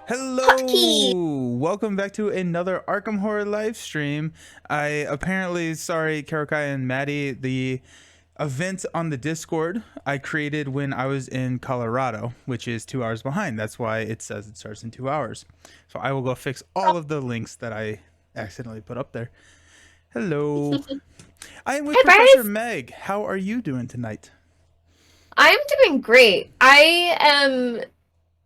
Hotkey! Hello! Welcome back to another Arkham Horror live stream. Sorry, Karokai and Maddie, the event on the Discord I created when I was in Colorado, which is 2 hours behind. That's why it says it starts in 2 hours. So I will go fix all of the links that I accidentally put up there. Hello. I am with Hey, Professor Bryce! Meg. How are you doing tonight? I'm doing great. I am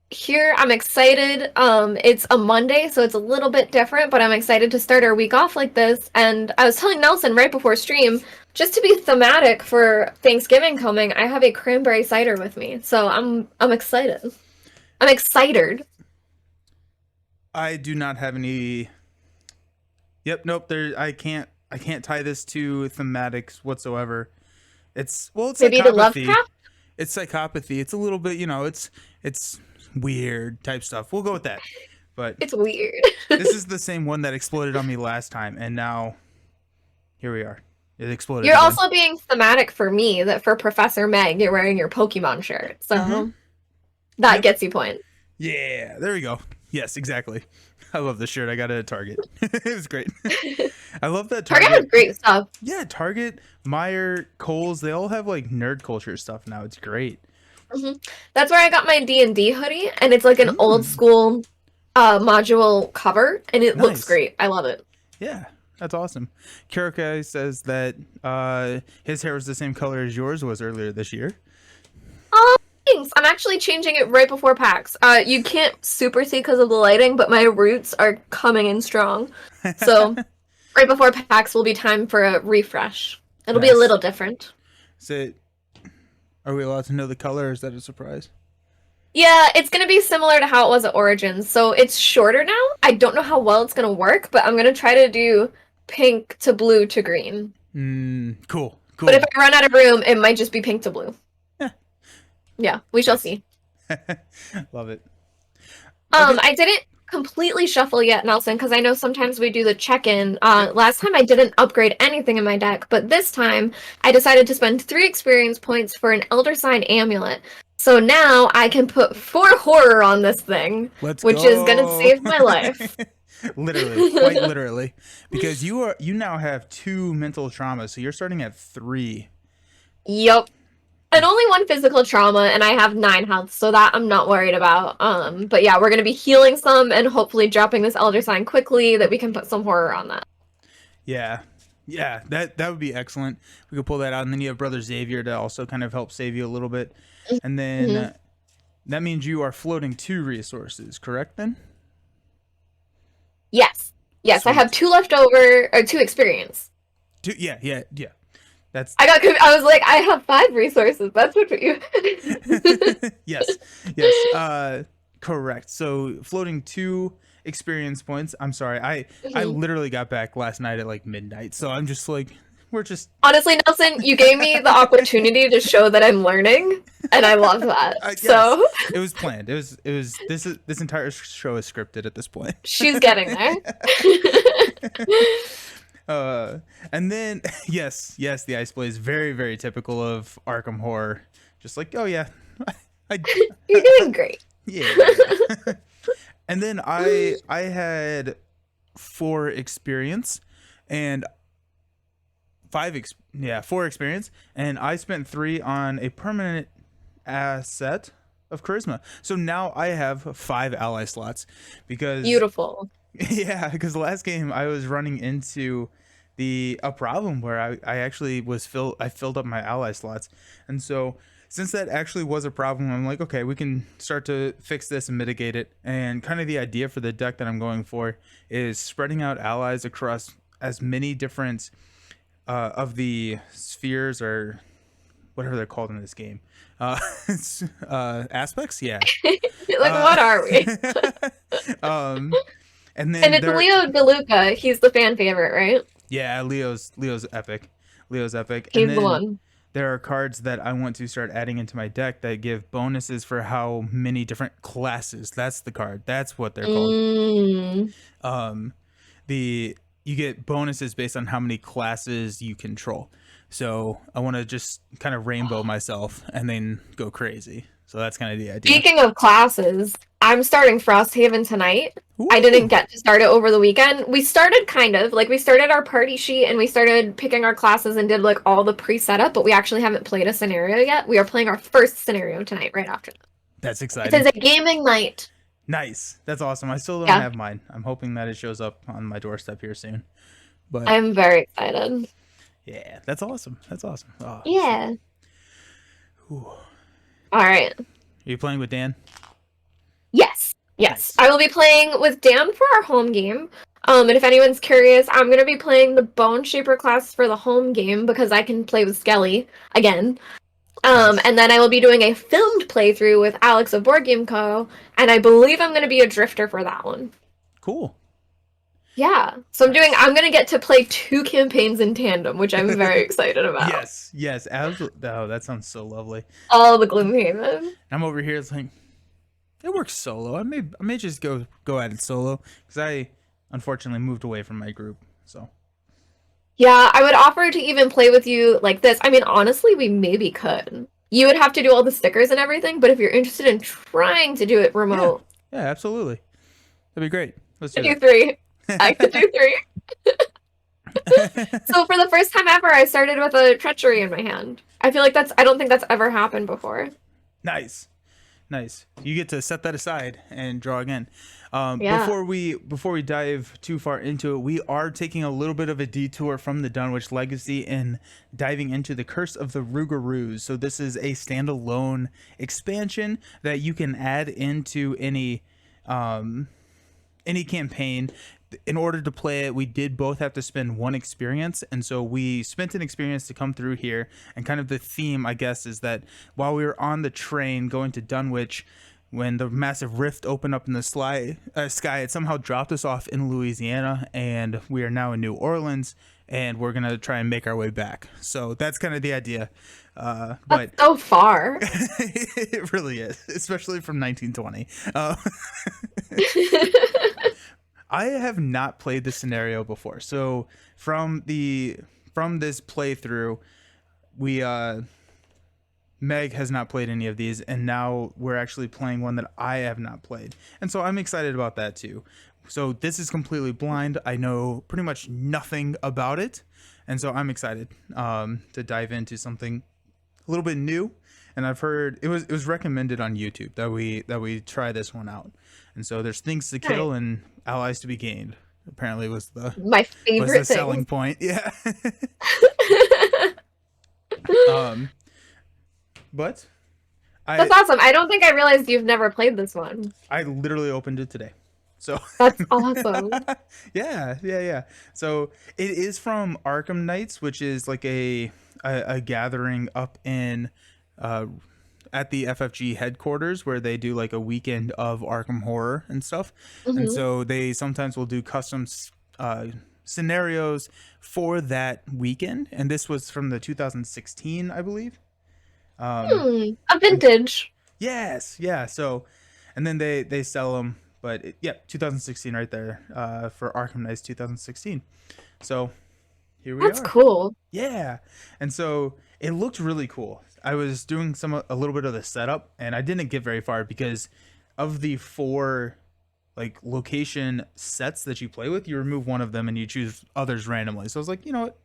here. I'm excited. It's a Monday, so it's a little bit different, but I'm excited to start our week off like this. And I was telling Nelson right before stream, just to be thematic for Thanksgiving coming, I have a cranberry cider with me. So I'm excited. I'm excited. I do not have any. Yep, nope. I can't tie this to thematics whatsoever. It's Maybe the psychopathy. Lovecraft? It's psychopathy. It's a little bit, it's weird type stuff. We'll go with that. But It's weird. this is the same one that exploded on me last time, and now here we are. It exploded You're again. also being thematic for me that for Professor Meg, you're wearing your Pokemon shirt. So that Yep. gets you points. Yeah, there we go. Yes, exactly. I love this shirt. I got it at Target. It was great. I love that Target has Target. great stuff. Yeah, Target, Meyer, Kohl's, they all have like nerd culture stuff now. It's great. That's where I got my D&D hoodie, and it's like an old Mm, school module cover, and it looks nice. great. I love it. Yeah, that's awesome. Karakai says that his hair was the same color as yours was earlier this year. Oh, thanks. I'm actually changing it right before PAX. You can't super see because of the lighting, but my roots are coming in strong. So right before PAX will be time for a refresh. It'll be a Nice. little different. So, are we allowed to know the color? Or is that a surprise? Yeah, it's gonna be similar to how it was at Origins. So it's shorter now. I don't know how well it's gonna work, but I'm gonna try to do pink to blue to green. Cool, But if cool. I run out of room, it might just be pink to blue. Yeah, Yeah, we shall nice. see. Love it. Okay. I didn't completely shuffle yet, Nelson, because I know sometimes we do the check-in. Last time I didn't upgrade anything in my deck, but this time I decided to spend 3 experience points for an Elder Sign amulet. So now I can put 4 horror on this thing, Let's which is gonna go. save my life. Literally, quite literally, because you now have 2 mental traumas, so you're starting at 3. Yup. And only 1 physical trauma, and I have 9 health, so that I'm not worried about. But yeah, we're gonna be healing some and hopefully dropping this Elder Sign quickly that we can put some horror on that. Yeah. Yeah, that would be excellent. We could pull that out, and then you have Brother Xavier to also kind of help save you a little bit. And then Mhm. that means you are floating 2 resources, correct then? Yes. Yes, I have Sweet. 2 left over, or 2 experience. Yeah, yeah, yeah. That's I was like, I have 5 resources. That's what you. yes, yes. Correct. So floating 2 experience points. I'm sorry. I Mhm. literally got back last night at like midnight. So I'm just like, we're just. Honestly, Nelson, you gave me the opportunity to show that I'm learning, and I love that. Yes, So it was planned. It was. This entire show is scripted at this point. she's getting there. uh, and then yes, the ice blaze, very very typical of Arkham horror. Just like, oh yeah, I You're doing great. yeah. And then I had 4 experience and 4 experience, and I spent 3 on a permanent asset of charisma. So now I have 5 ally slots because Beautiful. yeah, because last game I was running into a problem where I actually I filled up my ally slots. And so since that actually was a problem, I'm like, okay, we can start to fix this and mitigate it. And kind of the idea for the deck that I'm going for is spreading out allies across as many different of the spheres, or whatever they're called in this game. Aspects, yeah. Like, Uh, what are we? um, and And then it's there, Leo DeLuca. He's the fan favorite, right? yeah, Leo's epic. Leo's epic. And He's the then one. there are cards that I want to start adding into my deck that give bonuses for how many different classes. That's the card. That's what they're called. Mm. Um, the You get bonuses based on how many classes you control. So I want to just kind of rainbow myself and then go crazy. So that's kind of the idea. Speaking of classes, I'm starting Frosthaven tonight. I didn't Ooh, get to start it over the weekend. We started kind of like we started our party sheet and we started picking our classes and did like all the pre-setup, but we actually haven't played a scenario yet. We are playing our first scenario tonight, right after that. that's It says exciting. a gaming night. Nice. That's awesome. I still don't Yeah, have mine. I'm hoping that it shows up on my doorstep here soon. But I'm very excited. yeah, that's awesome. That's awesome. Oh, sweet. Yeah. Ooh. All right. Are you playing with Dan? Yes. Yes. Nice. I will be playing with Dan for our home game. And if anyone's curious, I'm going to be playing the Bone Shaper class for the home game because I can play with Skelly again. Nice. And then I will be doing a filmed playthrough with Alex of Board Game Co. And I believe I'm going to be a drifter for that one. Cool. Yeah. So Nice. I'm going to get to play 2 campaigns in tandem, which I'm very excited about. Yes. Yes. Absolutely. Oh, that sounds so lovely. All the Gloomhaven. I'm over here. It's like it works solo. I may just go at it solo because I unfortunately moved away from my group. So Yeah, I would offer to even play with you like this. I mean, honestly, we maybe could. You would have to do all the stickers and everything, but if you're interested in trying to do it yeah, remote, yeah, absolutely. That'd be great. Let's I do could do 3. I could that. do 3. So for the first time ever, I started with a treachery in my hand. I feel like I don't think that's ever happened before. Nice. Nice. You get to set that aside and draw again. Yeah. Before we dive too far into it, we are taking a little bit of a detour from the Dunwich legacy and diving into the Curse of the Rougarous. So this is a standalone expansion that you can add into any campaign. In order to play it, we did both have to spend 1 experience, and so we spent an experience to come through here. And kind of the theme, I guess, is that while we were on the train going to Dunwich, when the massive rift opened up in the sky, it somehow dropped us off in Louisiana, and we are now in New Orleans, and we're gonna try and make our way back. So that's kind of the idea. That's But so far. it really is, especially from 1920. I have not played this scenario before. So from this playthrough, we Meg has not played any of these, and now we're actually playing one that I have not played. And so I'm excited about that too. So this is completely blind. I know pretty much nothing about it. And so I'm excited to dive into something a little bit new. And I've heard it was recommended on YouTube that we try this one out. And so there's things to Nice. kill and allies to be gained. Apparently was the My was the favorite selling thing. point. Yeah. um but That's I awesome. I don't think I realized you've never played this one. I literally opened it today. So That's awesome. yeah. So it is from Arkham Knights, which is like a gathering up in at the FFG headquarters where they do like a weekend of Arkham Horror and stuff. And Hmm. so they sometimes will do custom scenarios for that weekend. And this was from the 2016, I believe. A vintage. Yes, yeah. So, and then they sell them, but yeah, 2016 right there for Arkham Knights 2016. So here we That's are. cool. Yeah, and so it looked really cool. I was doing a little bit of the setup, and I didn't get very far because of the 4 like location sets that you play with. You remove one of them and you choose others randomly. So I was like, you know what,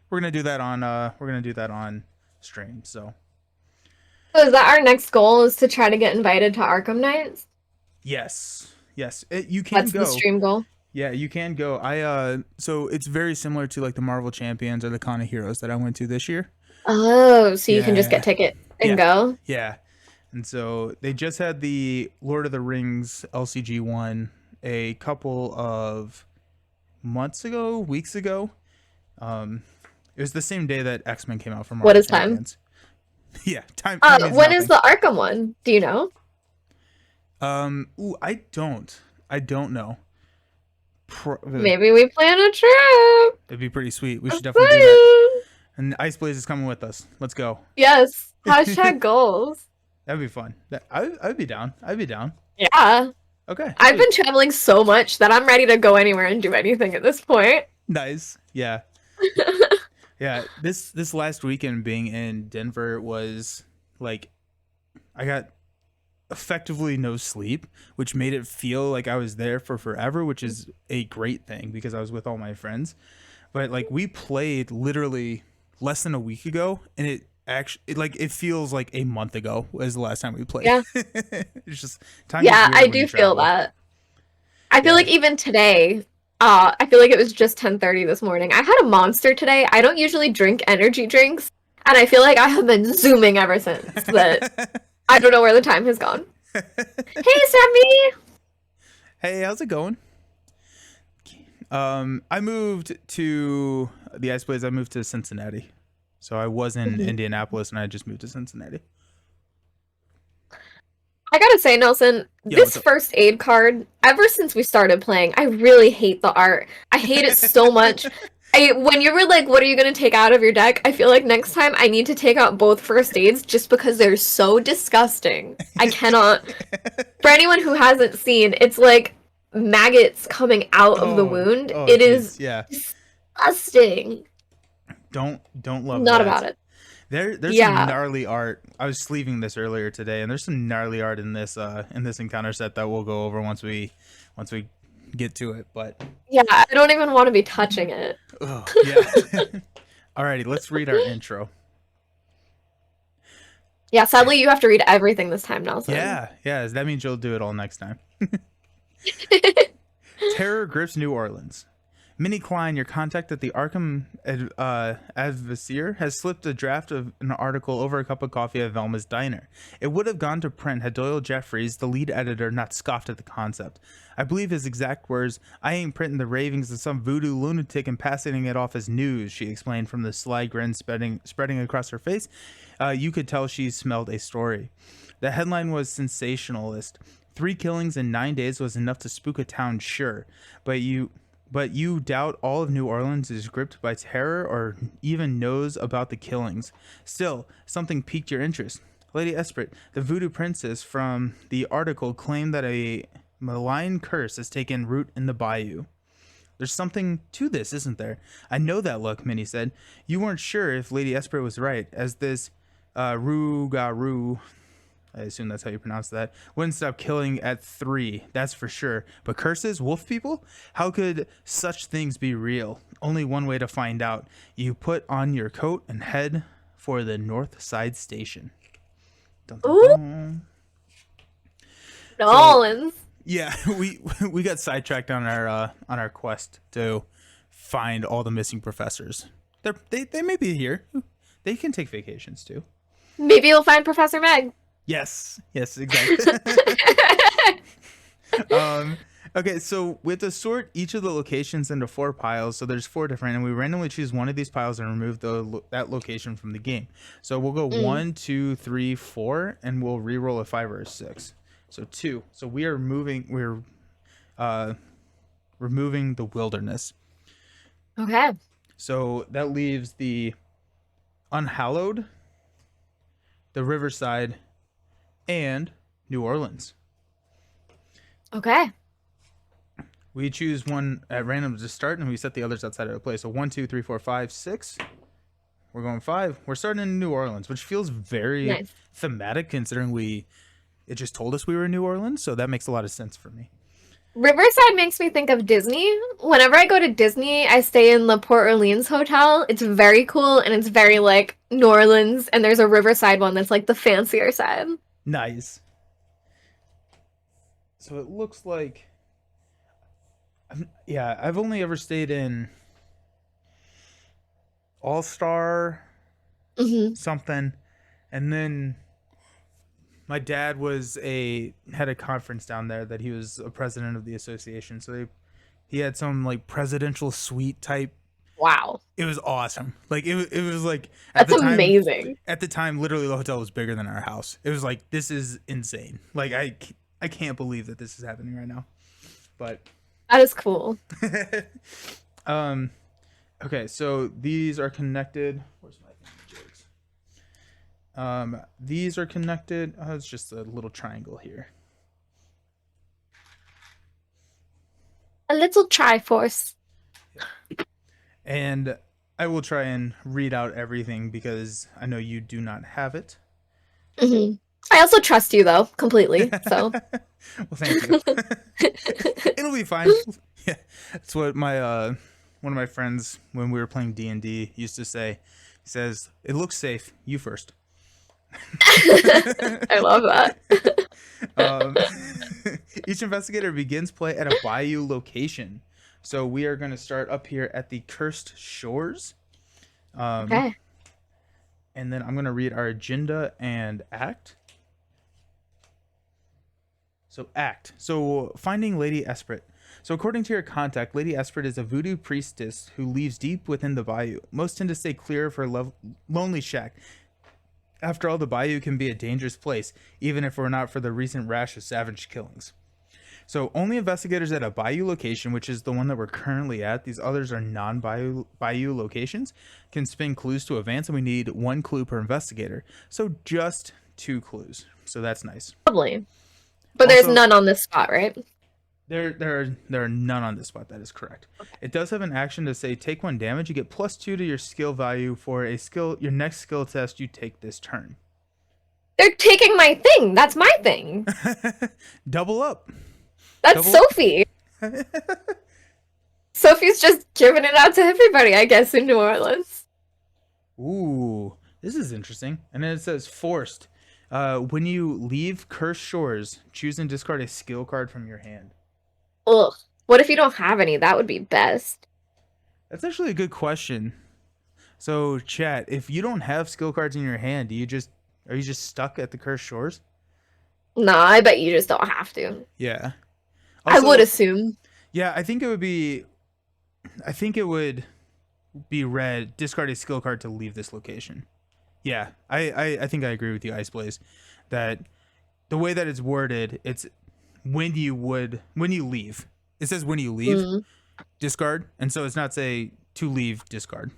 we're gonna do that on stream. So So is that our next goal is to try to get invited to Arkham Nights? yes, yes, you can That's the go. stream goal. Yeah, you can go. So it's very similar to like the Marvel Champions or the Con of Heroes that I went to this year. Oh, so you can just get Yeah, ticket and yeah, go? yeah. And so they just had the Lord of the Rings LCG one a couple of months ago, weeks ago. Um, it was the same day that X-Men came out for What Marvel is time? Champions. Yeah, time means When is nothing. the Arkham one? Do you know? Ooh, I don't know. Maybe we plan a trip. It'd be pretty sweet. We should definitely do that. Excited. And Ice Blaze is coming with us. Let's go. Yes. Hashtag goals. That'd be fun. I'd be down. I'd be down. Yeah. Okay. I've been traveling so much that I'm ready to go anywhere and do anything at this point. Nice. Yeah. Yeah. This last weekend being in Denver was like, I got effectively no sleep, which made it feel like I was there for forever, which is a great thing because I was with all my friends. But like we played literally less than a week ago, and it actually it feels like a month ago was the last time we played. Yeah. It's just time is Yeah, I weird when you do feel travel. that. I feel Yeah. like even today, I feel like it was just 10:30 this morning. I had a Monster today. I don't usually drink energy drinks, and I feel like I have been zooming ever since, but I don't know where the time has gone. Hey, Stephanie! Hey, how's it going? I moved to the Ice Blaze. I moved to Cincinnati, so I was in Mhm. Indianapolis, and I just moved to Cincinnati. I gotta say, Nelson, Yo, what's this up? first aid card, ever since we started playing, I really hate the art. I hate it so much. When you were like, what are you gonna take out of your deck? I feel like next time I need to take out both first aids just because they're so disgusting. I cannot. For anyone who hasn't seen, it's like maggots coming out of the Oh, wound. oh, It is jeez, yeah. disgusting. Don't love Not about that. it. There's some Yeah. gnarly art. I was sleeving this earlier today, and there's some gnarly art in this encounter set that we'll go over once we get to it. But Yeah, I don't even want to be touching it. oh yeah. Alrighty, let's read our intro. Yeah, sadly, you have to read everything this time, Nelson. Yeah, yeah. That means you'll do it all next time. Terror grips New Orleans. Minnie Klein, your contact at the Arkham Advisor, has slipped a draft of an article over a cup of coffee at Velma's diner. It would have gone to print had Doyle Jeffries, the lead editor, not scoffed at the concept. I believe his exact words, "I ain't printing the ravings of some voodoo lunatic and passing it off as news," she explained from the sly grin spreading across her face. You could tell she smelled a story. The headline was sensationalist. 3 killings in 9 days was enough to spook a town, sure, but you doubt all of New Orleans is gripped by terror or even knows about the killings. Still, something piqued your interest. Lady Esprit, the voodoo princess from the article, claimed that a malign curse has taken root in the bayou. There's something to this, isn't there? I know that look, Minnie said. You weren't sure if Lady Esprit was right, as this Rougarou, I assume that's how you pronounce that, wouldn't stop killing at 3, that's for sure. But curses, wolf people? How could such things be real? Only one way to find out. You put on your coat and head for the North Side Station. Dun, dun, Ooh, dun. So Nolans. yeah, we got sidetracked on our quest to find all the missing professors. They may be here. They can take vacations too. Maybe you'll find Professor Meg. Yes, exactly. um, okay, so we have to sort each of the locations into 4 piles. So there's 4 different, and we randomly choose one of these piles and remove that location from the game. So we'll go Mm. 1, 2, 3, 4, and we'll re-roll a 5 or a 6. So 2. So we're uh removing the wilderness. Okay. So that leaves the unhallowed, the riverside, and New Orleans. Okay. We choose one at random to start, and we set the others outside of the play. So 1, 2, 3, 4, 5, 6. We're going 5. We're starting in New Orleans, which feels very Nice. thematic considering it just told us we were in New Orleans. So that makes a lot of sense for me. Riverside makes me think of Disney. Whenever I go to Disney, I stay in the Port Orleans Hotel. It's very cool and it's very like New Orleans, and there's a Riverside one that's like the fancier side. Nice. So it looks like, yeah, I've only ever stayed in All Star Hmm. something, and then my dad had a conference down there that he was a president of the association. So he had some like presidential suite type. Wow. It was awesome. Like it was like That's amazing. at the time, literally the hotel was bigger than our house. It was like, this is insane. Like I can't believe that this is happening right now. But That is cool. um, okay, so these are connected. Where's my jokes? These are connected. Oh, it's just a little triangle here. A little Triforce. And I will try and read out everything because I know you do not have it. Hmm. I also trust you though, completely. So Well, thank you. It'll be fine. Yeah, that's what my one of my friends when we were playing D&D used to say. He says, "It looks safe. You first." I love that. um, each investigator begins play at a bayou location. So we are going to start up here at the Cursed Shores. Okay. And then I'm going to read our agenda and act. So act. So finding Lady Esprit. So according to your contact, Lady Esprit is a voodoo priestess who lives deep within the bayou. Most tend to stay clear of her lonely shack. After all, the bayou can be a dangerous place, even if it were not for the recent rash of savage killings. So only investigators at a bayou location, which is the one that we're currently at, these others are non-bayou locations, can spin clues to advance, and we need 1 clue per investigator. So just 2 clues. So that's nice. Lovely. But Also, there's none on this spot, right? There are none on this spot. That is correct. It does have an action to say take 1 damage. You get +2 to your skill value for your next skill test you take this turn. They're taking my thing. That's my thing. Double up. That's Sophie. Sophie's just giving it out to everybody, I guess, in New Orleans. Ooh, this is interesting. And then it says forced. When you leave Cursed Shores, choose and discard a skill card from your hand. Ugh. What if you don't have any? That would be best. That's actually a good question. So, chat, if you don't have skill cards in your hand, are you just stuck at the Cursed Shores? Nah, I bet you just don't have to. Yeah. Also, I would assume. Yeah, I think it would be read discard a skill card to leave this location. Yeah, I think I agree with you, Ice Blaze, that the way that it's worded, it's when you leave. It says when you leave, discard, and so it's not say to leave, discard.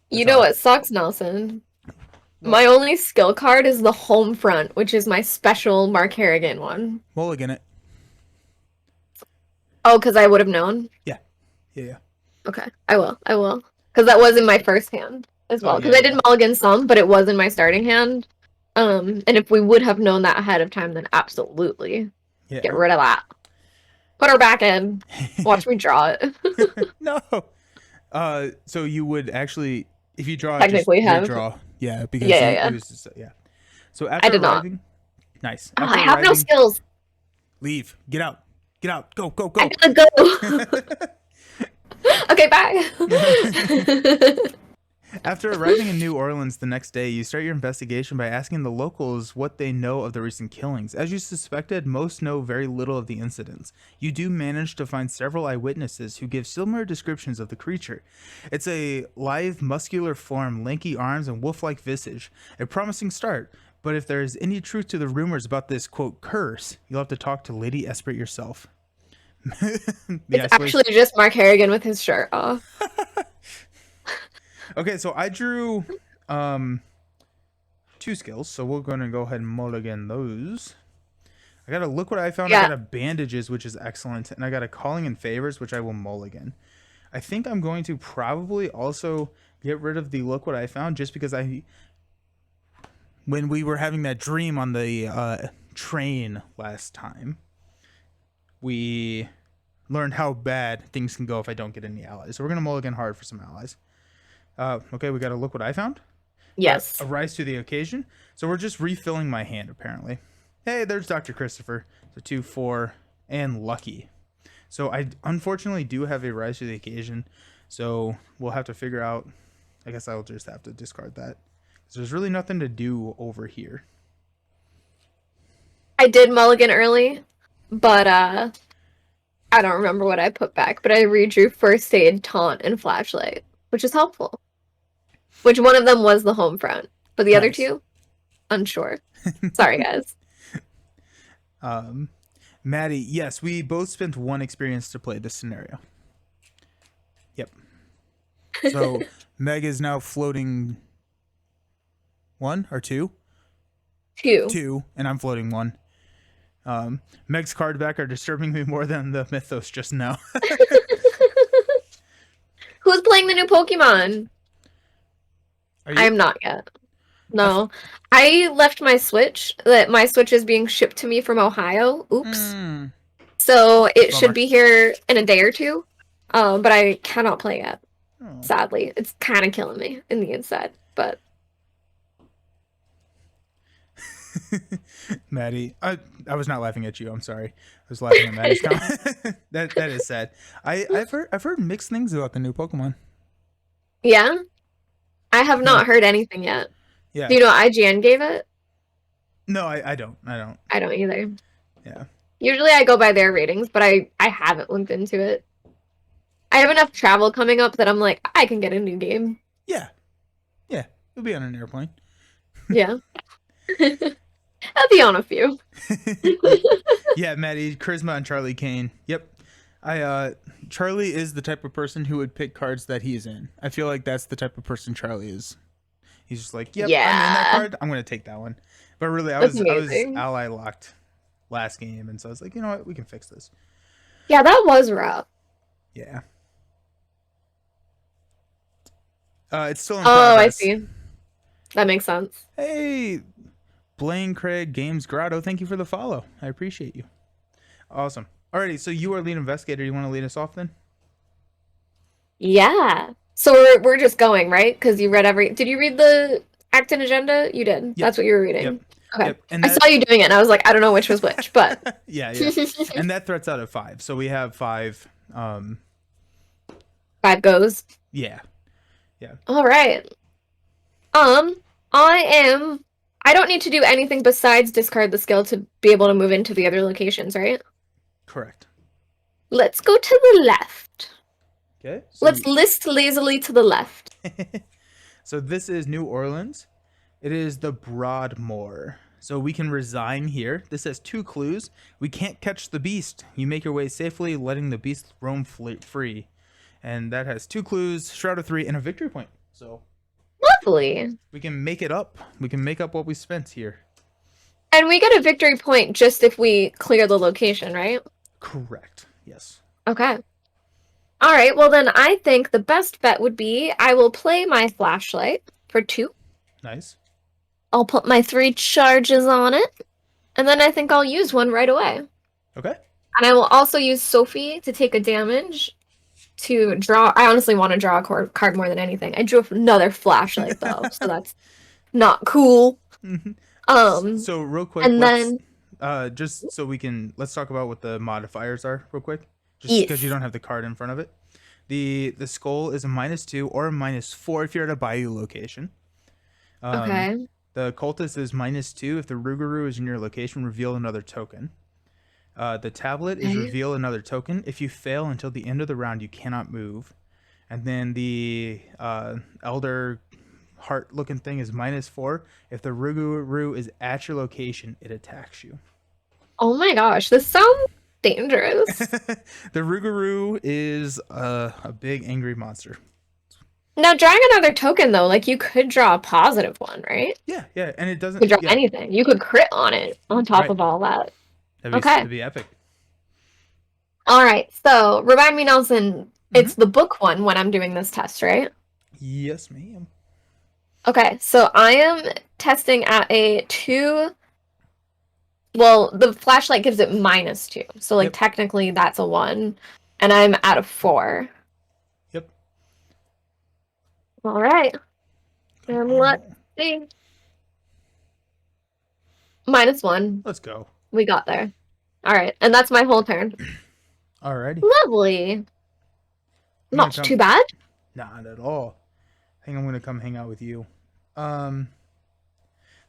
You know what sucks, Nelson? What? My only skill card is the home front, which is my special Mark Harrigan one. Mulligan it. Oh, because I would have known? Yeah. Okay, I will. Because that was in my first hand as well. Because I did mulligan some, but it was in my starting hand. And if we would have known that ahead of time, then absolutely. Yeah. Get rid of that. Put her back in. Watch me draw it. No. So you would actually, if you draw, technically just draw. Yeah, because it was just, yeah. So after I did arriving, not. Nice. After I have no skills. Leave. Get out. Go. I gotta go. Okay, bye. After arriving in New Orleans the next day, you start your investigation by asking the locals what they know of the recent killings. As you suspected, most know very little of the incidents. You do manage to find several eyewitnesses who give similar descriptions of the creature. It's a lithe, muscular form, lanky arms, and wolf-like visage. A promising start, but if there is any truth to the rumors about this, quote, curse, you'll have to talk to Lady Esprit yourself. It's actually just Mark Harrigan with his shirt off. Okay, so I drew 2 skills, so we're going to go ahead and mulligan those. I got a look what I found. I got a bandages, which is excellent, and I got a calling in favors, which I will mulligan. I think I'm going to probably also get rid of the look what I found, just because when we were having that dream on the train last time, we learned how bad things can go if I don't get any allies. So we're going to mulligan hard for some allies. Okay, we got to look what I found. Yes. A rise to the occasion. So we're just refilling my hand, apparently. Hey, there's Dr. Christopher. So 2, 4, and lucky. So I unfortunately do have a rise to the occasion. So we'll have to figure out. I guess I'll just have to discard that. Because there's really nothing to do over here. I did mulligan early, but I don't remember what I put back. But I redrew first aid, taunt, and flashlight, which is helpful. Which one of them was the home front, but the other 2, unsure. Sorry, guys. Maddie, yes, we both spent 1 experience to play this scenario. Yep. So Meg is now floating 1 or 2? 2, and I'm floating 1. Meg's card back are disturbing me more than the mythos just now. Who's playing the new Pokemon? I am not yet. No. I left my Switch, that my Switch is being shipped to me from Ohio. Oops. Mm, So it should bummer. be here in a day or two. But I cannot play yet. Oh. Sadly. It's kind of killing me in the inside. But Maddie, I was not laughing at you. I'm sorry. I was laughing at Maddie's comment. That is sad. I've heard mixed things about the new Pokemon. yeah, I have Yeah, not heard anything yet. yeah. Do you know what IGN gave it? No, I don't. I don't. I don't either. Yeah, Usually I go by their ratings, but I haven't looked into it. I have enough travel coming up that I'm like, I can get a new game. yeah, yeah. You'll be on an airplane. Yeah. I'll be on a few. Yeah, Maddie, Charisma, and Charlie Kane. Yep. Charlie is the type of person who would pick cards that he's in. I feel like that's the type of person Charlie is. He's just like, yep, I'm in that Yeah. card. I'm gonna take that one. But really, I That's was amazing. ally locked last game, and so I was like, you know what, we can fix this. Yeah, that was rough. Yeah. It's still in Oh, I progress. see. That makes sense. Hey, Blaine Craig Games Grotto, thank you for the follow. I appreciate you. Awesome. Alrighty, so you are lead investigator. You want to lead us off then? Yeah. So we're just going, right? Because you read every. Did you read the Acton agenda? You did. Yep. That's what you were Yep. reading. Okay. Yep. And I that, saw you doing it, and I was like, I don't know which was which, but yeah, yeah. And that threat's out of 5. So we have 5. 5 goes. Yeah. Yeah. All right. Um, I am. I don't need to do anything besides discard the skill to be able to move into the other locations, right? Correct. Let's go to the left. Okay. So Let's list lazily to the left. so this is New Orleans. It is the Broadmoor. So we can resign here. This has 2 clues. We can't catch the beast. You make your way safely, letting the beast roam free. And that has 2 clues, Shroud of 3, and a victory point. So Lovely. we can make it up. We can make up what we spent here. And we get a victory point just if we clear the location, right? Correct. Yes. Okay. All right. Well, then I think the best bet would be I will play my flashlight for 2. Nice. I'll put my 3 charges on it, and then I think I'll use one right away. Okay. And I will also use Sophie to take a damage to draw. I honestly want to draw a card more than anything. I drew another flashlight though, so that's not cool. So real quick, And let's then just so we can let's talk about what the modifiers are real quick. Just because yes. you don't have the card in front of it. The skull is a -2 or a -4 if you're at a bayou location. Okay. The cultist is -2 if the Rougarou is in your location. Reveal another token. The tablet is Okay. reveal another token. If you fail until the end of the round, you cannot move. And then the elder heart looking thing is -4. If the Rougarou is at your location, it attacks you. Oh my gosh, this sounds dangerous. The Rougarou is a big angry monster. Now, drawing another token though, like you could draw a positive one, right? Yeah, yeah, and it You doesn't. could draw Yeah, anything. You could crit on it on top right. of all that. That'd Okay. be epic. All right. So remind me, Nelson. It's the book one when I'm doing this test, right? Yes, ma'am. Okay. So I am testing at a 2. Well, the flashlight gives it -2. So like Yep. technically that's a 1. And I'm at a 4. Yep. All right. Come And on. let's see. -1. Let's go. We got there. All right. And that's my whole turn. Alrighty. Lovely. I'm Not gonna too bad. Not at all. I think I'm gonna come hang out with you.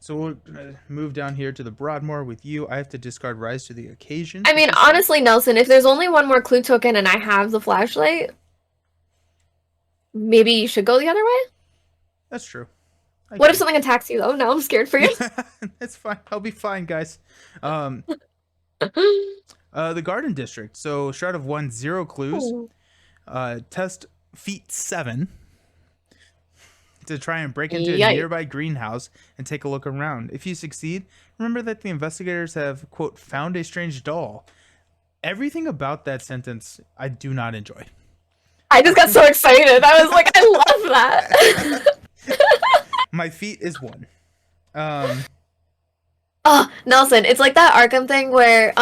So we're gonna move down here to the Broadmoor with you. I have to discard Rise to the Occasion. I mean, honestly, Nelson, if there's only one more clue token and I have the flashlight, maybe you should go the other way? That's true. What if something attacks you, though? Now I'm scared for you. It's fine. I'll be fine, guys. The Garden District. So Shroud of 1, 0 clues. Test feat 7 to try and break into a Yikes. nearby greenhouse and take a look around. If you succeed, remember that the investigators have, quote, found a strange doll. Everything about that sentence I do not enjoy. I just got so excited. I was like, I love that. My feat is 1. Um, Oh, Nelson, it's like that Arkham thing where,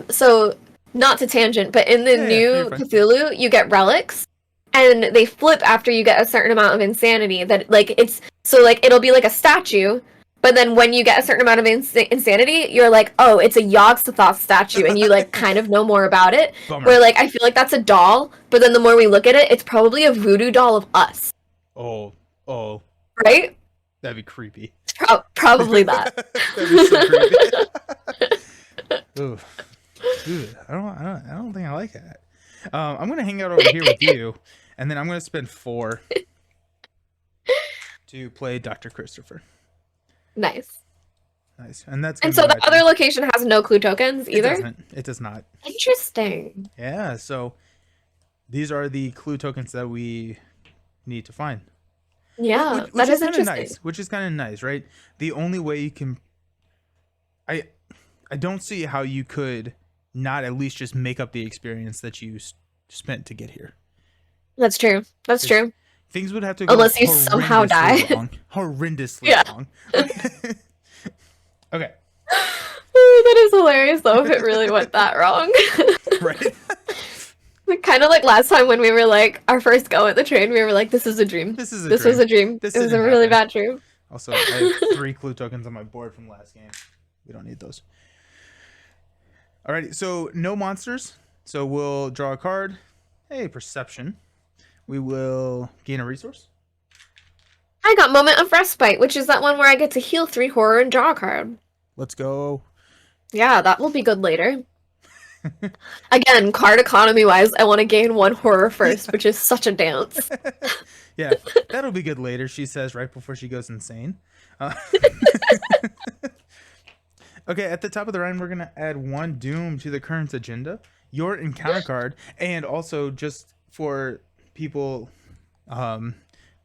so not to tangent, but in the yeah, you're new fine. Cthulhu, you get relics, and they flip after you get a certain amount of insanity. That like it's so like it'll be like a statue, but then when you get a certain amount of insanity, you're like, oh, it's a Yog-Sothoth statue, and you like kind of know more about it. Bummer. Where like I feel like that's a doll, but then the more we look at it, it's probably a voodoo doll of us, Oh, oh, right? that'd be creepy. Probably that. That'd be so creepy. Ooh, ooh, I don't think I like that. I'm gonna hang out over here with you, and then I'm gonna spend 4 to play Dr. Christopher. Nice. Nice, and that's And gonna so be the my other turn. location has no clue tokens It either? doesn't. It does not. Interesting. Yeah. So these are the clue tokens that we need to find. Yeah, Which that is is kind of interesting. nice. Which is kind of nice, right? The only way you can, I, I don't see how you could not at least just make up the experience that you spent to get here. That's true. That's 'Cause true. things would have to go Unless you somehow die. horrendously wrong. Horrendously Yeah. wrong. Okay. That is hilarious though if it really went that wrong. Right. Kind of like last time when we were like our first go at the train, we were like, this is a dream. This is a This dream. was a dream. This It was a didn't really happen. bad dream. Also, I have 3 clue tokens on my board from last game. We don't need those. Alrighty, so no monsters. So we'll draw a card. Hey, perception. We will gain a resource. I got Moment of Respite, which is that one where I get to heal 3 horror and draw a card. Let's go. Yeah, that will be good later. Again, card economy wise, I want to gain 1 horror first, which is such a dance. Yeah, that'll be good later, she says right before she goes insane. Okay, at the top of the round, we're going to add 1 Doom to the current agenda. Your encounter card, and also just for people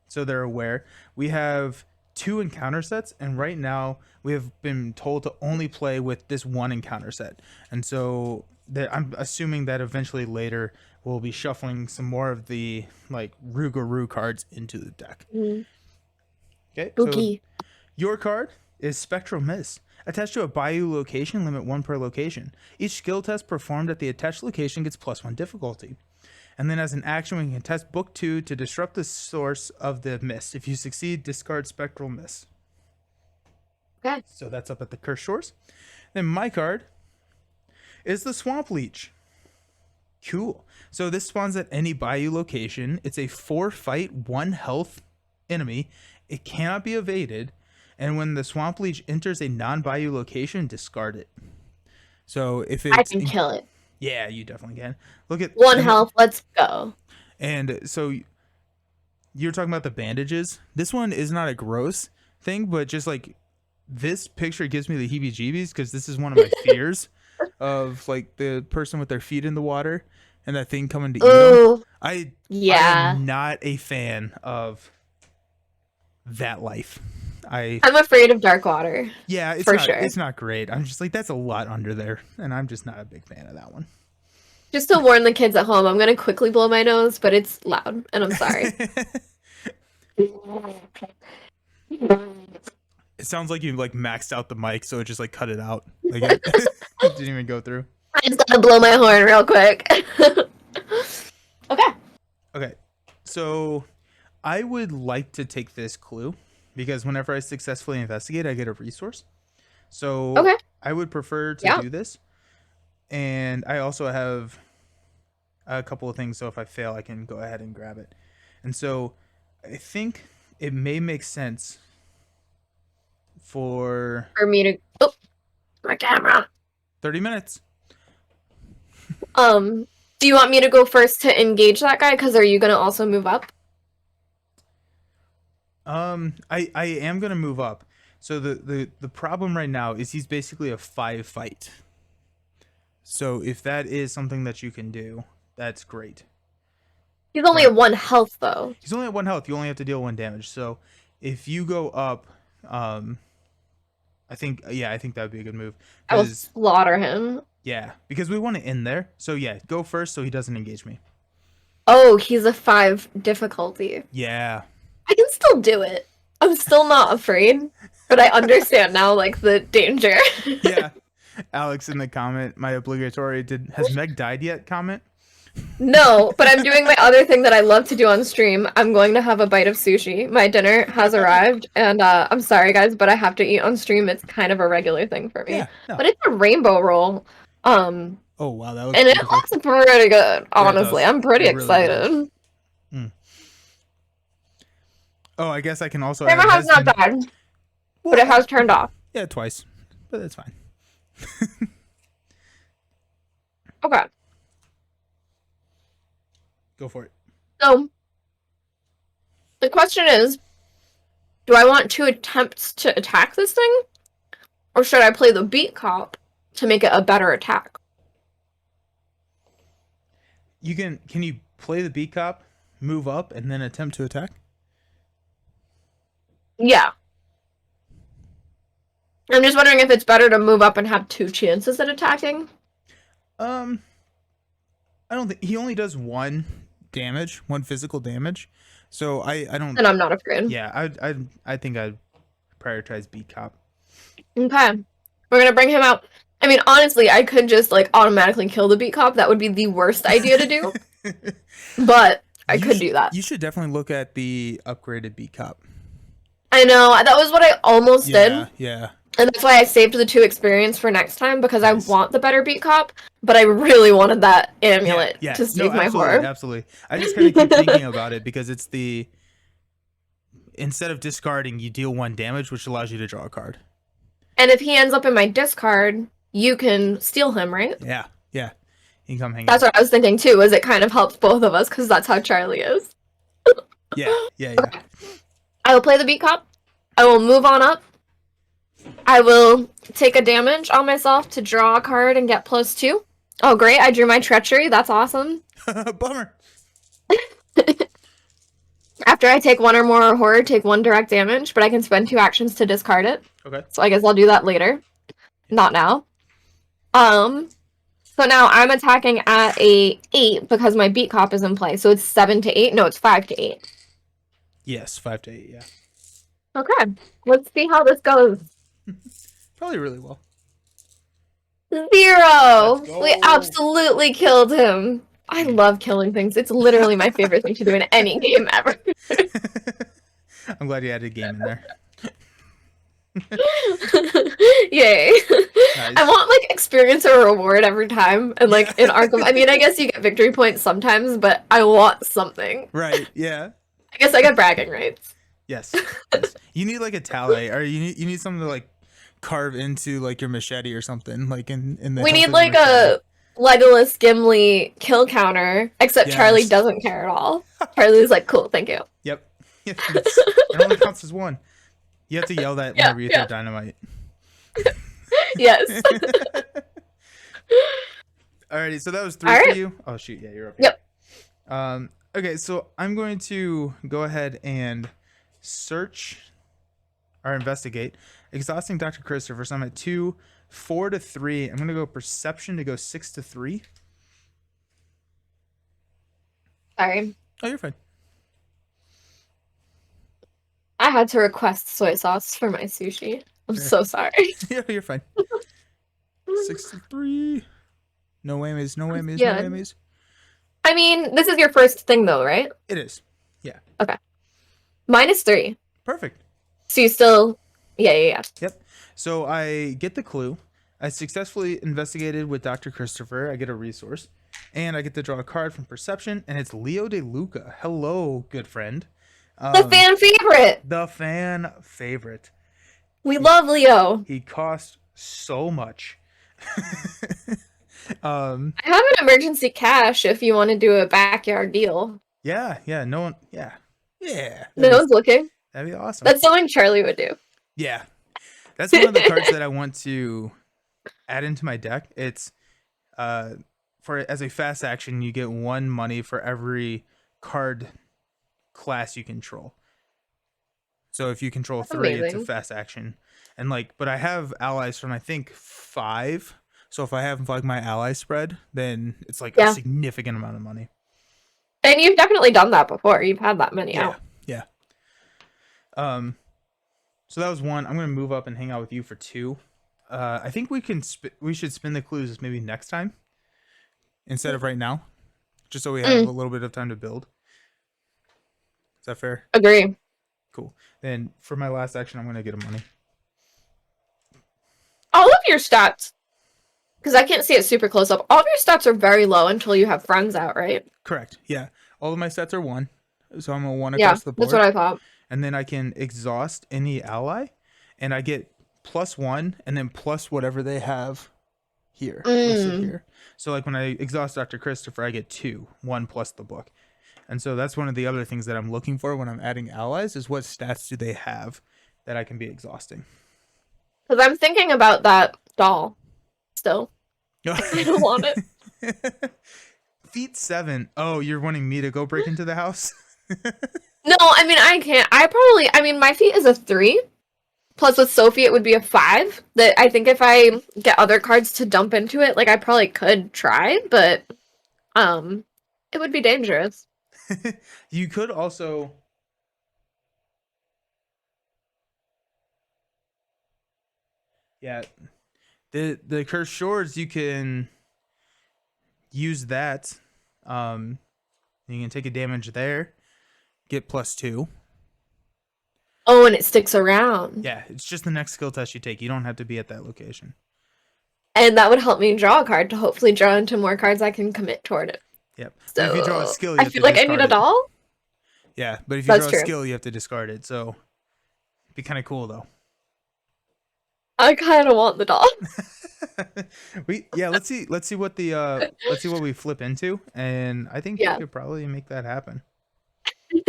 so they're aware, we have 2 encounter sets, and right now we have been told to only play with this 1 encounter set. And so I'm assuming that eventually later we'll be shuffling some more of the like Rougarou cards into the deck. Mm. Okay, Spooky. so your card is Spectral Mist. Attached to a Bayou location, limit 1 per location. Each skill test performed at the attached location gets +1 difficulty. And then as an action, we can test Book 2 to disrupt the source of the mist. If you succeed, discard Spectral Mist. Okay. So that's up at the Cursed Shores. Then my card is the Swamp Leech. Cool. So this spawns at any Bayou location. It's a 4-fight, 1 health enemy. It cannot be evaded. And when the Swamp Leech enters a non-Bayou location, discard it. So if it's... I can kill it. Yeah, you definitely can. Look at... 1 health, let's go. And so you're talking about the bandages. This one is not a gross thing, but just like this picture gives me the heebie-jeebies because this is one of my fears of like the person with their feet in the water and that thing coming to eat them. Ooh, I yeah. am not a fan of that life. I'm afraid of dark water. Yeah, it's For not, sure. It's not great. I'm just like, that's a lot under there, and I'm just not a big fan of that one. Just to warn the kids at home, I'm going to quickly blow my nose, but it's loud, and I'm sorry. It sounds like you like maxed out the mic, so it just like cut it out. Like it didn't even go through. I just gotta blow my horn real quick. Okay. Okay, so I would like to take this clue because whenever I successfully investigate, I get a resource. So Okay. I would prefer to do this. And I also have a couple of things, so if I fail, I can go ahead and grab it. And so I think it may make sense for For me to... Oh, my camera. 30 minutes. Do you want me to go first to engage that guy? Because are you going to also move up? I am going to move up. So the problem right now is he's basically a 5-fight. So if that is something that you can do, that's great. He's only at 1 health, though. He's only at 1 health. You only have to deal 1 damage. So if you go up, I think that would be a good move. I will slaughter him. Yeah, because we want to end there. So yeah, go first so he doesn't engage me. Oh, he's a 5 difficulty. Yeah. I can still do it. I'm still not afraid. but I understand now, like, the danger. Yeah. Alex in the comment, my obligatory has Meg died yet comment. No, but I'm doing my other thing that I love to do on stream. I'm going to have a bite of sushi. My dinner has arrived, and I'm sorry, guys, but I have to eat on stream. It's kind of a regular thing for me. Yeah, no. But it's a rainbow roll. Oh wow, that looks And it beautiful. looks pretty good, Yeah, it honestly. does. I'm pretty It really excited. does. Mm. Oh, I guess I can also Camera add has not died, but it has turned off. Yeah, twice. But that's fine. Okay. Go for it. So, the question is, do I want 2 attempts to attack this thing? Or should I play the beat cop to make it a better attack? Can you play the beat cop, move up, and then attempt to attack? Yeah. I'm just wondering if it's better to move up and have 2 chances at attacking. I don't think he only does 1 damage, 1 physical damage. So I don't. And I'm not afraid. Yeah, I think I'd prioritize beat cop. Okay. We're gonna bring him out. I mean, honestly, I could just like automatically kill the beat cop. That would be the worst idea to do. But I could do that. You should definitely look at the upgraded beat cop. I know. That was what I almost did. Yeah. And that's why I saved the 2 experience for next time, because Nice. I want the better beat cop, but I really wanted that amulet to save my horror. Absolutely. I just kind of keep thinking about it because it's instead of discarding, you deal 1 damage, which allows you to draw a card. And if he ends up in my discard, you can steal him, right? Yeah. You can come hang That's out. what I was thinking too, is it kind of helps both of us, because that's how Charlie is. Yeah. Okay. I will play the beat cop. I will move on up. I will take a damage on myself to draw a card and get +2. Oh, great. I drew my treachery. That's awesome. Bummer. After I take 1 or more horror, take 1 direct damage, but I can spend 2 actions to discard it. Okay. So I guess I'll do that later. Not now. So now I'm attacking at a 8 because my beat cop is in play. So it's 7 to 8. No, it's 5 to 8. Yes, 5 to 8, yeah. Okay. Let's see how this goes. Probably really well. 0! Let's go. We absolutely killed him. I love killing things. It's literally my favorite thing to do in any game ever. I'm glad you added a game in there. Yay. Nice. I want like experience or reward every time. And like in Arkham, I mean, I guess you get victory points sometimes, but I want something. Right, yeah. I guess I get bragging rights. Yes. You need like a tally, or you need something to like carve into like your machete or something, like in the We hilt need of like the machete. a Legolas Gimli kill counter, except Yes. Charlie doesn't care at all. Charlie's like, cool, thank you. Yep. It only counts as 1. You have to yell that whenever you throw dynamite. Yes. Alrighty, so that was 3 for you. Oh shoot, yeah, you're up here. Yep. Okay, so I'm going to go ahead and search or investigate. Exhausting Dr. Christopher. So I'm at 2, 4 to 3. I'm gonna go perception to go 6 to 3. Sorry. Oh, you're fine. I had to request soy sauce for my sushi. I'm so sorry. Yeah, you're fine. 6 to 3. No whammies, no whammies, Yeah. no whammies. I mean, this is your first thing though, right? It is. Yeah. Okay. -3. Perfect. So you still... Yeah. Yep. So I get the clue. I successfully investigated with Dr. Christopher. I get a resource. And I get to draw a card from Perception, and it's Leo De Luca. Hello, good friend. The fan favorite! The fan favorite. We love Leo. He costs so much. I have an emergency cash if you want to do a backyard deal. Yeah, no one, yeah. No one's looking. That'd be awesome. That's something Charlie would do. Yeah. That's one of the cards that I want to add into my deck. It's as a fast action, you get 1 money for every card class you control. So if you control That's 3, it's a amazing. fast action. And but I have allies from I think 5. So if I have like my ally spread, then it's like a significant amount of money. And you've definitely done that before. You've had that many out. Yeah. So that was one. I'm gonna move up and hang out with you for two. I think we should spin the clues maybe next time instead of right now, just so we have a Mm, little bit of time to build. Is that fair? agree. Cool. Then for my last action, I'm gonna get a money. All of your stats, because I can't see it super close up, all of your stats are very low until you have friends out, right? Correct. Yeah. All of my sets are one, so I'm a one Yeah, across the that's what board, I thought. and then I can exhaust any ally, and I get +1, and then plus whatever they have here listed Mm, here. So like when I exhaust Dr. Christopher, I get 2, 1 plus the book. And so that's one of the other things that I'm looking for when I'm adding allies is what stats do they have that I can be exhausting. because I'm thinking about that doll still. I kind of want it. Feet 7. Oh, you're wanting me to go break into the house? No, I mean I can't. I mean my feet is a 3. Plus with Sophie it would be a 5. That I think if I get other cards to dump into it, like I probably could try, but um it would be dangerous. You could also yeah, the cursed shores you can use that. You can take a damage there, get +2. Oh, and it sticks around. Yeah, it's just the next skill test you take. You don't have to be at that location. And that would help me draw a card to hopefully draw into more cards I can commit toward it. Yep. But if you draw a So skill, you I have to feel like I need discard a it. doll. Yeah, but if you That's draw a true. skill, you have to discard it. So it'd be kind of cool though. I kind of want the doll. Let's see what the let's see what we flip into, and I think we Yeah. could probably make that happen. It's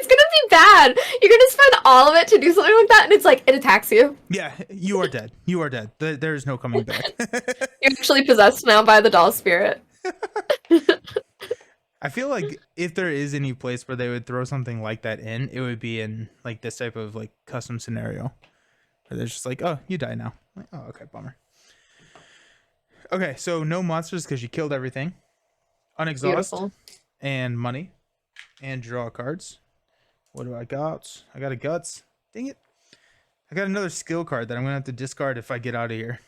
gonna be bad. You're gonna spend all of it to do something like that, and it's like it attacks you. Yeah, you are dead. You are dead. There's no coming back. You're actually possessed now by the doll spirit. I feel like if there is any place where they would throw something like that in, it would be in like this type of like custom scenario. Where they're just like, oh, you die now. Like, oh, okay, bummer. Okay, so no monsters because you killed everything. Unexhaust Beautiful. and money. And draw cards. What do I got? I got a guts. Dang it. I got another skill card that I'm going to have to discard if I get out of here.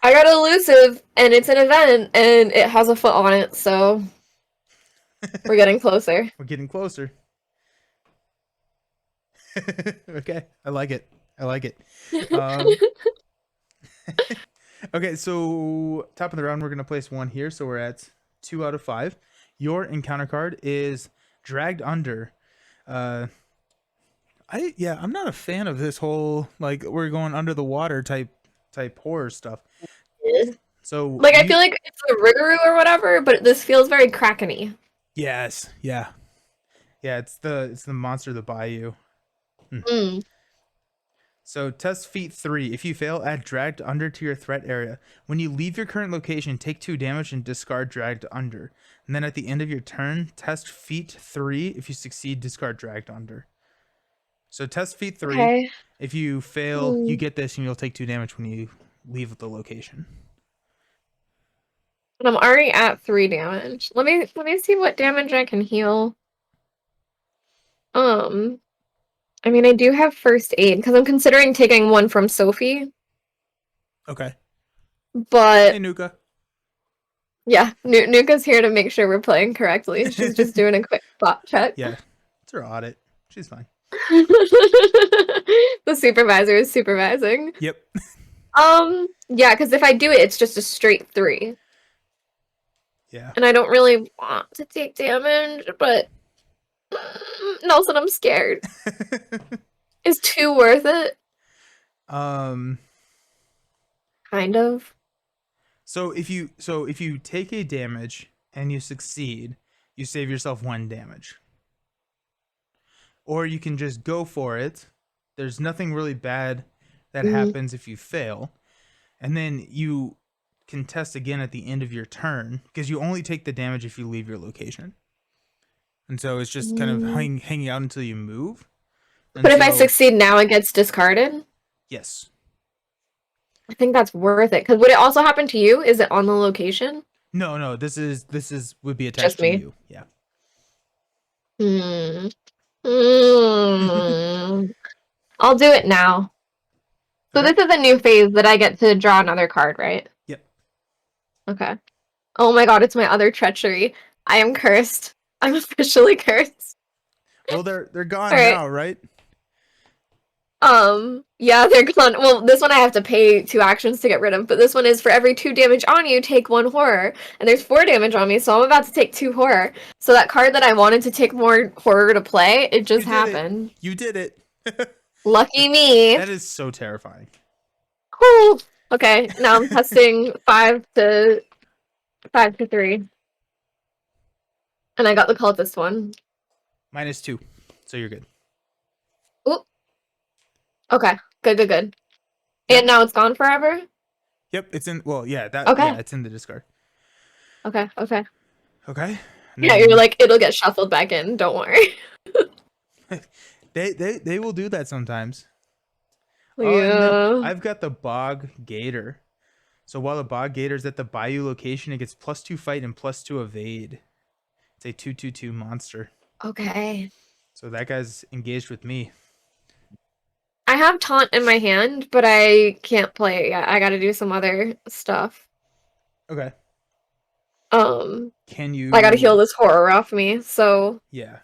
I got elusive, and it's an event, and it has a foot on it, so we're getting closer. We're getting closer. Okay, I like it. I like it. Okay, so top of the round, we're going to place 1 here. So we're at 2 out of 5. Your encounter card is Dragged Under. I'm not a fan of this whole like we're going under the water type horror stuff. So Like I feel like it's a Rougarou or whatever, but this feels very Krakeny. yes, yeah, it's the monster of the bayou. Mm. So test feat 3. If you fail, add Dragged Under to your threat area. When you leave your current location, take 2 damage and discard Dragged Under. And then at the end of your turn, test feat 3. If you succeed, discard Dragged Under. So test feat 3. Okay. If you fail, you get this and you'll take 2 damage when you leave the location. And I'm already at 3 damage. Let me see what damage I can heal. I mean, I do have first aid because I'm considering taking one from Sophie. Okay. But Hey, Nuka. yeah, Nuka's here to make sure we're playing correctly. She's just doing a quick spot check. Yeah, it's her audit. She's fine. The supervisor is supervising. Yep. Yeah, because if I do it, it's just a straight 3. Yeah. And I don't really want to take damage, but Nelson, I'm scared. Is 2 worth it? Kind of. So if you take a damage and you succeed, you save yourself 1 damage. Or you can just go for it. There's nothing really bad that happens if you fail. And then you can test again at the end of your turn because you only take the damage if you leave your location. And so it's just kind of hanging out until you move. And But if I succeed now, it gets discarded? Yes. I think that's worth it. Because would it also happen to you? Is it on the location? No, this is would be attached Just me? to you. Yeah. Mm, I'll do it now. So Okay. this is a new phase that I get to draw another card, right? Yep. Okay. Oh my god, it's my other treachery. I am cursed. I'm officially cursed. Well, they're gone Alright. now, right? Yeah, they're gone. Well, this one I have to pay 2 actions to get rid of, but this one is for every 2 damage on you, take 1 horror. And there's 4 damage on me, so I'm about to take 2 horror. So that card that I wanted to take more horror to play, it You just did it. happened. You did it. Lucky me. That is so terrifying. Cool. Okay, now I'm testing 5 to 3. And I got the cultist one. -2, so you're good. Oop. Okay, good. Yep. And now it's gone forever? Yep. It's in. Well, yeah. Okay, Yeah. It's in the discard. okay. Okay. And Yeah, you're then like, it'll get shuffled back in, don't worry. they will do that sometimes. Oh, and then Yeah. I've got the Bog Gator. So while the Bog Gator's at the Bayou location, it gets +2 fight and +2 evade. It's a 2/2/2 monster. Okay. So that guy's engaged with me. I have taunt in my hand, but I can't play it yet. I gotta do some other stuff. Okay. Can I gotta you? heal this horror off me, so Yeah.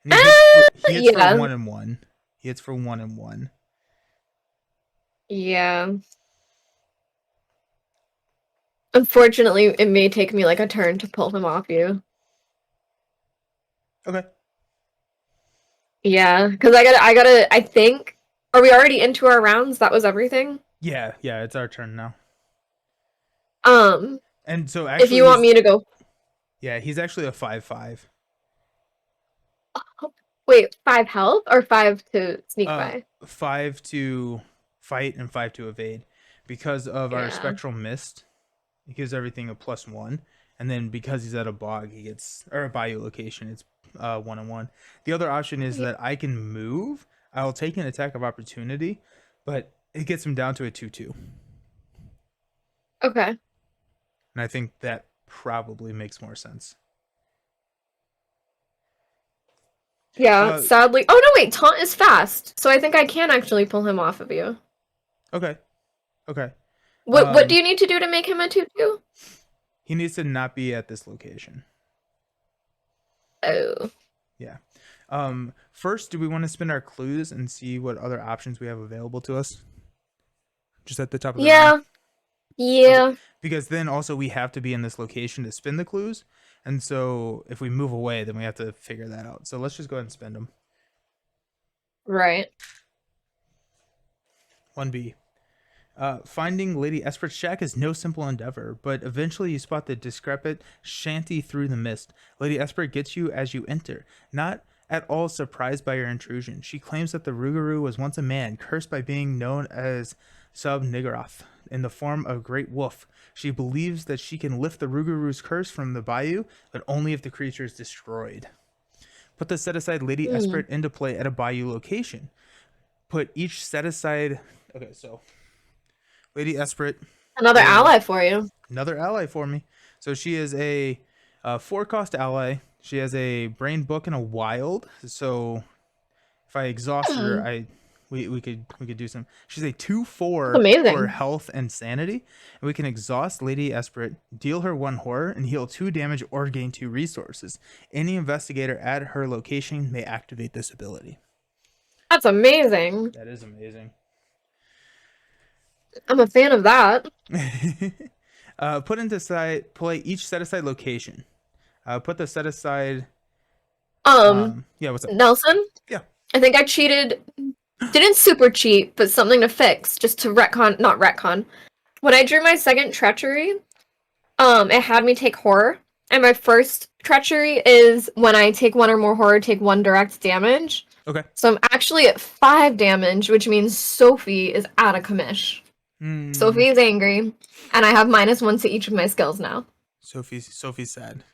And he hits for yeah. 1 and 1. He hits for 1 and 1. Yeah. Unfortunately, it may take me like a turn to pull him off you. Okay. Yeah, because I think, are we already into our rounds? That was everything? Yeah. It's our turn now. And so If actually, you want me to go, he's actually a 5/5. wait, 5 health or 5 to sneak by? 5 to fight and 5 to evade, because of our Yeah. spectral mist. It gives everything a +1, and then because he's at a bog, he gets, or a bayou location, it's 1 and 1. The other option is that I can move. I'll take an attack of opportunity, but it gets him down to a 2/2, Okay. and I think that probably makes more sense. Yeah, sadly. Oh no, wait, taunt is fast, so I think I can actually pull him off of you. Okay. What do you need to do to make him a 2/2? He needs to not be at this location. Oh. Yeah. First, do we want to spin our clues and see what other options we have available to us? Just at the top of the round? Yeah. Okay. Because then also we have to be in this location to spin the clues. And so if we move away, then we have to figure that out. So let's just go ahead and spin them. Right. 1B. Finding Lady Espert's shack is no simple endeavor, but eventually you spot the discrepant shanty through the mist. Lady Espert gets you as you enter, not at all surprised by your intrusion. She claims that the Rougarou was once a man, cursed by being known as Sub Niggurath in the form of a great wolf. She believes that she can lift the Rougarou's curse from the bayou, but only if the creature is destroyed. Put the set-aside Lady Espert into play at a bayou location. Put each set-aside... Okay, so... Lady Esprit. Another ally for you. Another ally for me. So she is a 4-cost ally. She has a brain book and a wild. So if I exhaust her, we could do some. She's a 2/4 for health and sanity. And we can exhaust Lady Esprit, deal her 1 horror, and heal 2 damage or gain 2 resources. Any investigator at her location may activate this ability. That's amazing. That is amazing. I'm a fan of that. Put into side play each set aside location. Put the set aside. Yeah, what's up? Nelson? Yeah. I think I cheated. Didn't super cheat, but something to fix, just to retcon, not retcon. When I drew my second treachery, it had me take horror. And my first treachery is when I take 1 or more horror, take 1 direct damage. Okay. So I'm actually at 5 damage, which means Sophie is out of commish. Sophie is angry, and I have -1 to each of my skills now. Sophie's sad.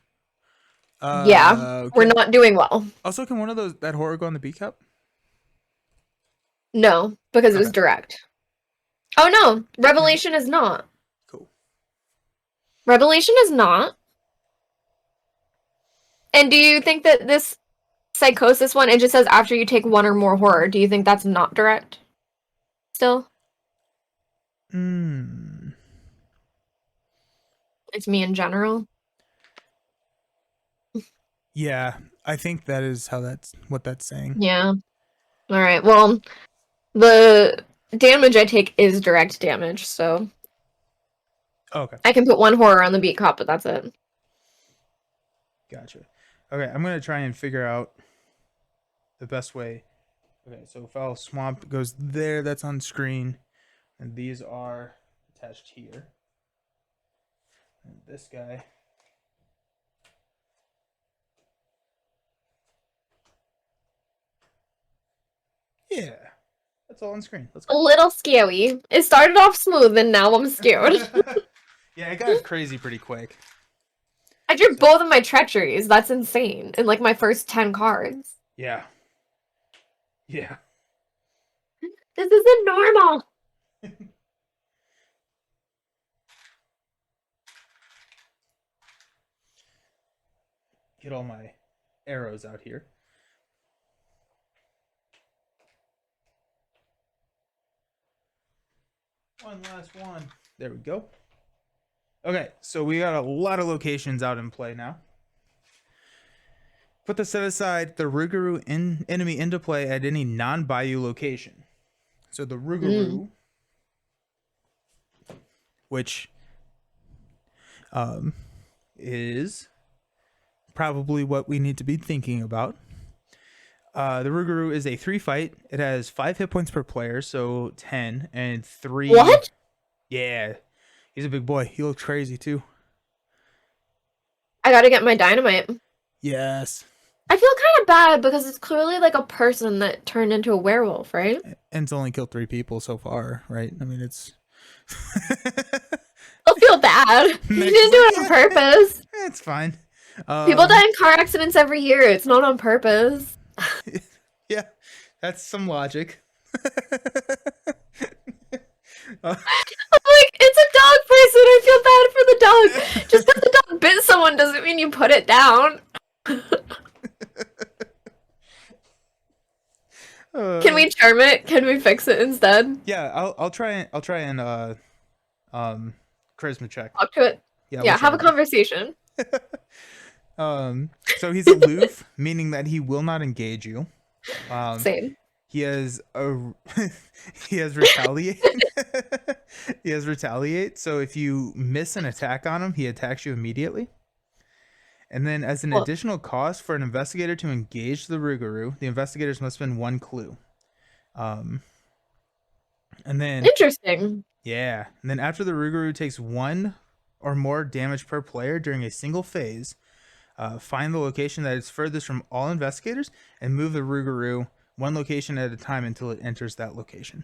Yeah, okay. we're not doing well. Also, can one of that horror go on the B cup? No, because it was direct. Oh no, Revelation is not. Cool. Revelation is not. And do you think that this psychosis one, it just says after you take one or more horror. Do you think that's not direct? Still? Hmm. It's me in general. Yeah, I think that is how that's what that's saying. Yeah. All right. Well, the damage I take is direct damage, so Okay, I can put one horror on the beat cop, but that's it. gotcha. Okay, I'm gonna try and figure out the best way. Okay, so foul swamp goes there. That's on screen, and these are attached here. And this guy. Yeah, that's all on screen. Let's A go. little scary. It started off smooth, and now I'm scared. Yeah, it got crazy pretty quick. I drew So both of my treacheries. That's insane. In like my first 10 cards. yeah, yeah. This isn't normal. Get all my arrows out here. One last one. There we go. Okay, so we got a lot of locations out in play now. Put the set aside the Rougarou enemy into play at any non-Bayou location. So the Rougarou, which is probably what we need to be thinking about. The Rougarou is a 3 fight. It has 5 hit points per player, so 10, and 3. What? Yeah, he's a big boy. He looks crazy too. I gotta get my dynamite. Yes. I feel kind of bad because it's clearly like a person that turned into a werewolf, right? And it's only killed 3 people so far, right? I mean, it's. I'll feel bad. You Meg's didn't do like, it on purpose. It's fine. People die in car accidents every year. It's not on purpose. Yeah, that's some logic. I'm like, it's a dog person. I feel bad for the dog. Just because the dog bit someone doesn't mean you put it down. Can we charm it? Can we fix it instead? Yeah, I'll try and charisma check. Talk to it. Yeah, Yeah, we'll have a charm conversation. it. So he's aloof, meaning that he will not engage you. Same. He has a he has retaliate. He has retaliate. So if you miss an attack on him, he attacks you immediately. And then, as an Well, additional cost for an investigator to engage the Rougarou, the investigators must spend 1 clue. And then, interesting. yeah, and then after the Rougarou takes 1 or more damage per player during a single phase, find the location that is furthest from all investigators and move the Rougarou 1 location at a time until it enters that location.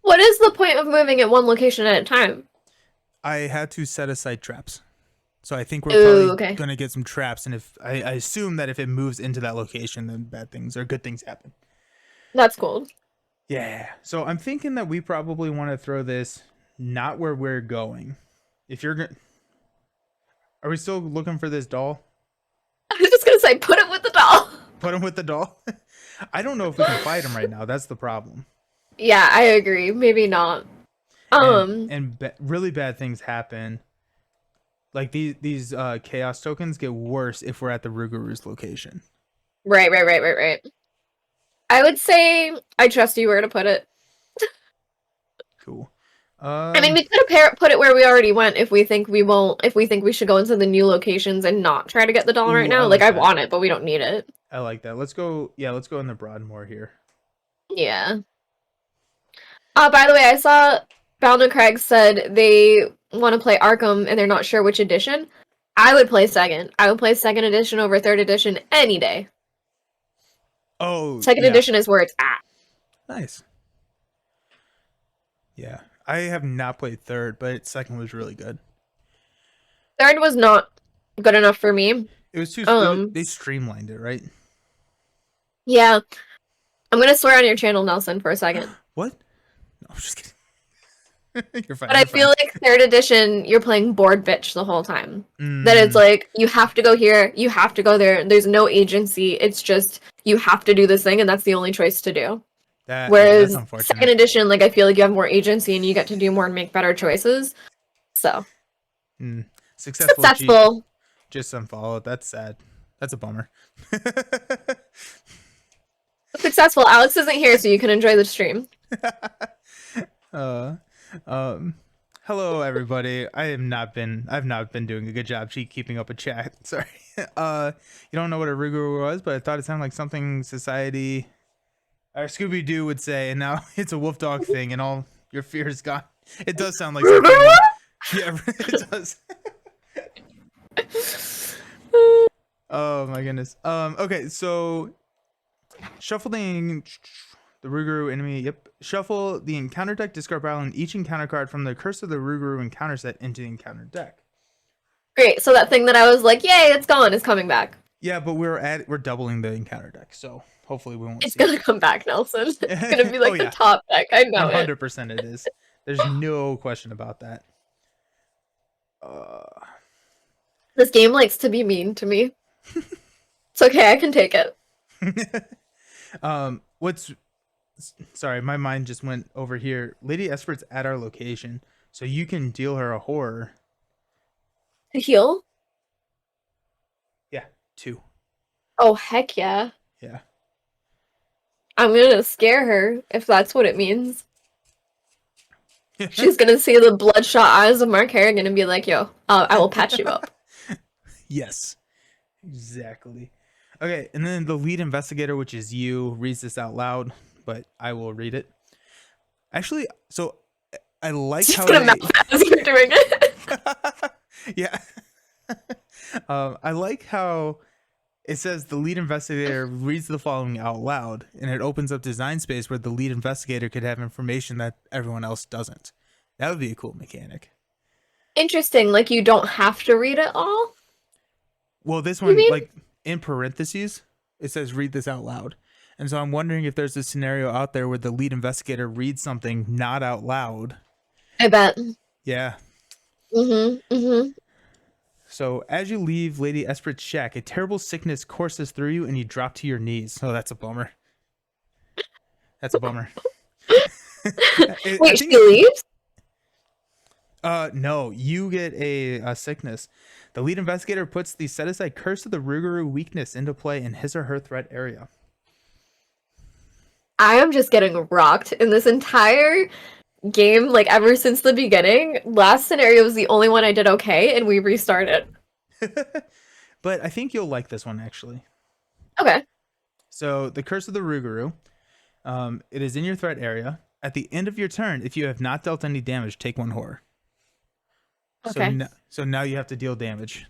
What is the point of moving at one location at a time? I had to set aside traps. So I think we're Ooh, probably okay. going to get some traps. And if I assume that if it moves into that location, then bad things or good things happen. That's cool. Yeah. So I'm thinking that we probably want to throw this not where we're going. If you're going, are we still looking for this doll? I was just gonna say, put it with the doll. Put him with the doll. I don't know if we can fight him right now. That's the problem. Yeah, I agree. Maybe not. And really bad things happen. Like these chaos tokens get worse if we're at the Rougarou's location. Right. I would say I trust you where to put it. Cool. I mean, we could have put it where we already went if we think we won't. If we think we should go into the new locations and not try to get the doll right Ooh, now. I Like like I that. want it, but we don't need it. I like that. Let's go. Yeah, let's go in the Broadmoor here. Yeah. By the way, I saw Bound and Craig said they want to play Arkham and they're not sure which edition. I would play second. I would play second edition over third edition any day. Oh, Second yeah. edition is where it's at. Nice. Yeah, I have not played third, but second was really good. Third was not good enough for me. It was too. They streamlined it, right? Yeah. I'm gonna swear on your channel, Nelson, for a second. What? No, I'm just kidding. You're fine. But I You're feel fine. like third edition, you're playing board bitch the whole time. That it's Mm, like you have to go here, you have to go there. There's no agency. It's just you have to do this thing, and that's the only choice to do. yeah, that's Whereas second unfortunate. edition, like I feel like you have more agency and you get to do more and make better choices. So Mm. Successful G successful, just unfollowed. That's sad. That's a bummer. successful. Alex isn't here, so you can enjoy the stream. uh, um, hello everybody. I've not been doing a good job keeping up a chat. Sorry. You don't know what a Rougarou was, but I thought it sounded like something society or Scooby Doo would say, and now it's a wolf dog thing, and all your fear is gone. It does sound like something. Yeah, it does. Oh my goodness. Okay, so shuffling the Rougarou enemy. Yep. Shuffle the encounter deck, discard battle, and each encounter card from the Curse of the Rougarou encounter set into the encounter deck. Great. So that thing that I was like, yay, it's gone, is coming back. Yeah, but we're doubling the encounter deck, so hopefully we won't It's see gonna come back, Nelson. It's gonna be Oh like the yeah, top deck. I know it. 100% it is. There's no question about that. This game likes to be mean to me. It's okay, I can take it. What's sorry, my mind just went over here. Lady Espert's at our location, so you can deal her a horror. To heal? Yeah, 2. Oh heck yeah. Yeah. I'm gonna scare her if that's what it means. She's gonna see the bloodshot eyes of Mark Harrigan and be like, yo, I will patch you up. Yes, exactly. Okay, and then the lead investigator, which is you, reads this out loud, but I will read it. Actually, so I like She's how gonna they... mouth as you're doing it. Yeah. I like how it says the lead investigator reads the following out loud, and it opens up design space where the lead investigator could have information that everyone else doesn't. That would be a cool mechanic. Interesting, like you don't have to read it all? Well, this You one, mean? like in parentheses, it says read this out loud. And so I'm wondering if there's a scenario out there where the lead investigator reads something not out loud. I bet. Yeah. Mm-hmm. So as you leave Lady Espert's shack, a terrible sickness courses through you and you drop to your knees. Oh, that's a bummer. That's a bummer. Wait, she leaves? No, you get a sickness. The lead investigator puts the set aside Curse of the Rougarou weakness into play in his or her threat area. I am just getting rocked in this entire game, like ever since the beginning. Last scenario was the only one I did okay, and we restarted. But I think you'll like this one, actually. Okay. So, the Curse of the Rougarou, it is in your threat area. At the end of your turn, if you have not dealt any damage, take 1 horror. Okay. So now you have to deal damage.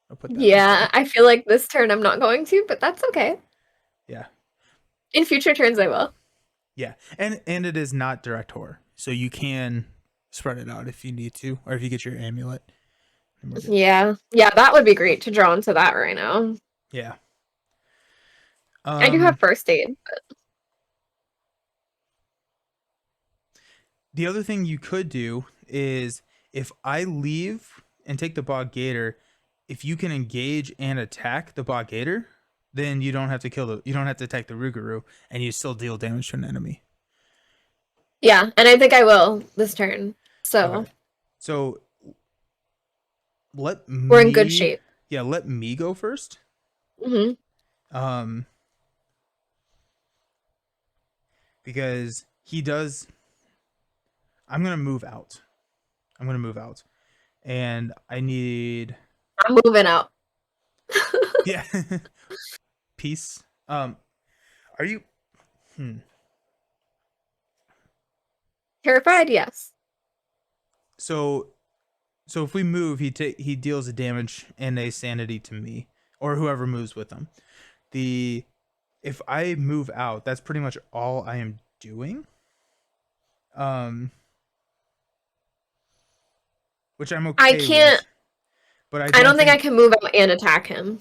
I'll put that Yeah, I feel like this turn I'm not going to, but that's okay. Yeah. In future turns I will. Yeah. And it is not direct horror. So you can spread it out if you need to, or if you get your amulet. Yeah. Yeah, that would be great to draw into that right now. Yeah. I do have first aid, but the other thing you could do is if I leave and take the Bog Gator, if you can engage and attack the Bog Gator, then you don't have to you don't have to attack the Rougarou, and you still deal damage to an enemy. yeah, and I think I will this turn. So Okay. So we're in good shape. Yeah, let me go first. Mm-hmm. Because he does. I'm gonna move out. And I need. I'm moving out. Yeah. Peace. Are you? Terrified? Yes. So if we move, he deals a damage and a sanity to me or whoever moves with him. If I move out, that's pretty much all I am doing. Which I'm okay I can't. with, but I don't think I can move out and attack him.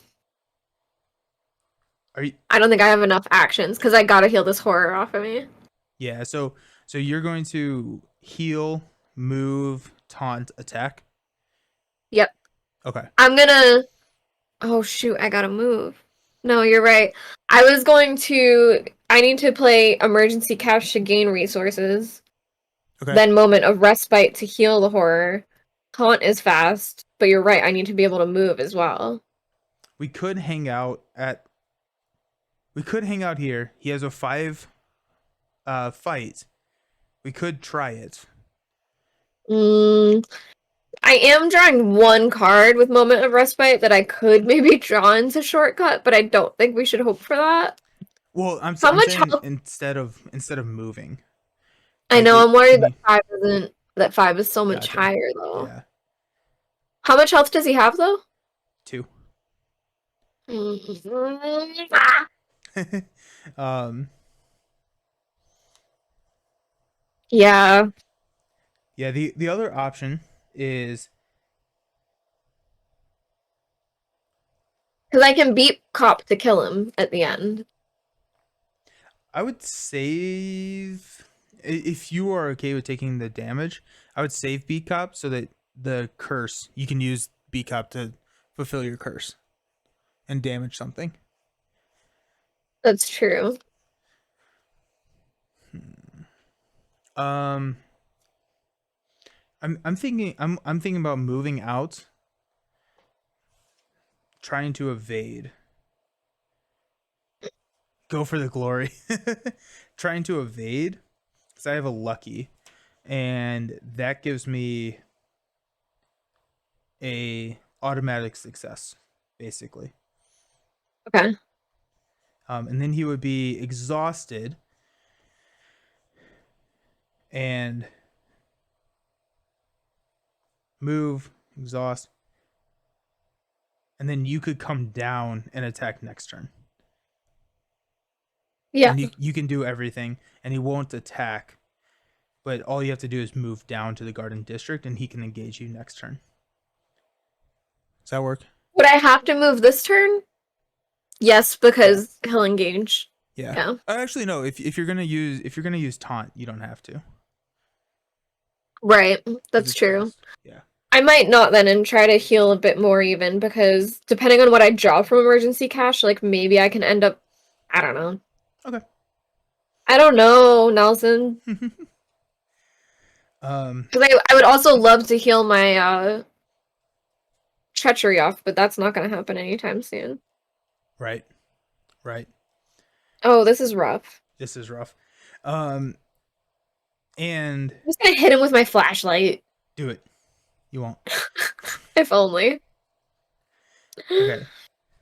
Are you? I don't think I have enough actions because I gotta heal this horror off of me. Yeah. So you're going to heal move, taunt, attack. Yep. Okay. I'm gonna. Oh shoot! I gotta move. No, you're right. I was going to. I need to play emergency cash to gain resources. Okay. Then moment of respite to heal the horror. Taunt is fast, but you're right. I need to be able to move as well. We could hang out at. We could hang out here. He has a 5 fight. We could try it. Mm, I am drawing one card with moment of respite that I could maybe draw into shortcut, but I don't think we should hope for that. Well, How I'm much saying health? instead of moving. I Like know it I'm worried can that you five isn't that five is so much gotcha. higher though. Yeah. How much health does he have though? 2. Ah! um Yeah, yeah, the other option is because I can beat Cop to kill him at the end. I would save if you are okay with taking the damage, I would save B cop so that the curse you can use B cop to fulfill your curse and damage something. That's true. Um I'm thinking about moving out, trying to evade. Go for the glory. Trying to evade because I have a lucky and that gives me a automatic success basically. Okay. And then he would be exhausted and move, exhaust, and then you could come down and attack next turn. Yeah. And you can do everything, and he won't attack, but all you have to do is move down to the garden district, and he can engage you next turn. Does that work? Would I have to move this turn? Yes, Yeah. because he'll engage. Yeah. Yeah. Actually, no. If you're gonna use taunt, you don't have to Right. because That's it's true. fast. Yeah. I might not then and try to heal a bit more even because depending on what I draw from emergency cash, like maybe I can end up I don't know. Okay. I don't know, Nelson. um. Because I would also love to heal my treachery off, but that's not gonna happen anytime soon. Right. Right. Oh, this is rough. This is rough. Um. And I'm just gonna hit him with my flashlight. do it. You won't. If only. Okay.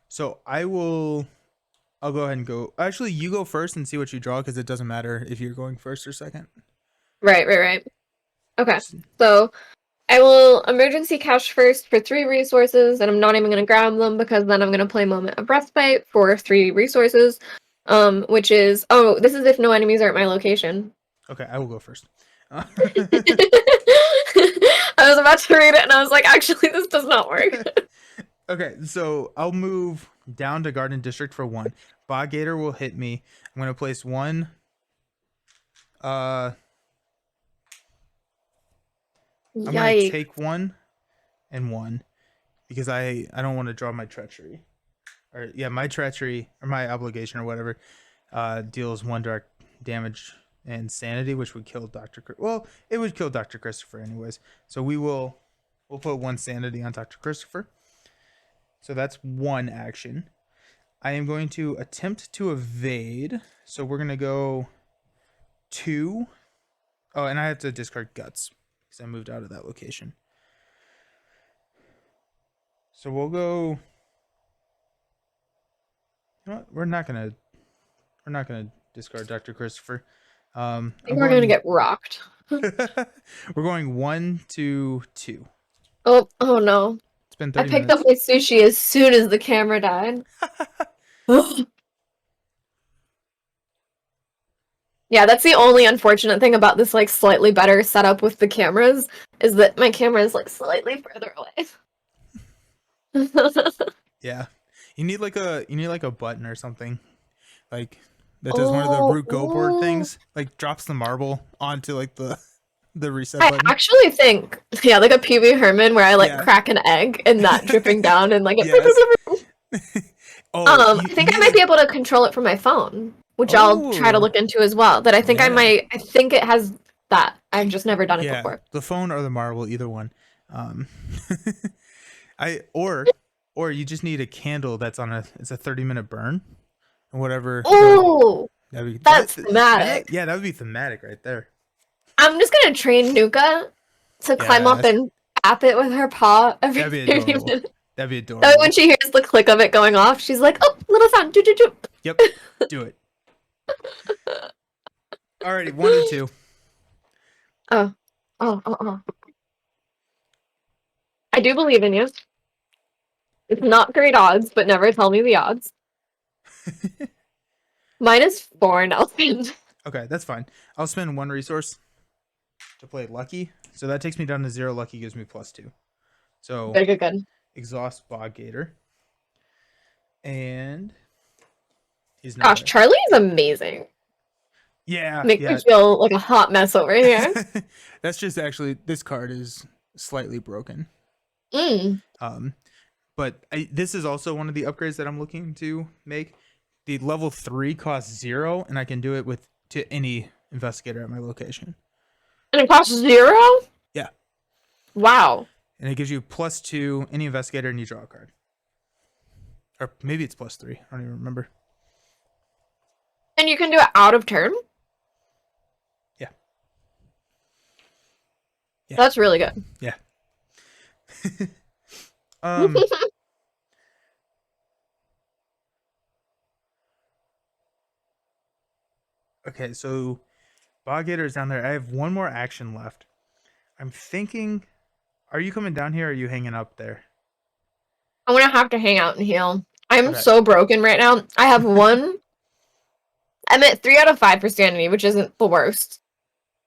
So I'll go ahead and go. Actually, you go first and see what you draw because it doesn't matter if you're going first or second. Right. Okay. So I will emergency cash first for 3 resources, and I'm not even gonna grab them because then I'm gonna play Moment of Respite for 3 resources. Which is this is if no enemies are at my location. Okay, I will go first. I was about to read it and I was like, actually, this does not work. Okay, so I'll move down to Garden District for 1. Bog Gator will hit me. I'm gonna place 1. I'm gonna Yikes. take 1 and 1 because I don't want to draw my treachery. Or yeah, my treachery or my obligation or whatever deals 1 dark damage and sanity, which would kill well, it would kill Dr. Christopher anyways. So we'll put 1 sanity on Dr. Christopher. So that's 1 action. I am going to attempt to evade. So we're gonna go 2. Oh, and I have to discard guts because I moved out of that location. So we'll go. You know what? We're not gonna discard Dr. Christopher. I I'm think we're gonna going. get rocked. We're going 1 to 2. Oh no. It's been I 30 picked up minutes. my sushi as soon as the camera died. Yeah, that's the only unfortunate thing about this like slightly better setup with the cameras is that my camera is like slightly further away. Yeah, you need like a button or something like that does one of the root go board Oh, things, like drops the marble onto like the. the reset I button. actually think, yeah, like a Pee Wee Herman where I like Yeah. crack an egg and that dripping down and like it. Yes. Oh, I you think I need might a. be able to control it from my phone, which I'll try to Oh, look into as well. That I think I yeah. might. I think it has that. I've just never done it Yeah. before. The phone or the marble, either one. Um, I or you just need a candle that's on a. It's a 30-minute burn, and whatever the Oh, that would that's that thematic. yeah, that would be thematic right there. I'm just gonna train Nuka to climb up Yes, and tap it with her paw every that'd be 30 adorable. minutes. That'd be That way when adorable. she hears the click of it going off, she's like, "Oh, little sound, do do do." Yep, do it. Alrighty, 1 or 2. Oh, oh. I do believe in you. It's not great odds, but never tell me the odds. Mine is 4, Nelson. Okay, that's fine. I'll spend 1 resource to play lucky, so that takes me down to 0. Lucky gives me +2. So Good. exhaust Bog Gator, and he's not Gosh, there. Charlie is amazing. Yeah, Makes me yeah. feel like a hot mess over here. That's just actually this card is slightly broken. Mm. But this is also one of the upgrades that I'm looking to make. The level 3 costs 0, and I can do it with to any investigator at my location. And it costs 0? Yeah, Wow. and it gives you +2 any investigator, and you draw a card. Or maybe it's +3. I don't even remember. And you can do it out of turn? Yeah. Yeah. That's really good. Yeah. um. Okay, so Bog Gator is down there. I have one more action left. I'm thinking, are you coming down here or are you hanging up there? I'm gonna have to hang out and heal. I'm Okay. so broken right now. I have one. I'm at 3 out of 5 for sanity, which isn't the worst.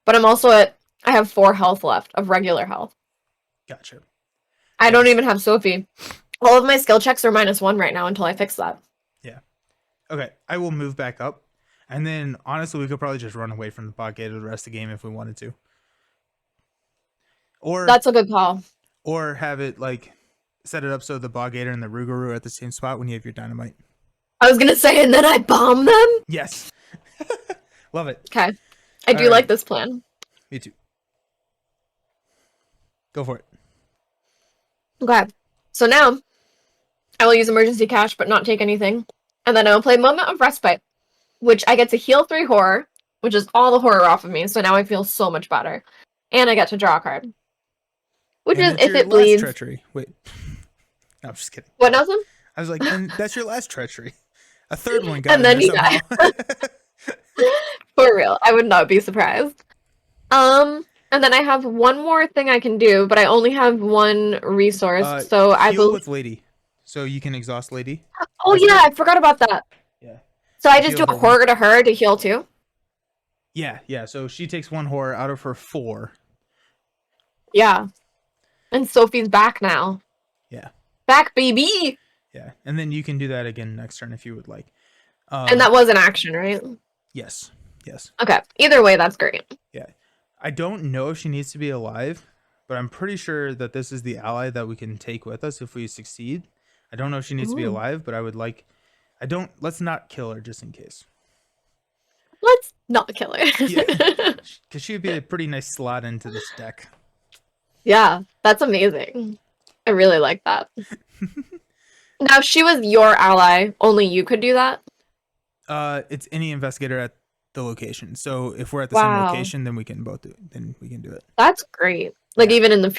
But I'm also at. I have 4 health left of regular health. Gotcha. I don't Yes. even have Sophie. All of my skill checks are -1 right now until I fix that. Yeah. Okay. I will move back up. And then honestly, we could probably just run away from the Bog Gator the rest of the game if we wanted to. Or That's a good call. or have it like set it up so the Bog Gator and the Rougarou are at the same spot when you have your dynamite. I was gonna say, and then I bomb them? Yes. Love it. Okay. I do All like right. this plan. Me too. Go for it. Okay. So now, I will use emergency cash, but not take anything. And then I will play Moment of Respite, which I get to heal 3 horror, which is all the horror off of me, so now I feel so much better. And I get to draw a card. Which And is it's if your it last bleeds. treachery. Wait. No, I'm just kidding. What, Nelson? I was like, and that's your last treachery. A third one got And in then there you somehow. die. For real. I would not be surprised. And then I have one more thing I can do, but I only have 1 resource, so I heal will. with Lady. So you can exhaust Lady. Oh yeah, I forgot about that. Yeah. So I You just heal do a her horror to her to heal too? Yeah. So she takes 1 horror out of her 4. Yeah. And Sophie's back now. Yeah. Back, baby! Yeah. And then you can do that again next turn if you would like. And that was an action, right? Yes. Okay. Either way, that's great. Yeah. I don't know if she needs to be alive, but I'm pretty sure that this is the ally that we can take with us if we succeed. I don't know if she needs to be Ooh. alive, but let's not kill her just in case. Let's not kill her. Yeah. Because she would be a pretty nice slot into this deck. Yeah, that's amazing. I really like that. Now, if she was your ally, only you could do that? It's any investigator at the location. So if we're at the same Wow. location, then we can both do it. Then we can do it. That's great. Like, Yeah. even in the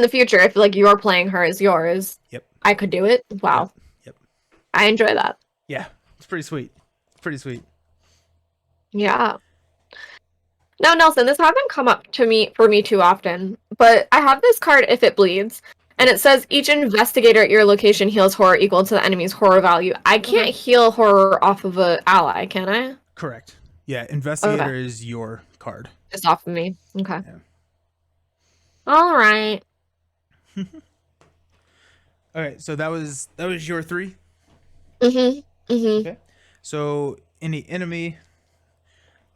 future, if, like, you're playing her as yours, Yep. I could do it? Wow. Yep. I enjoy that. Yeah. It's pretty sweet. Yeah. Now, Nelson, this hasn't come up for me too often, but I have this card, If It Bleeds, and it says each investigator at your location heals horror equal to the enemy's horror value. I can't heal horror off of an ally, can I? Correct. Yeah. Investigator is your card. Just off of me. Okay. Yeah. All right. All right. So that was your 3. Mm-hmm. Okay. So any enemy,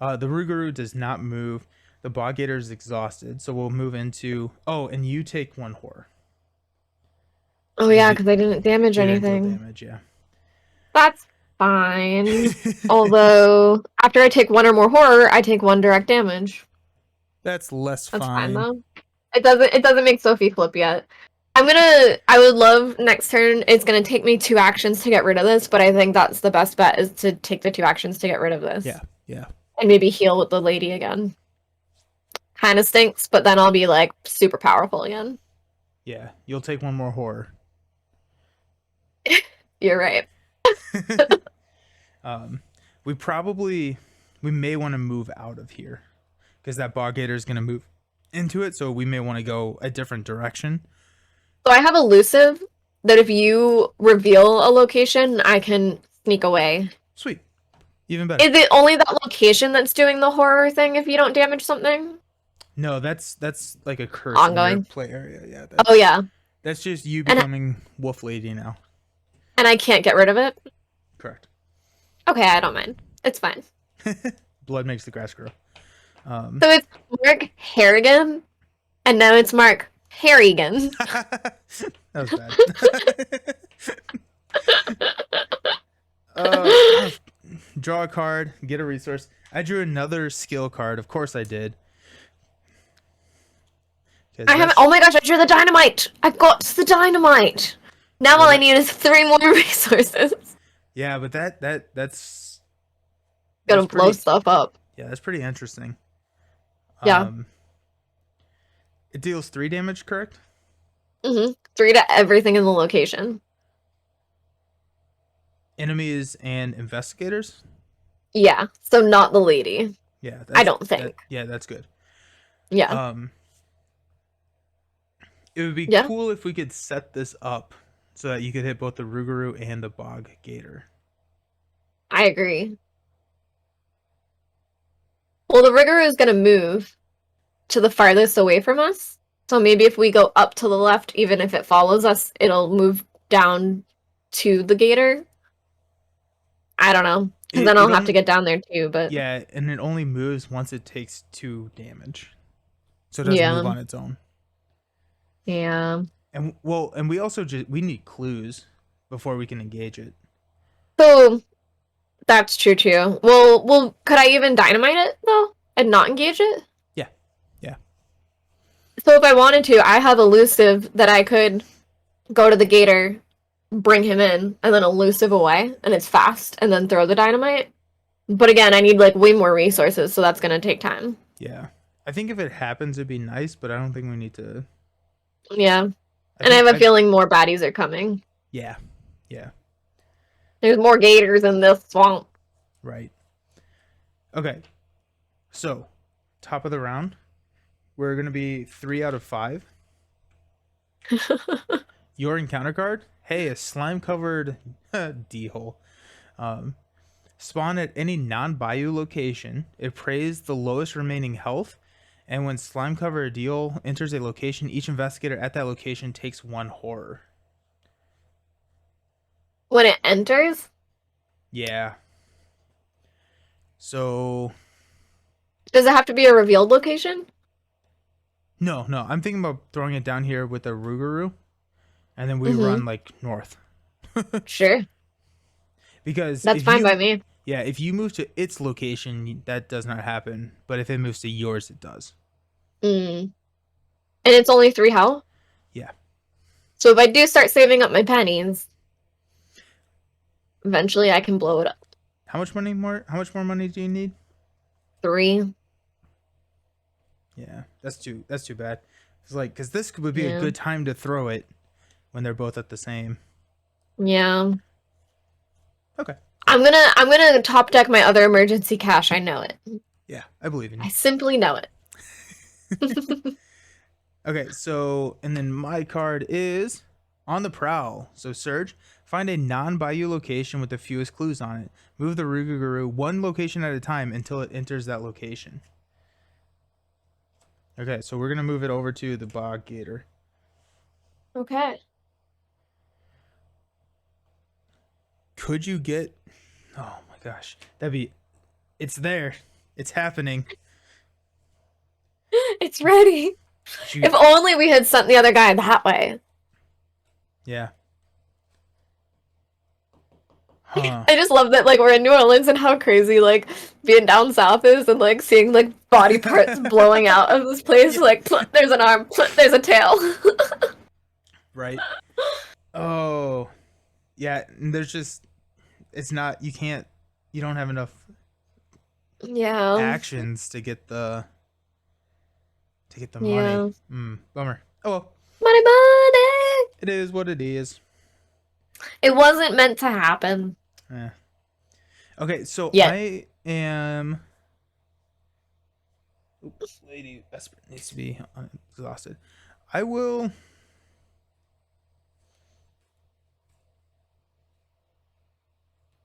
the Rougarou does not move. The bog gator is exhausted, so we'll move into. Oh, and you take one horror Oh because yeah, because I didn't damage you didn't deal anything. damage. Yeah. That's fine. Although after I take one or more horror, I take one direct damage. That's less That's fine fine. though. It doesn't make Sophie flip yet. I would love next turn. It's gonna take me 2 actions to get rid of this, but I think that's the best bet is to take the 2 actions to get rid of Yeah. this. Yeah. And maybe heal with the lady again. Kind of stinks, but then I'll be like super powerful again. Yeah. You'll take one more horror. You're right. um, we may want to move out of here because that bog gator is going to move into it, so we may want to go a different direction. So I have elusive that if you reveal a location, I can sneak away. Sweet. Even better. Is it only that location that's doing the horror thing if you don't damage something? No, that's like a curse in your Ongoing. play area. Yeah. Oh yeah. That's just you And becoming Wolf Lady now. and I can't get rid of it? Correct. Okay, I don't mind. It's fine. Blood makes the grass grow. So it's Mark Harrigan, and now it's Mark Harrigan. That was bad. Draw a card, get a resource. I drew another skill card. Of course I did. I haven't. Oh my gosh! I drew the dynamite. I got the dynamite. Now all I need is 3 more resources. Yeah, but that's Gotta blow stuff up. Yeah, that's pretty interesting. Yeah. It deals 3 damage, correct? 3 to everything in the location. Enemies and investigators? Yeah. So not the lady. Yeah. I don't think. That's good. Yeah. It would be cool if we could set this up so that you could hit both the Rougarou and the bog gator. I agree. Well, the Rougarou is going to move to the farthest away from us. So maybe if we go up to the left, even if it follows us, it'll move down to the gator. I don't know. Because then I'll have to get down there too, but... Yeah, and it only moves once it takes 2 damage. So it doesn't move on its own. Yeah. And we also we need clues before we can engage it. So that's true too. Well, could I even dynamite it though and not engage it? Yeah. Yeah. So if I wanted to, I have elusive that I could go to the gator, bring him in, and then elusive away, and it's fast, and then throw the dynamite. But again, I need like way more resources, so that's gonna take time. Yeah. I think if it happens it'd be nice, but I don't think we need to. Yeah. And I have a feeling more baddies are coming. Yeah. Yeah. There's more gators in this swamp. Right. Okay. So, top of the round, we're going to be 3 out of 5. Your encounter card, hey, a slime-covered D-hole. Spawn at any non-bayou location. It prays the lowest remaining health. And when slime-covered D-hole enters a location, each investigator at that location takes 1 horror. When it enters? Yeah. So... Does it have to be a revealed location? No. I'm thinking about throwing it down here with a Rougarou. And then we run, like, north. Sure. Because... That's fine by me. Yeah, if you move to its location, that does not happen. But if it moves to yours, it does. And it's only 3 health? Yeah. So if I do start saving up my pennies, eventually I can blow it up. How much more money do you need? 3. Yeah, that's too bad. It's like, because this would be a good time to throw it when they're both at the same. Yeah. Okay. I'm gonna top deck my other emergency cash. I know it. Yeah, I believe in you. I simply know it. Okay, so, and then my card is on the prowl. So Surge, find a non-bayou location with the fewest clues on it. Move the Rougarou 1 location at a time until it enters that location. Okay, so we're gonna move it over to the bog gator. Okay. Could you get... Oh my gosh. It's there. It's happening. It's ready. If only we had sent the other guy that way. Yeah. Huh. I just love that, like, we're in New Orleans and how crazy, like, being down south is and, like, seeing, like, body parts blowing out of this place. Yeah. Like, there's an arm, there's a tail. Right. Oh. Yeah, there's just, it's not, you don't have enough Yeah. actions to get the Yeah. money. Bummer. Oh well. Money, money! It is what it is. It wasn't meant to happen. Eh. Okay, so Yet. I am. Oops, Lady Vesper needs to be exhausted. I will.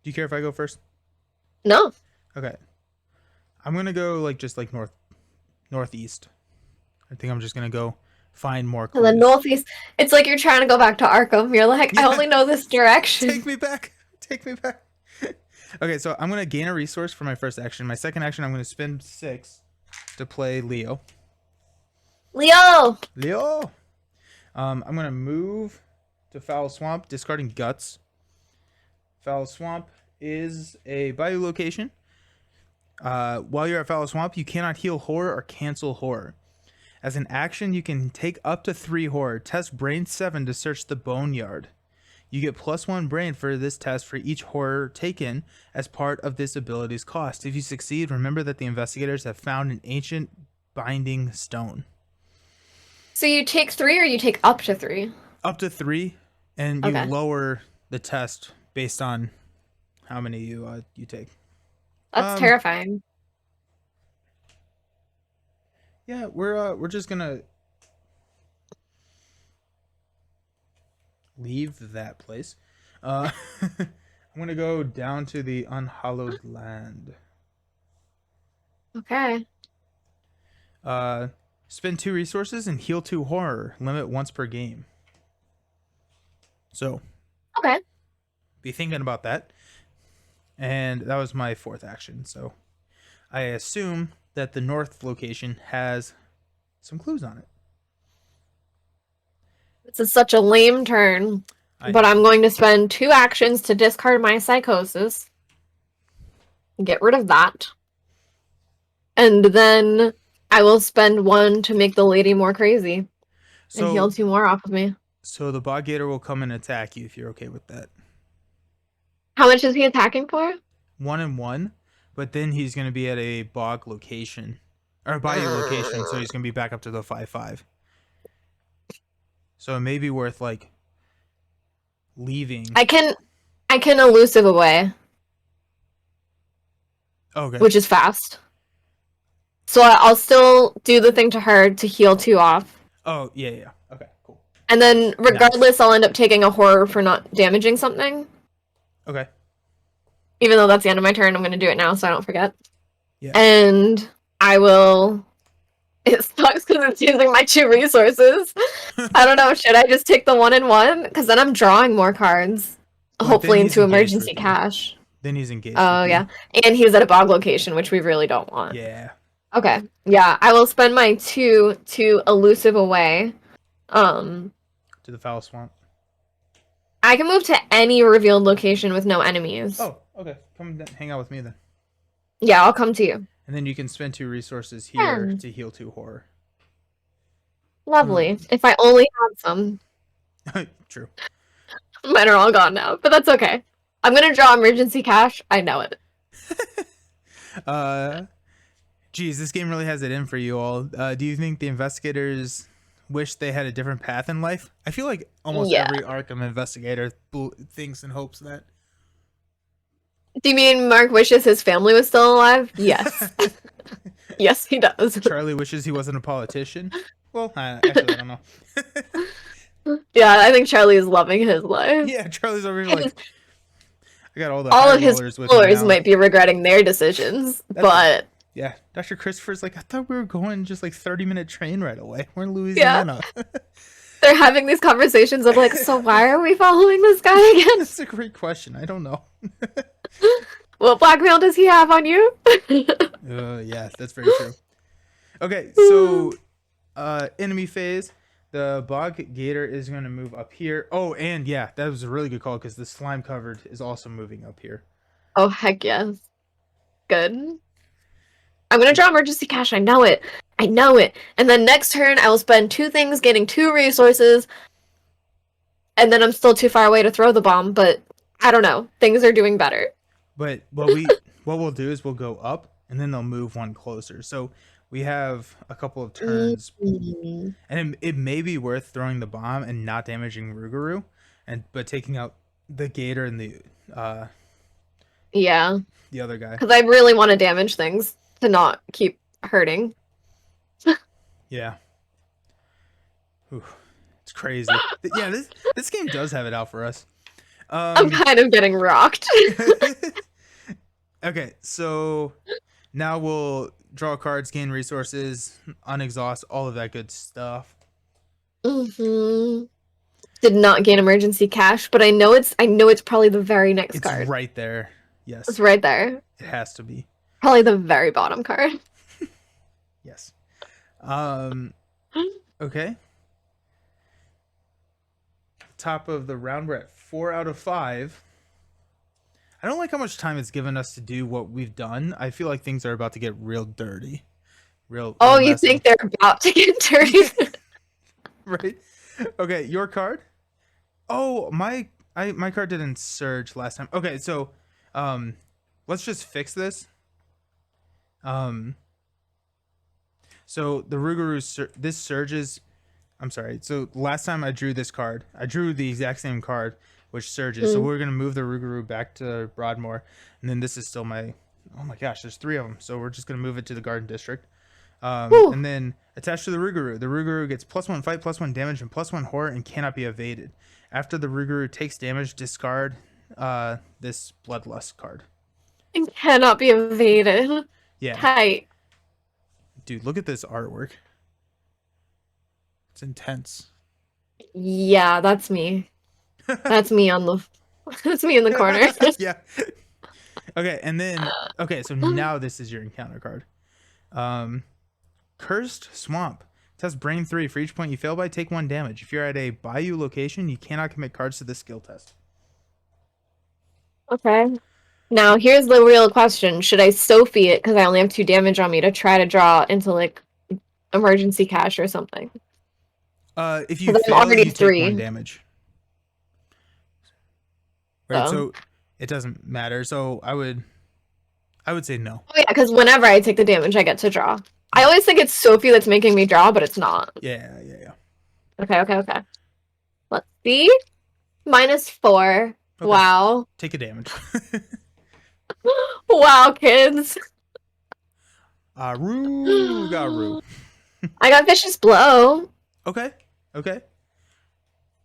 Do you care if I go first? No. Okay. I'm gonna go like just like northeast. I think I'm just gonna go find more clues. And the northeast. It's like you're trying to go back to Arkham. You're like, I only know this direction. Take me back. Take me back. Okay, so I'm gonna gain a resource for my first action. My second action, I'm gonna spend 6 to play Leo. Leo! Leo! I'm gonna move to Foul Swamp, discarding Guts. Foul Swamp is a bayou location. While you're at Foul Swamp, you cannot heal horror or cancel horror. As an action, you can take up to 3 horror. Test Brain 7 to search the Boneyard. You get +1 brain for this test for each horror taken as part of this ability's cost. If you succeed, remember that the investigators have found an ancient binding stone. So you take 3 or you take up to 3? Up to 3, and you lower the test based on how many you take. That's terrifying. Yeah, we're just gonna leave that place. I'm gonna go down to the unhallowed land. Okay. Spend 2 resources and heal 2 horror. Limit once per game. So. Okay. Be thinking about that. And that was my 4th action. So I assume that the north location has some clues on it. This is such a lame turn. But I'm going to spend 2 actions to discard my psychosis. Get rid of that. And then I will spend 1 to make the lady more crazy. And heal 2 more off of me. So the bog gator will come and attack you if you're okay with that. How much is he attacking for? 1 and 1. But then he's going to be at a bog location. Or a bayou location. So he's going to be back up to the 5/5. So it may be worth like leaving. I can elusive away. Okay. Which is fast. So I'll still do the thing to her to heal 2 off. Oh, yeah. Okay, cool. And then regardless, I'll end up taking a horror for not damaging something. Okay. Even though that's the end of my turn, I'm going to do it now so I don't forget. Yeah. And I will... It sucks because it's using my 2 resources. I don't know, should I just take the 1 and 1? Because then I'm drawing more cards. Well, hopefully into emergency cash. Then he's engaged. Oh, yeah. And he's at a bog location, which we really don't want. Yeah. Okay. Yeah, I will spend my 2 to elusive away. To the foul swamp. I can move to any revealed location with no enemies. Oh, okay. Come hang out with me then. Yeah, I'll come to you. And then you can spend 2 resources here to heal 2 horror. Lovely. If I only had some. True. Mine are all gone now, but that's okay. I'm gonna draw emergency cash. I know it. Geez, this game really has it in for you all. Do you think the investigators wish they had a different path in life? I feel like almost every Arkham investigator thinks and hopes that. Do you mean Mark wishes his family was still alive? Yes. Yes, he does. Charlie wishes he wasn't a politician? Well, actually, I don't know. Yeah, I think Charlie is loving his life. Yeah, Charlie's over here like, I got all the all of his followers might be regretting their decisions, but... Yeah, Dr. Christopher's like, I thought we were going just like 30-minute train right away. We're in Louisiana. Yeah. They're having these conversations of like, so why are we following this guy again? That's a great question. I don't know. What blackmail does he have on you? Yeah, that's very true. Okay, so enemy phase. The bog gator is going to move up here. Oh, and yeah, that was a really good call because the slime covered is also moving up here. Oh, heck yes. Good. I'm gonna draw emergency cash. I know it. I know it. And then next turn, I will spend two things getting two resources, and then I'm still too far away to throw the bomb, but I don't know. Things are doing better. But what we'll do is we'll go up and then they'll move one closer. So we have a couple of turns, Mm, and it may be worth throwing the bomb and not damaging Rougarou, and but taking out the gator and uh yeah, the other guy. because I really want to damage things to not keep hurting. Yeah. Ooh, it's crazy. Yeah, this game does have it out for us. I'm Um kind of getting rocked. okay, so now we'll draw cards, gain resources, unexhaust, all of that good stuff. hmm Did not gain emergency cash, but I know it's probably the very next It's card. right there. It's Yes, right there. it has to be. Probably the very bottom card. Yes. Um okay. Top of the round, we're at 4 out of 5. I don't like how much time it's given us to do what we've done. I feel like things are about to get real dirty. Oh, Real you messy. think they're about to get dirty? Right? Okay, your card. Oh, my card didn't surge last time. Okay, so um let's just fix this. Um so the Rougarou this surges. I'm sorry. So last time I drew this card, I drew the exact same card which surges. So Mm. we're going to move the Rougarou back to Broadmoor, and then this is still my. Oh my gosh, there's 3 of them. So we're just going to move it to the Garden District. Whew. And then attached to the Rougarou. The Rougarou gets +1 fight, +1 damage, and +1 horror, and cannot be evaded. After the Rougarou takes damage, discard this Bloodlust card. It cannot be evaded. Yeah, Tight. dude, look at this artwork. It's intense. Yeah, that's me. That's me on the that's me in the corner. Yeah. Okay, and then so now this is your encounter card. Um, Cursed Swamp. Test Brain 3. For each point you fail by, take 1 damage. If you're at a Bayou location, you cannot commit cards to this skill test. Okay. Now here's the real question. Should I Sophie it because I only have 2 damage on me to try to draw into like emergency cash or something? If you Because I'm fail, already you take 1 3. damage. Right, So. so it doesn't matter. So I would say no. Oh yeah, because whenever I take the damage, I get to draw. I always think it's Sophie that's making me draw, but it's not. Yeah. Okay. Let's see. -4. Okay. Wow. Take a damage. Wow, kids. Rougarou. I got Vicious Blow. Okay.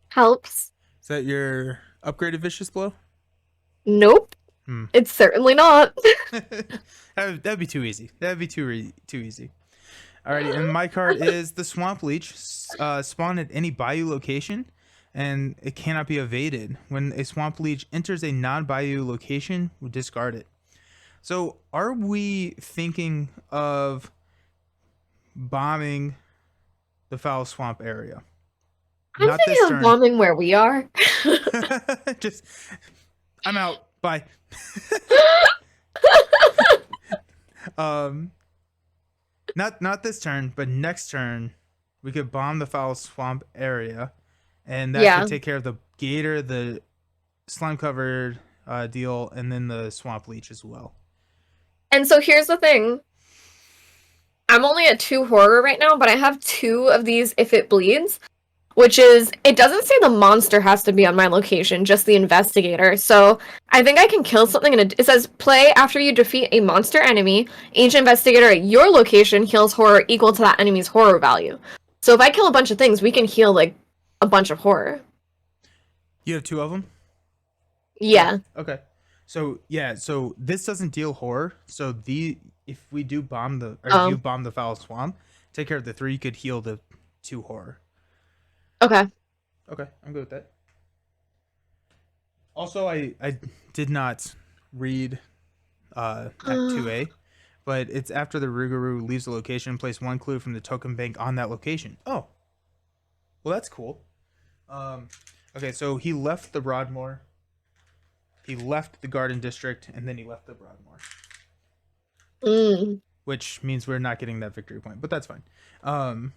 Helps. Is that your upgraded Vicious Blow? Nope. Hmm. It's certainly not. That'd be too easy. That'd be too easy. Alrighty, and my card is the Swamp Leech. Spawn at any Bayou location, and it cannot be evaded. When a Swamp Leech enters a non-Bayou location, we discard it. So, are we thinking of bombing the Foul Swamp area? I'm Not thinking this of turn. bombing where we are. Just, I'm out. Bye. Not this turn, but next turn, we could bomb the Foul Swamp area, and that Yeah. could take care of the Gator, the slime covered deal, and then the Swamp Leech as well. And so here's the thing. I'm only at 2 horror right now, but I have 2 of these if it bleeds, which is, it doesn't say the monster has to be on my location, just the investigator. So I think I can kill something, and it says play after you defeat a monster enemy. Each investigator at your location heals horror equal to that enemy's horror value. So if I kill a bunch of things, we can heal like a bunch of horror. You have 2 of them? Yeah. Okay. So yeah, so this doesn't deal horror. So if we do bomb if you bomb the Foul Swamp, take care of the 3, you could heal the 2 horror. Okay. Okay, I'm good with that. Also, I did not read Act 2A, but it's after the Rougarou leaves the location. Place one clue from the token bank on that location. Oh, well, that's cool. Okay, so he left the Broadmoor. He left the Garden District, and then he left the Broadmoor. Mm. Which means we're not getting that victory point, but that's fine. And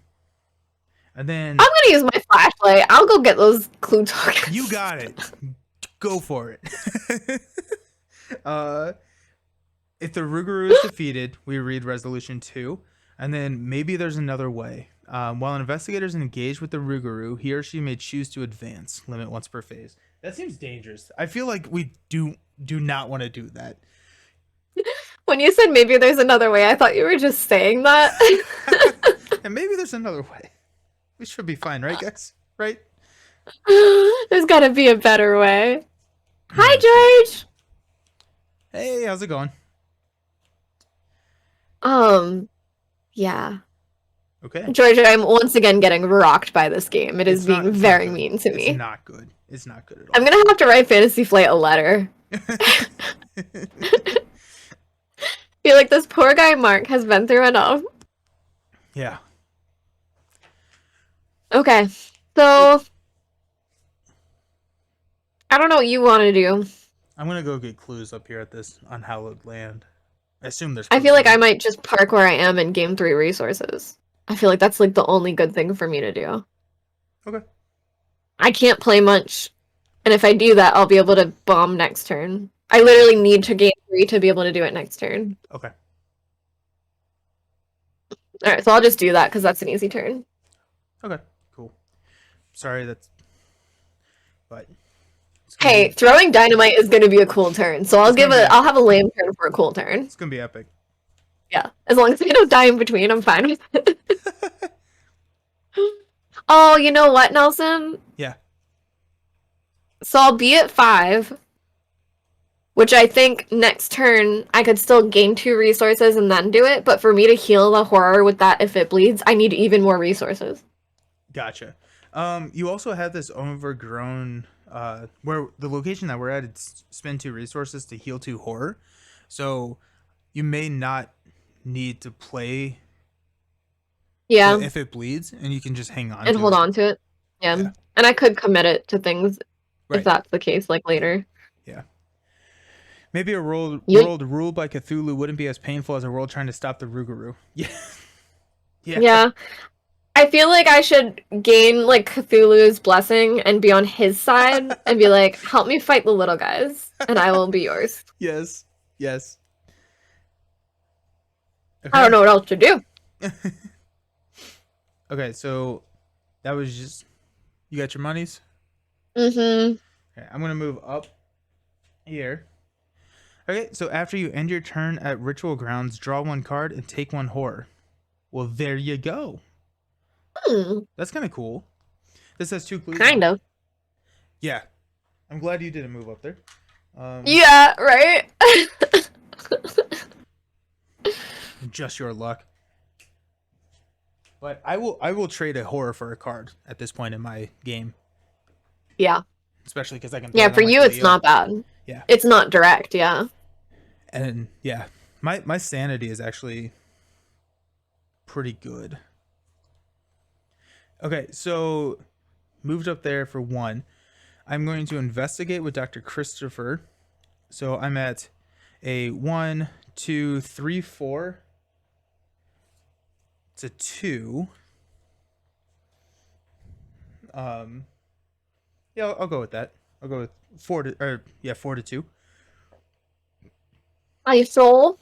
then I'm gonna use my flashlight. I'll go get those clue tokens. you got it. Go for it. If the Rougarou is defeated, we read Resolution 2, and then maybe there's another way. While investigators engage with the Rougarou, he or she may choose to advance. Limit once per phase. That seems dangerous. I feel like we do not want to do that. When you said maybe there's another way, I thought you were just saying that. And maybe there's another way. We should be fine, right, guys? Right? There's gotta be a better way. Hi, George! Hey, how's it going? Yeah. Okay. George, I'm once again getting rocked by this game. It is It's not- being it's not very good. mean to me. It's not good. It's not good at all. I'm gonna have to write Fantasy Flight a letter. Feel like this poor guy Mark has been through enough. Yeah. Okay, so I don't know what you want to do. I'm gonna go get clues up here at this unhallowed land. I assume there's. I clues feel like in I it. might just park where I am and game 3 resources. I feel like that's like the only good thing for me to do. Okay. I can't play much, and if I do that, I'll be able to bomb next turn. I literally need to game 3 to be able to do it next turn. Okay. Alright, so I'll just do that because that's an easy turn. Okay. Cool. Sorry, that's. But. it's gonna Hey, be- throwing dynamite is going to be a cool turn, so I'll have a lame turn for a cool turn. it's gonna be epic. Yeah, as long as I don't die in between, I'm fine with it. Oh, you know what, Nelson? Yeah. So I'll be at 5, which I think next turn I could still gain 2 resources and then do it, but for me to heal the horror with that if it bleeds, I need even more resources. Gotcha. You also have this overgrown. Where the location that we're at, it's spend 2 resources to heal 2 horror, so you may not need to play Yeah, if it bleeds, and you can just hang on and to hold it. on to it. Yeah. Yeah. And I could commit it to things Right. if that's the case, like later. Maybe a world You- ruled by Cthulhu wouldn't be as painful as a world trying to stop the Rougarou. Yeah. Yeah. I feel like I should gain like Cthulhu's blessing and be on his side and be like, help me fight the little guys, and I will be yours. Yes. Yes. I don't know what else to do. Okay, so that was just you got your monies. Mm-hmm. Okay, I'm gonna move up here. Okay, so after you end your turn at Ritual Grounds, draw 1 card and take 1 horror. Well, there you go. That's kind of cool. This has 2 clues. Kind of. Yeah. I'm glad you didn't move up there. Yeah, right? Just your luck. But I will trade a horror for a card at this point in my game, Yeah. especially because I can. Yeah, throw it for on my you it's Cleo. not bad. Yeah. It's not direct, yeah. And yeah, my sanity is actually pretty good. Okay, so moved up there for 1. I'm going to investigate with Dr. Christopher. So I'm at a 1, 2, 3, 4. It's a 2. Yeah, I'll go with that. I'll go with 4 to 2. My soul.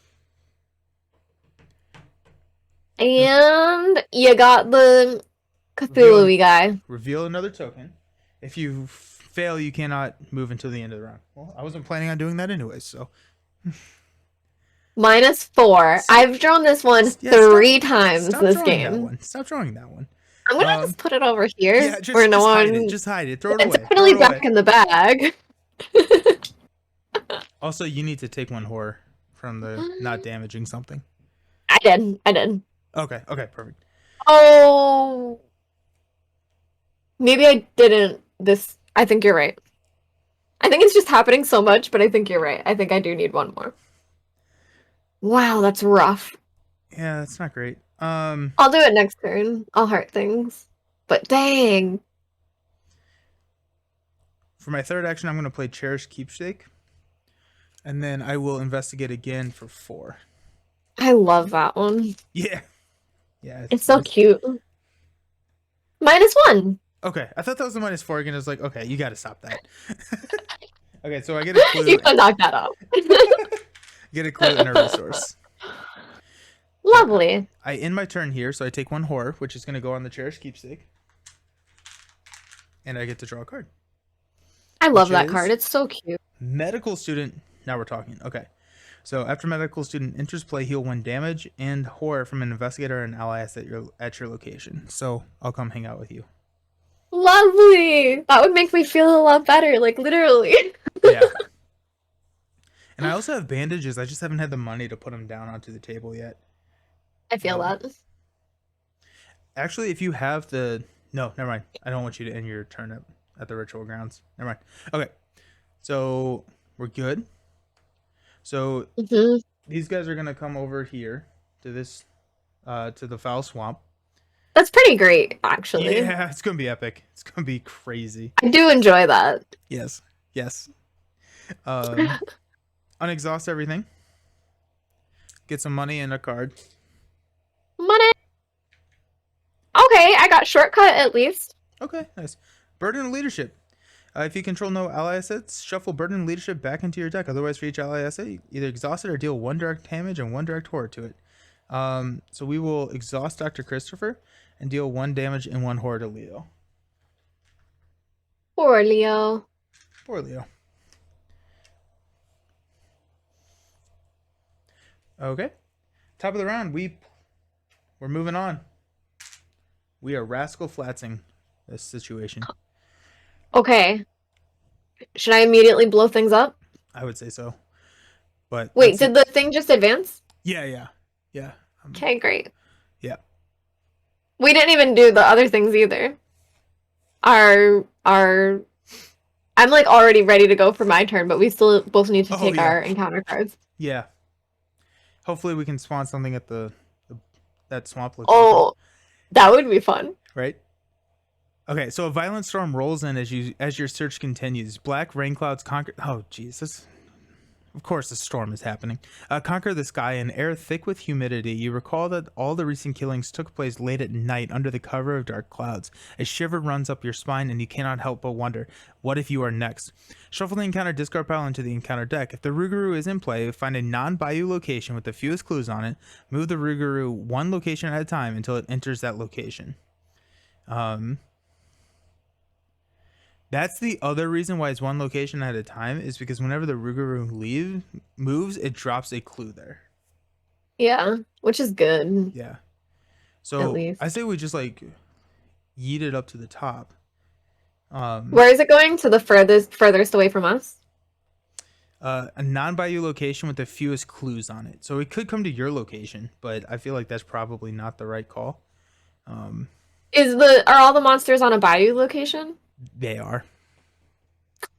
And you got the Cthulhu guy. Reveal another token. If you fail, you cannot move until the end of the round. Well, I wasn't planning on doing that anyways, so. -4. I've drawn this one Yeah, 3 times Stop this drawing that game. one. Stop drawing that one. I'm gonna just put it over here Yeah, just, where no just hide one. it. Just hide it. Throw it It's away. definitely Throw it back away. in the bag. Also, you need to take 1 horror from the not damaging something. I did. Okay, perfect. Oh. Maybe I didn't. I think you're right. I think it's just happening so much, but I think you're right. I think I do need 1 more. Wow, that's rough. Yeah, that's not great. I'll do it next turn. I'll heart things. But dang, For my third action, I'm going to play Cherish Keepsake. And then I will investigate again for 4. I love that one. Yeah. Yeah, It's it's so nice. cute. -1. Okay, I thought that was a -4 again. I was like, okay, you got to stop that. Okay, so I get a You clue. can knock that out. Get a clue and a resource. Okay, Lovely. I end my turn here, so I take 1 horror, which is going to go on the Cherish Keepsake. And I get to draw a card. I love Which that is card. It's so cute. Medical Student. Now we're talking. Okay. So after Medical Student enters play, he'll 1 damage and horror from an investigator and ally at your location. So I'll come hang out with you. Lovely. That would make me feel a lot better, like literally. Yeah. And I also have bandages. I just haven't had the money to put them down onto the table yet. I feel that. Actually, if you have the... No, never mind. I don't want you to end your turn at the ritual grounds. Never mind. Okay. So we're good. So these guys are going to come over here to this, to the Foul Swamp. That's pretty great, actually. Yeah, it's going to be epic. It's going to be crazy. I do enjoy that. Yes. Yes. Unexhaust everything. Get some money and a card. Money. Okay, I got shortcut at least. Okay, nice. Burden of Leadership. If you control no ally assets, shuffle Burden of Leadership back into your deck. Otherwise, for each ally asset, either exhaust it or deal 1 direct damage and 1 direct horror to it. So we will exhaust Dr. Christopher and deal 1 damage and 1 horror to Leo. Poor Leo. Poor Leo. Okay. Top of the round, we're moving on. We are rascal flatsing this situation. Okay. Should I immediately blow things up? I would say so. But wait, did the thing just advance? Yeah. Okay, great. Yeah. We didn't even do the other things either. I'm like already ready to go for my turn, but we still both need to take our encounter cards. Yeah. Hopefully we can spawn something at that swamp location. Oh, that would be fun. Right? Okay, so a violent storm rolls in as your search continues. Black rain clouds conquer... Oh, Jesus. Of course, a storm is happening. Conquer the sky in air thick with humidity. You recall that all the recent killings took place late at night under the cover of dark clouds. A shiver runs up your spine, and you cannot help but wonder, what if you are next? Shuffle the encounter discard pile into the encounter deck. If the Rougarou is in play, find a non-bayou location with the fewest clues on it. Move the Rougarou 1 location at a time until it enters that location. That's the other reason why it's 1 location at a time, is because whenever the Rougarou moves, it drops a clue there. Yeah, which is good. Yeah. So I say we just like yeet it up to the top. Where is it going? To the furthest away from us? A non-bayou location with the fewest clues on it. So it could come to your location, but I feel like that's probably not the right call. Are all the monsters on a bayou location? They are.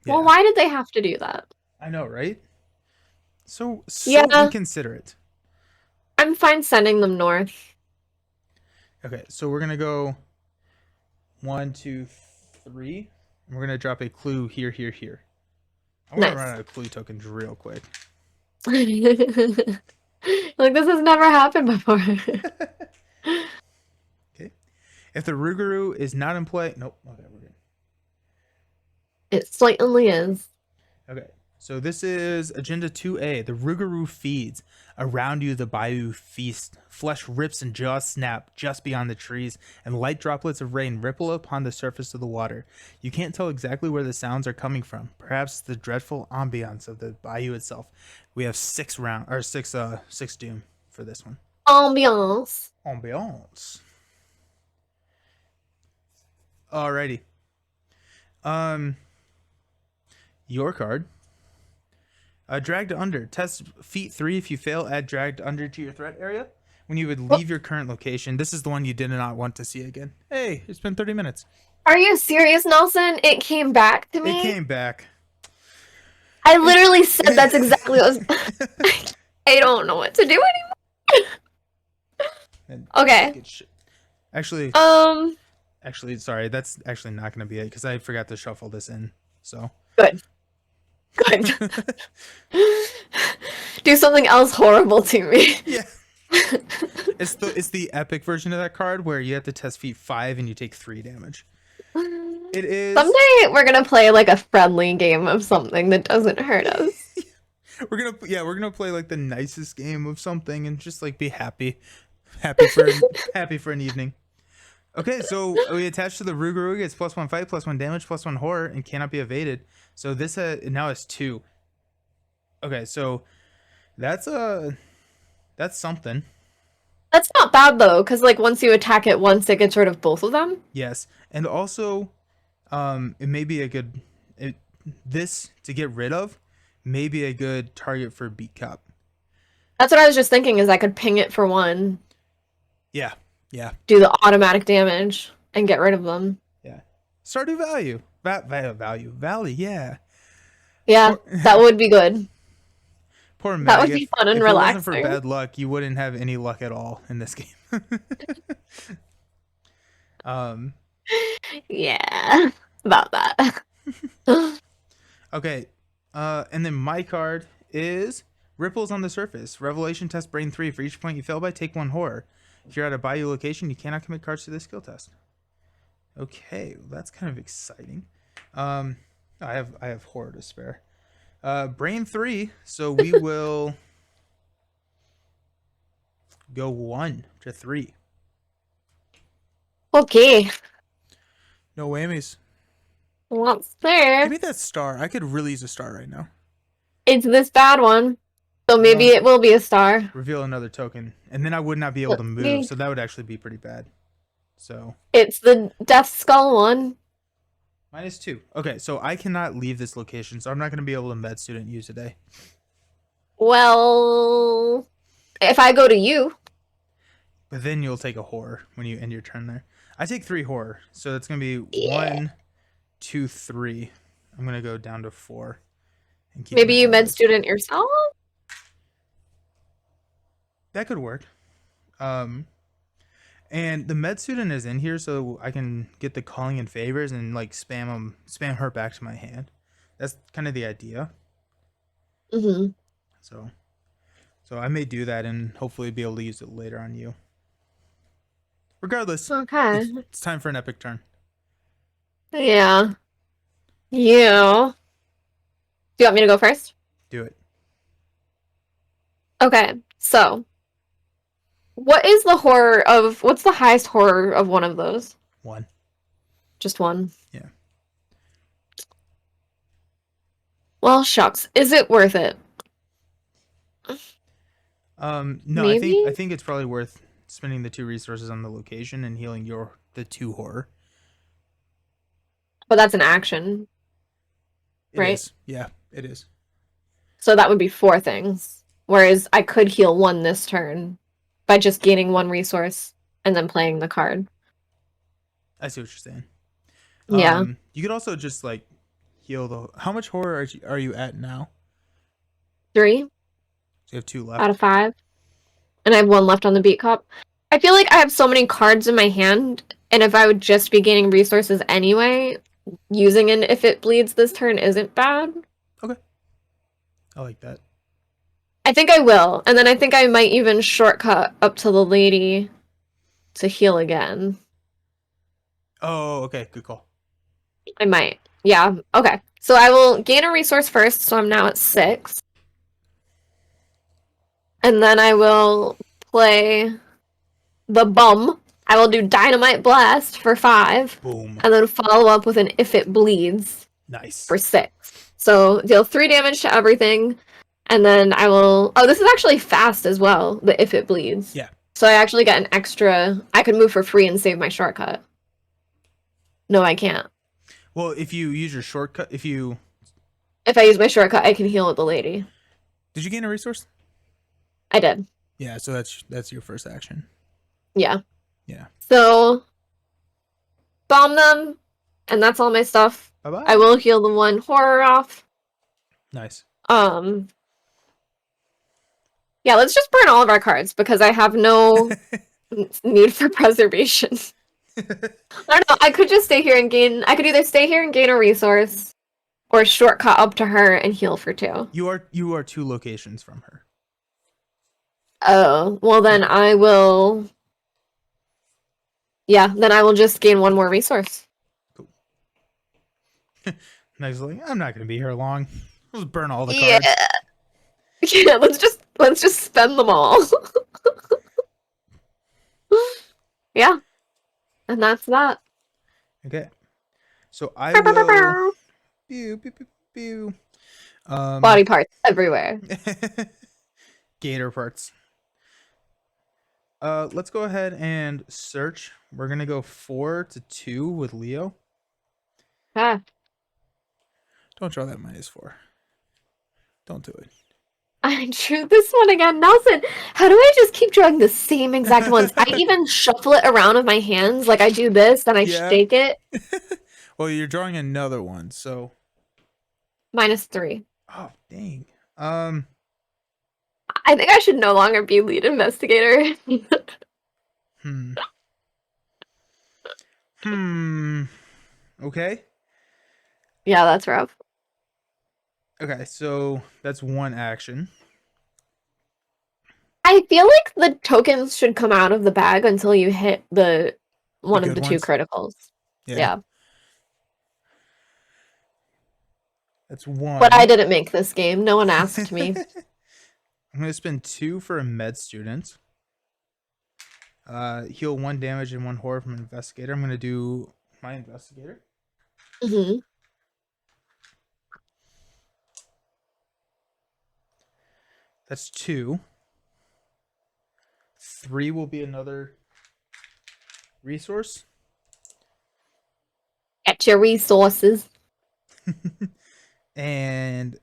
Yeah. Well, why did they have to do that? I know, right? So yeah. Inconsiderate. I'm fine sending them north. Okay, so we're gonna go 1, 2, 3. And we're gonna drop a clue here. I'm gonna run out of clue tokens real quick. Like, this has never happened before. Okay. If the Rougarou is not in play, nope. Okay, we're good. It slightly is. Okay, so this is Agenda 2A. The Rougarou feeds. Around you, the bayou feast. Flesh rips and jaws snap just beyond the trees, and light droplets of rain ripple upon the surface of the water. You can't tell exactly where the sounds are coming from. Perhaps the dreadful ambiance of the bayou itself. We have 6 doom for this one. Ambiance. Alrighty. Your card. Dragged under. Test feat 3. If you fail, add dragged under to your threat area. When you would leave your current location. This is the one you did not want to see again. Hey, it's been 30 minutes. Are you serious, Nelson? It came back to me? It came back. I literally said that's exactly what I was... I don't know what to do anymore. And Okay. get shit. Actually, Um, sorry, that's actually not gonna be it because I forgot to shuffle this in. So. good. Good. Do something else horrible to me. Yeah. It's the epic version of that card where you have to test feat 5 and you take 3 damage. It is. Someday we're gonna play like a friendly game of something that doesn't hurt us. We're gonna play like the nicest game of something and just like be happy for happy for an evening. Okay, so we attach to the Rougarou, gets +1 fight, +1 damage, +1 horror, and cannot be evaded. So this now has 2. Okay, so that's that's something. That's not bad though, because like once you attack it once, it gets rid of both of them. Yes, and also, it may be a good this to get rid of may be a good target for Beat Cop. That's what I was just thinking. Is I could ping it for one, Yeah, yeah, do the automatic damage, and get rid of them. yeah. Stardew value, valley. Yeah. Yeah, Poor, that would be good. poor That Meg. would be fun and If it wasn't for relaxing. bad luck, you wouldn't have any luck at all in this game. um. Yeah, about that. Okay. And then my card is Ripples on the Surface. Revelation test brain 3. For each point you fail by, take 1 horror. If you're at a Bayou location, you cannot commit cards to this skill test. Okay, well, that's kind of exciting. I have horror to spare. Brain 3. So we will go 1 to 3. Okay, No whammies. what's Give there? me that star. I could really use a star right now. It's this bad one, so maybe Well, it will be a star. reveal another token, and then I would not be able to Let's move, see. so that would actually be pretty bad. So It's the Death Skull one. -2. Okay, so I cannot leave this location, so I'm not going to be able to med student you today. Well, if I go to you, But then you'll take a horror when you end your turn there. I take 3 horror, so that's going to be yeah. 1, 2, 3. I'm going to go down to 4 and keep Maybe my you med allies. student yourself? That could work. And the med student is in here, so I can get the calling in favors and like spam her back to my hand. That's kind of the idea. Mm-hmm. So I may do that and hopefully be able to use it later on you. Regardless, Okay. it's time for an epic turn. Yeah. You. Do you want me to go first? Do it. Okay, so what's the highest horror of one of those? 1. Just one. Yeah. Well, shucks. Is it worth it? No, Maybe? I think it's probably worth spending the 2 resources on the location and healing the 2 horror. But that's an action, It right? is. Yeah, it is. So that would be 4 things. Whereas I could heal 1 this turn by just gaining 1 resource and then playing the card. I see what you're saying. Yeah. You could also just like heal the. How much horror are you at now? 3 So you have 2 left. out of 5. And I have 1 left on the beat cup. I feel like I have so many cards in my hand, and if I would just be gaining resources anyway, using an if it bleeds this turn isn't bad. Okay. I like that. I think I will, and then I think I might even shortcut up to the lady to heal again. Oh, okay. Good call. I might. Yeah, okay. So I will gain a resource first, so I'm now at 6. And then I will play the bum. I will do Dynamite Blast for 5. Boom. And then follow up with an If It Bleeds Nice. for 6. So deal 3 damage to everything. And then I will... Oh, this is actually fast as well, the If It Bleeds. Yeah. So I actually get an extra... I can move for free and save my shortcut. No, I can't. Well, if you use your shortcut, if I use my shortcut, I can heal with the lady. did you gain a resource? I did. Yeah, so that's your first action. Yeah. Yeah. So, bomb them, and that's all my stuff. Bye-bye. I will heal the 1 horror off. Nice. Yeah, let's just burn all of our cards because I have no need for preservation. I don't know. I could just stay here and gain. I could either stay here and gain a resource, or shortcut up to her and heal for 2. You are 2 locations from her. Oh, well then Yeah. I will. Yeah, then I will just gain 1 more resource. Cool. Meg's like, I'm not gonna be here long. Let's burn all the Yeah. cards. Yeah, let's just spend them all. Yeah, and that's that. Okay. So I will pew pew pew pew. Body parts everywhere. Gator parts. Let's go ahead and search. We're gonna go 4-2 with Leo. Ah, Don't draw that -4. Don't do I drew this one again. Nelson, how do I just keep drawing the same exact ones? I it. even shuffle it around with my hands. Like I do this, then I Yeah. shake it. Well, you're drawing another one, so. -3. Oh dang. I think I should no longer be lead investigator. Hmm. Hmm. Okay. Yeah, that's rough. Okay, so that's 1 action. I feel like the tokens should come out of the bag until you hit the one of good the 2 ones? criticals. Yeah. That's 1. But I didn't make this game. No one asked me. I'm gonna spend 2 for a med student. Heal 1 damage and 1 horror from an investigator. I'm gonna do my investigator. Hmm. That's 2. 3 will be another resource. Get your resources. And let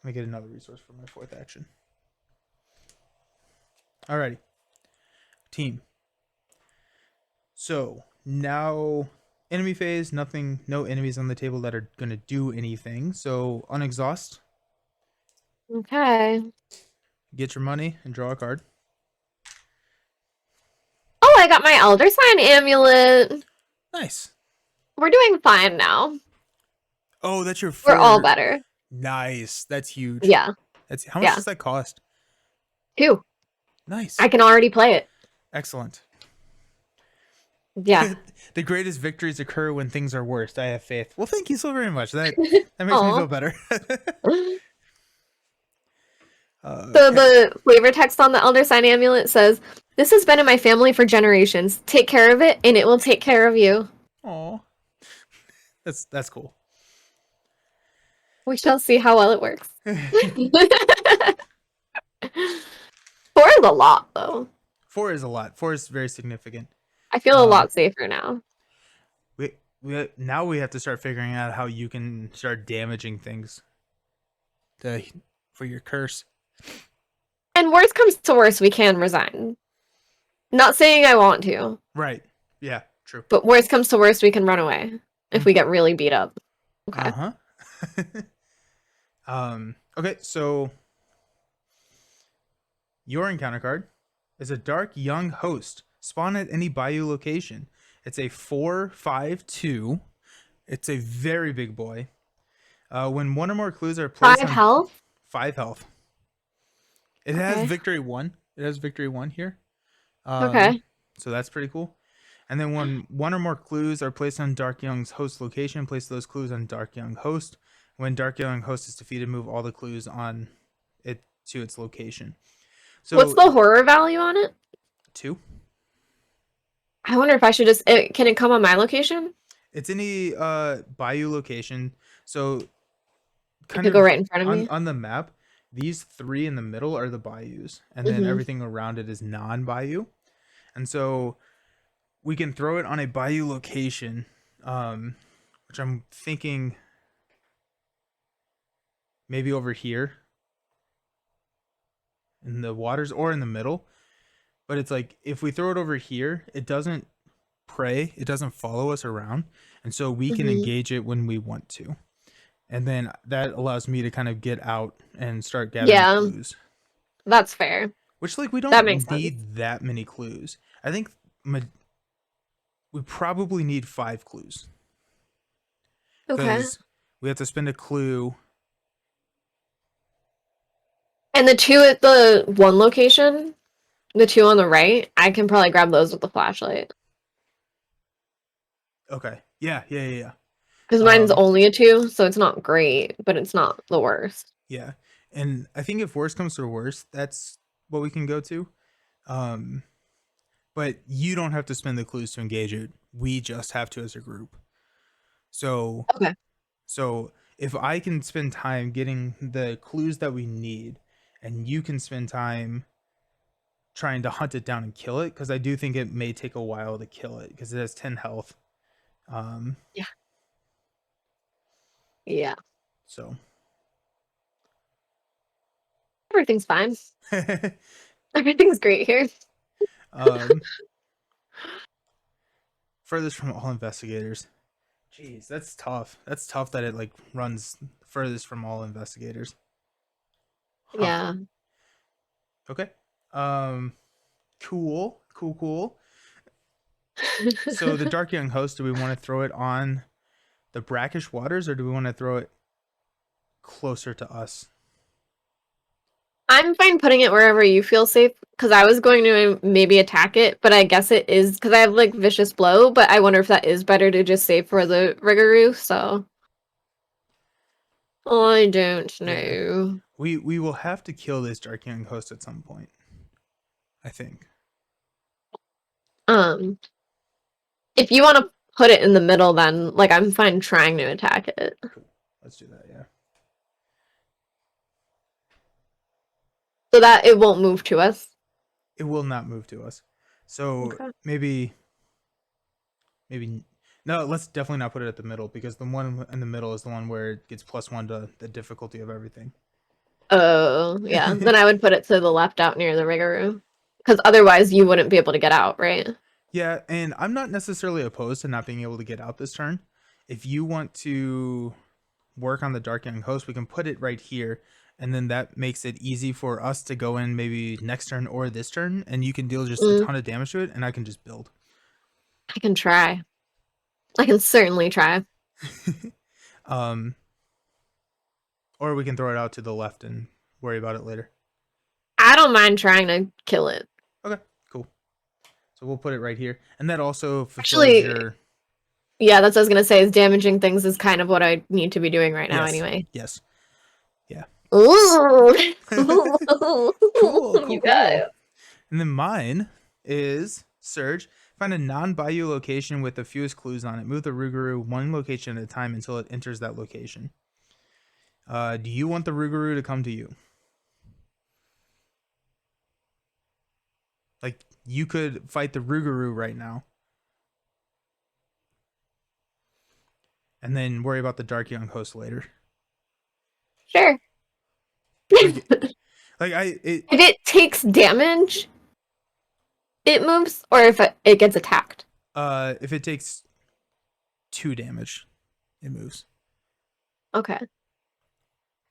me get another resource for my 4th action. Alrighty. Team. So now enemy phase, nothing, no enemies on the table that are gonna do anything. So unexhaust, Okay. get your money and draw a card. Oh, I got my Elder Sign amulet. Nice. We're doing fine now. Oh, that's your We're all 4. better. Nice. That's huge. Yeah. That's how much Yeah. does that cost? 2. Nice. I can already play it. Excellent. Yeah. The greatest victories occur when things are worst. I have faith. Well, thank you so very much. That makes me feel better. So the flavor text on the Elder Sign amulet says, "This has been in my family for generations. Take care of it, and it will take care of you." Aw. That's cool. We shall see how well it works. 4 is a lot, though. 4 is a lot. 4 is very significant. I feel a lot safer now. Now we have to start figuring out how you can start damaging things for your curse. And worst comes to worst, we can resign. Not saying I want to. Right. Yeah, true. But worst comes to worst, we can run away if we get really beat up. Okay. Okay, so your encounter card is a dark young host. Spawn at any Bayou location. It's a 4/5/2. It's a very big boy. When 1 or more clues are placed 5 health? 5 health. It has victory 1. It has victory 1 here. Okay. So that's pretty cool. And then when 1 or more clues are placed on Dark Young's host location, place those clues on Dark Young host. When Dark Young host is defeated, move all the clues on it to its location. So what's the horror value on it? 2. I wonder if I should just... can it come on my location? It's any Bayou location. So It kind could of go right in front of me? on the map, these 3 in the middle are the bayous, and then everything around it is non-bayou. And so we can throw it on a bayou location, which I'm thinking maybe over here in the waters or in the middle. But it's like if we throw it over here, it doesn't prey, it doesn't follow us around, and so we can engage it when we want to. and then that allows me to kind of get out and start gathering Yeah, clues. that's fair. Which, like, we That makes don't sense. need that many clues. I think we probably need 5 clues Okay. because we have to spend a clue. And the two at the one location, the two on the right, I can probably grab those with the flashlight. Okay. Yeah, yeah, yeah, yeah. Because mine's Um, only a two, so it's not great, but it's not the worst. yeah. And I think if worst comes to worst, that's what we can go to. Um, but you don't have to spend the clues to engage it. We just have to as a group. So, Okay. so if I can spend time getting the clues that we need, and you can spend time trying to hunt it down and kill it, because I do think it may take a while to kill it because it has 10 health. Um, Yeah. Yeah. so Everything's fine. Everything's great here. um, furthest from all investigators. Jeez, that's tough. That's tough that it like runs furthest from all investigators. Huh. Yeah. Okay. Um, cool, cool, cool. So the Dark Young Host, do we want to throw it on the brackish waters, or do we want to throw it closer to us? I'm fine putting it wherever you feel safe because I was going to maybe attack it, but I guess it is because I have like vicious blow, but I wonder if that is better to just save for the Rougarou, so I don't Yeah. know. We will have to kill this Dark Young Host at some point, I think. Um, if you want to put it in the middle, then like I'm fine trying to attack it Cool. Let's do that, yeah. so that it won't move to us. It will not move to us. So Okay. maybe no, let's definitely not put it at the middle because the one in the middle is the one where it gets +1 to the difficulty of everything. Oh, yeah. Then I would put it to the left out near the Rougarou because otherwise you wouldn't be able to get out, right? Yeah, and I'm not necessarily opposed to not being able to get out this turn. If you want to work on the Dark Young Host, we can put it right here, and then that makes it easy for us to go in maybe next turn or this turn, and you can deal just a Mm, ton of damage to it, and I can just build. I can try. I can certainly try. um, or we can throw it out to the left and worry about it later. I don't mind trying to kill it. Okay, cool. So we'll put it right here, and that also fulfills Actually, your yeah, that's what I was gonna say. Is damaging things is kind of what I need to be doing right now, yes, anyway. yes, yeah. Ooh, Cool, cool, you cool. guys. And then mine is Surge. Find a non-bayou location with the fewest clues on it. Move the Rougarou one location at a time until it enters that location. Do you want the Rougarou to come to you? Like, you could fight the Rougarou right now and then worry about the Dark Young Host later. Sure. Like, If like it takes damage, it moves, or if it gets attacked. if it takes 2 damage, it moves. Okay.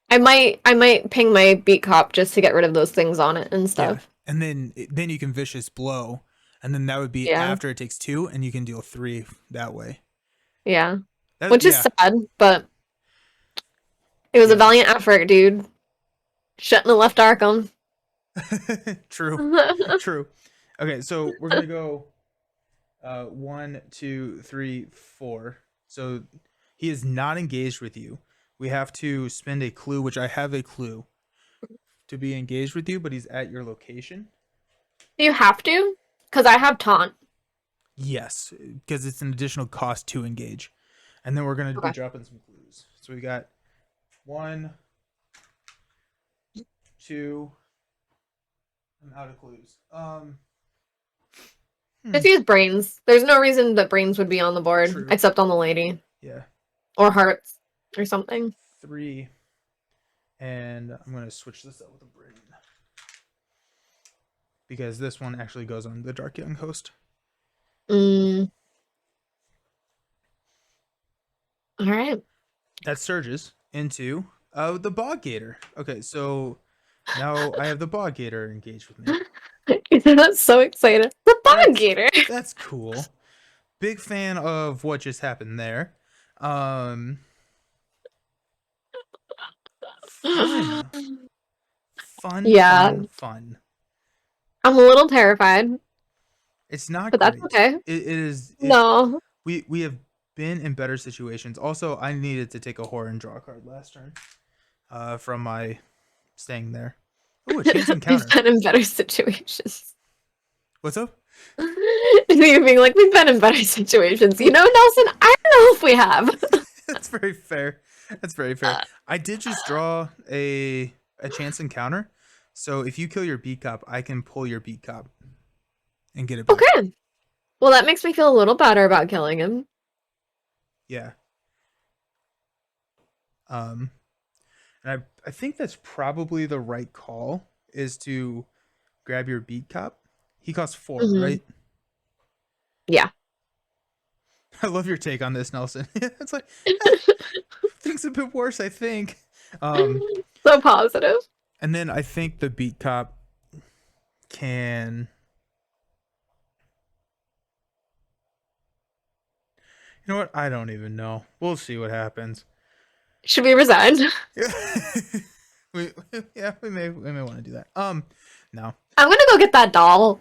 I might ping my beat cop just to get rid of those things on it and Yeah, stuff. and then you can vicious blow, and then that would be Yeah. after it takes 2, and you can deal 3 that way. Yeah. That Which is yeah, sad, but it was a yeah. valiant effort, dude. Shouldn't have left Arkham. True, true. Okay, so we're gonna go 1, 2, 3, 4. So he is not engaged with you. We have to spend a clue, which I have a clue to be engaged with you, but he's at your location. Do you have to? Because I have taunt. Yes, because it's an additional cost to engage. And then we're gonna be Okay. dropping some clues. So we got 1, 2. I'm out of clues. Just use brains. There's no reason that brains would be on the board, True. except on the lady. Yeah. Or hearts. Or something. 3. And I'm gonna switch this up with a brain because this one actually goes on the Dark Young Host. Mm. Alright. That surges, into the bog gator. Okay, so now I have the bog gator engaged with me. That's so excited. The bug That's gator. that's cool. Big fan of what just happened there. Um, fun, fun, Yeah, fun, fun. I'm a little terrified, It's not but that's great. okay. It is it. No. We have been in better situations. Also, I needed to take a horror and draw a card last turn. From my staying there. Oh, a chance We've encounter. been in better situations. What's up? You being like, we've been in better situations. You know, Nelson, I don't know if we have. That's very fair. That's very fair. I did just draw a chance encounter. So if you kill your beat cop, I can pull your beat cop and get it back. Okay. Well, that makes me feel a little better about killing him. Yeah. Um and I think that's probably the right call is to grab your beat cop. He costs 4, Hmm. right? Yeah. I love your take on this, Nelson. It's like eh, things a bit worse, I think. Um So positive. and then I think the beat cop can. You know what? I don't even know. We'll see what happens. Should we resign? we yeah, we may want to do that. No. I'm gonna go get that doll.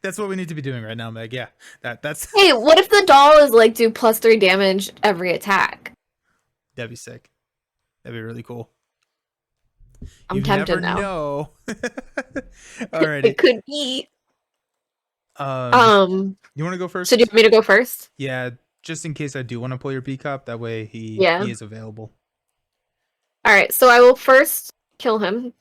That's what we need to be doing right now, Meg. Yeah. That's Hey, what if the doll is like do +3 damage every attack? that'd be sick. That'd be really cool. I'm You tempted never now. know. It Alrighty. could be. Um you wanna go So first? do you want me to go first? Yeah, just in case I do want to pull your B cop, that way Yeah. he is available. All right. So I will first kill him.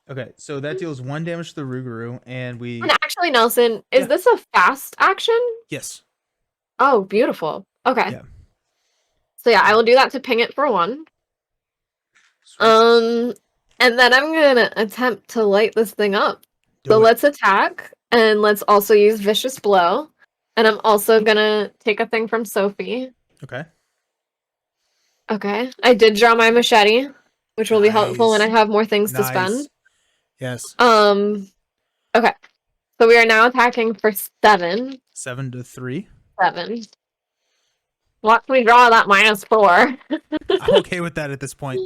Okay, so that deals 1 damage to the Rougarou, and And we actually, Nelson, is yeah, this a fast action? yes. Oh, beautiful. Okay. Yeah. So yeah, I will do that to ping it for 1. Sweet. And then I'm gonna attempt to light this thing up. So Do it. let's attack, and let's also use Vicious Blow. And I'm also gonna take a thing from Sophie. Okay. Okay. I did draw my machete, which will be helpful when I Nice. have more things to spend. Nice. Yes. Okay. So we are now attacking for 7. 7 to 3. 7. Watch me draw that -4. I'm okay with that at this point.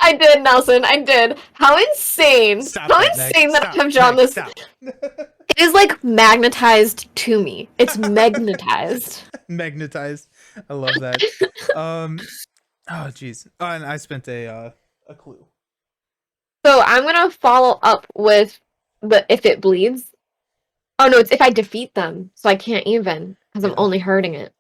I did, Nelson. I did. How insane! Stop How that, Meg. insane that I Stop. have drawn Meg, this. stop. It is like magnetized to me. It's magnetized. Magnetized. I love that. Oh jeez. Oh, and I spent a clue. So I'm gonna follow up with the if it bleeds. Oh no, it's if I defeat them, so I can't even because I'm Yeah. only hurting it.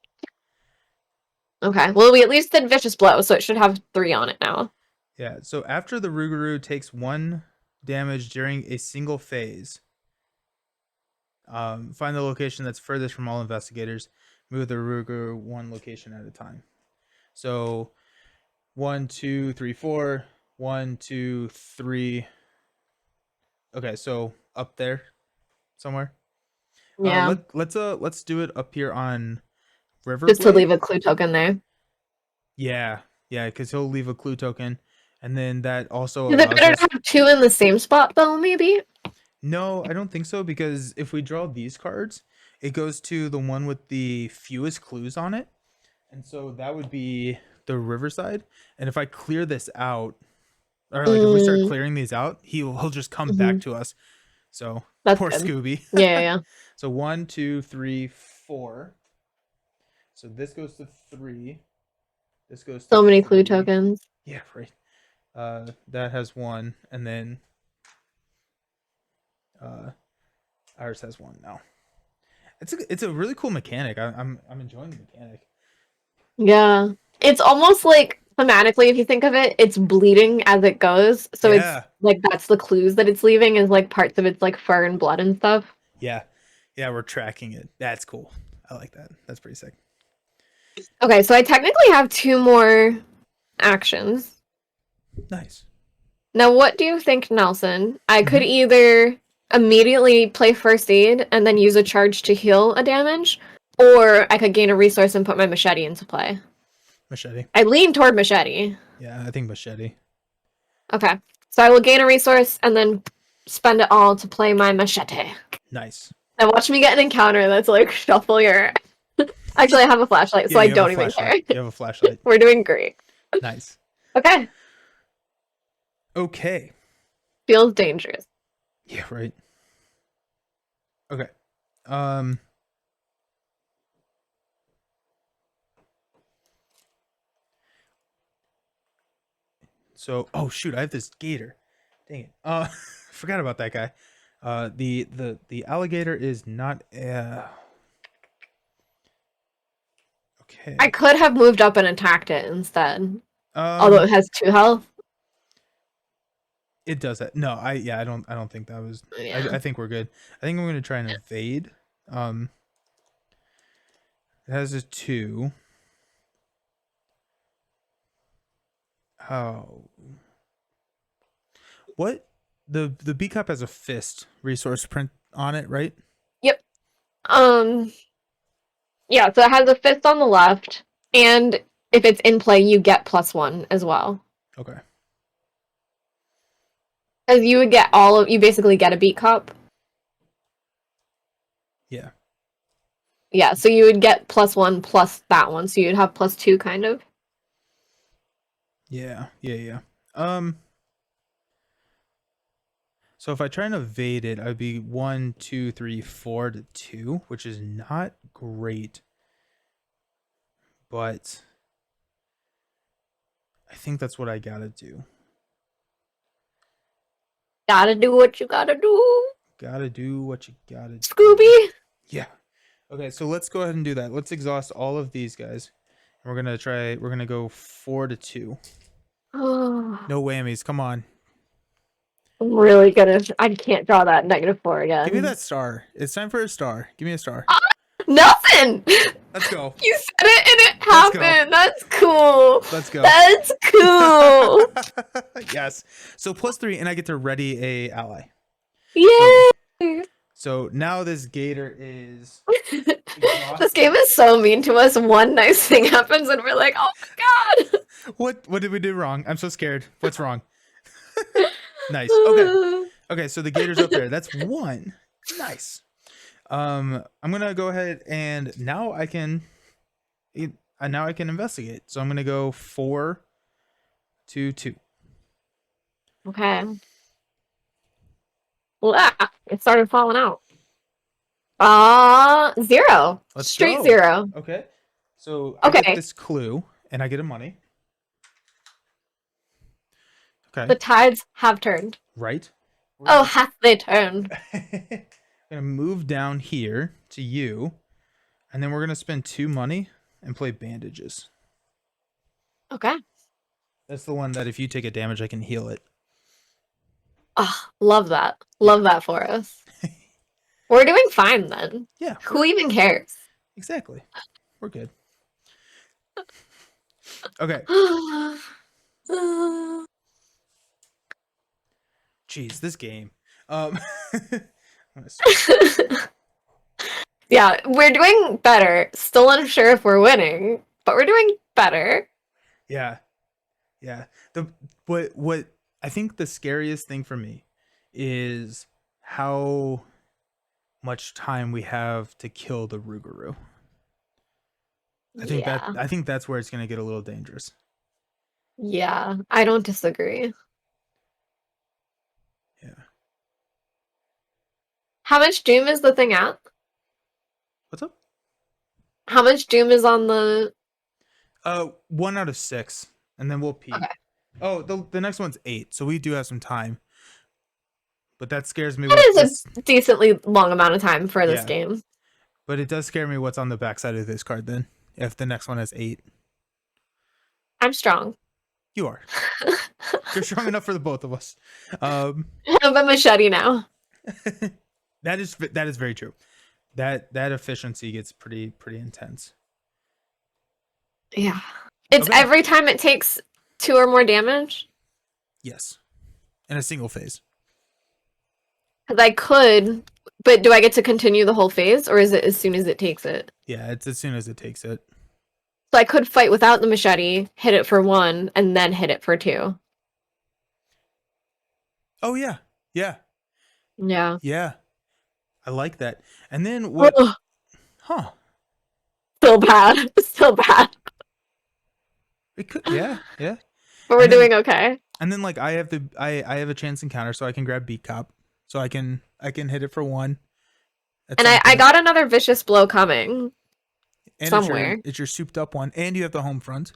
Okay. Well, we at least did Vicious Blow, so it should have 3 on it now. Yeah. So after the Rougarou takes 1 damage during a single phase, find the location that's furthest from all investigators. Move the Rougarou 1 location at a time. So 1, 2, 3, 4. 1, 2, 3. Okay, so up there somewhere. Yeah. Let's do it up here on Just to Riverblade. leave a clue token there. Yeah, yeah, because he'll leave a clue token, and then that also Is it allows better us. to have 2 in the same spot though, maybe? No, I don't think so because if we draw these cards, it goes to the one with the fewest clues on it, and so that would be the Riverside. And if I clear this out, or like if we start Mm, clearing these out, he'll just come back mhm. to us. So That's poor good. Scooby. Yeah, yeah, yeah. So 1, 2, 3, 4. So this goes to 3. This goes to So many clue 3. tokens. Yeah, right. That has 1, and then ours has 1 now. It's a really cool mechanic. I'm enjoying the mechanic. Yeah. It's almost like thematically, if you think of it, it's bleeding as it goes. So it's Yeah, like that's the clues that it's leaving is like parts of its like fur and blood and stuff. yeah, yeah. We're tracking it. That's cool. I like that. That's pretty sick. Okay, so I technically have 2 more actions. Nice. Now, what do you think, Nelson? I could Mhm. either immediately play first aid and then use a charge to heal a damage, or I could gain a resource and put my machete into play. Machete. I lean toward machete. Yeah, I think machete. Okay. So I will gain a resource and then spend it all to play my machete. Nice. Now watch me get an encounter that's like shuffle your. Actually, I have a flashlight, so Yeah, I you have a don't even care. flashlight. You have a flashlight. We're doing great. Nice. Okay. Okay. Feels dangerous. Yeah, right. Okay. So, oh shoot, I have this gator. Dang it. Forgot about that guy. The alligator is not. Okay. I could have moved up and attacked it instead. Although Um, it has 2 health. it does that. No, I don't think that was. Yeah. I think we're good. I think I'm gonna try and evade. It has a 2. Oh. What? The B cup has a fist resource print on it, right? Yep. Yeah, so it has a fist on the left, and if it's in play, you get +1 as well. Okay. As you would get you basically get a beat cup. Yeah. Yeah, so you would get +1 plus that one, so you'd have +2 kind of. Yeah. So if I try and evade it, I'd be 1, 2, 3, 4 to 2, which is not great. But I think that's what I gotta do. Gotta do what you gotta do. Gotta do what you gotta do. Scooby! Yeah. Okay, so let's go ahead and do that. Let's exhaust all of these guys. And we're gonna go 4 to 2. Oh, No whammies, come on. I'm really gonna. I can't draw that -4 Give me again. that star. It's time for a star. Give me a star. Nothing! Let's go. You said it and it Let's go. happened. That's cool. Let's go. That's cool. Yes. So +3, and I get to ready a ally. Yay! So now this gator is This game is so mean to us. One nice thing happens and we're like, oh my god. What did we do wrong? I'm so scared. What's wrong? Nice. Okay, so the gator's up there. That's 1. Nice. I'm gonna go ahead and now I can investigate. So I'm gonna go 4 to 2. Okay. It started falling out. 0. Let's Straight go. 0. Okay. So I get this clue and I get a money. Okay. The tides have turned. Right. Oh, hath they turned? I'm gonna move down here to you, and then we're gonna spend 2 money and play bandages. Okay. That's the one that if you take a damage, I can heal it. Oh, love that. Love that for us. We're doing fine then. Yeah. Who even cares? Exactly. We're good. Okay. Jeez, this game. Yeah, we're doing better. Still unsure if we're winning, but we're doing better. Yeah. What I think the scariest thing for me is how much time we have to kill the Rougarou. I think that's where it's gonna get a little dangerous. Yeah, I don't disagree. Yeah. How much doom is the thing at? What's up? How much doom is on the 1 out of 6, and then we'll peek. Okay. Oh, the next one's 8, so we do have some time. But that scares me. That is a decently long amount of time for this game. But it does scare me what's on the backside of this card then, if the next one has 8. I'm strong. You are. You're strong enough for the both of us. I have a machete now. That is very true. That efficiency gets pretty intense. Yeah. It's every time it takes 2 or more damage? Yes. In a single phase. Because I could, but do I get to continue the whole phase, or is it as soon as it takes it? Yeah, it's as soon as it takes it. So I could fight without the machete, hit it for 1, and then hit it for 2. Oh yeah, yeah, Yeah. yeah. I like that. And then what? Ugh, Huh? still bad. Still bad. It could. Yeah, yeah. But we're And then doing okay. like I have a chance encounter, so I can grab beat cop, so I can hit it for 1 at And some I point. got another vicious blow coming And somewhere. it's your souped up one, and you have the home front.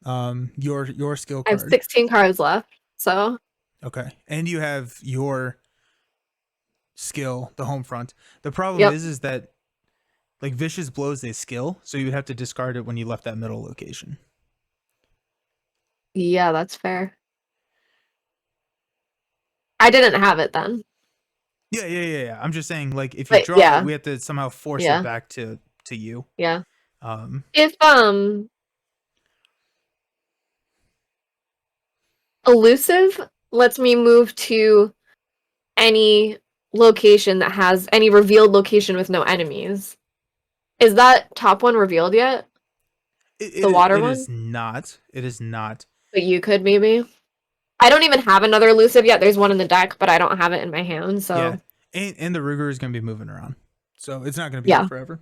Your skill I have card. 16 cards left. So, Okay, and you have your skill, the home front. The problem yep. is that like vicious blows a skill, so you would have to discard it when you left that middle location. Yeah, that's fair. I didn't have it then. Yeah. I'm just saying, like, if you But draw it, yeah, we have to somehow force it yeah, back to you. yeah. Um, If elusive lets me move to any location that has any revealed location with no enemies. Is that top one revealed yet? The water it is one? not. It is not. But you could maybe. I don't even have another elusive yet. There's one in the deck, but I don't have it in my hand, Yeah, so and the Rougarou is going to be moving around, so it's not going to be here yeah. forever.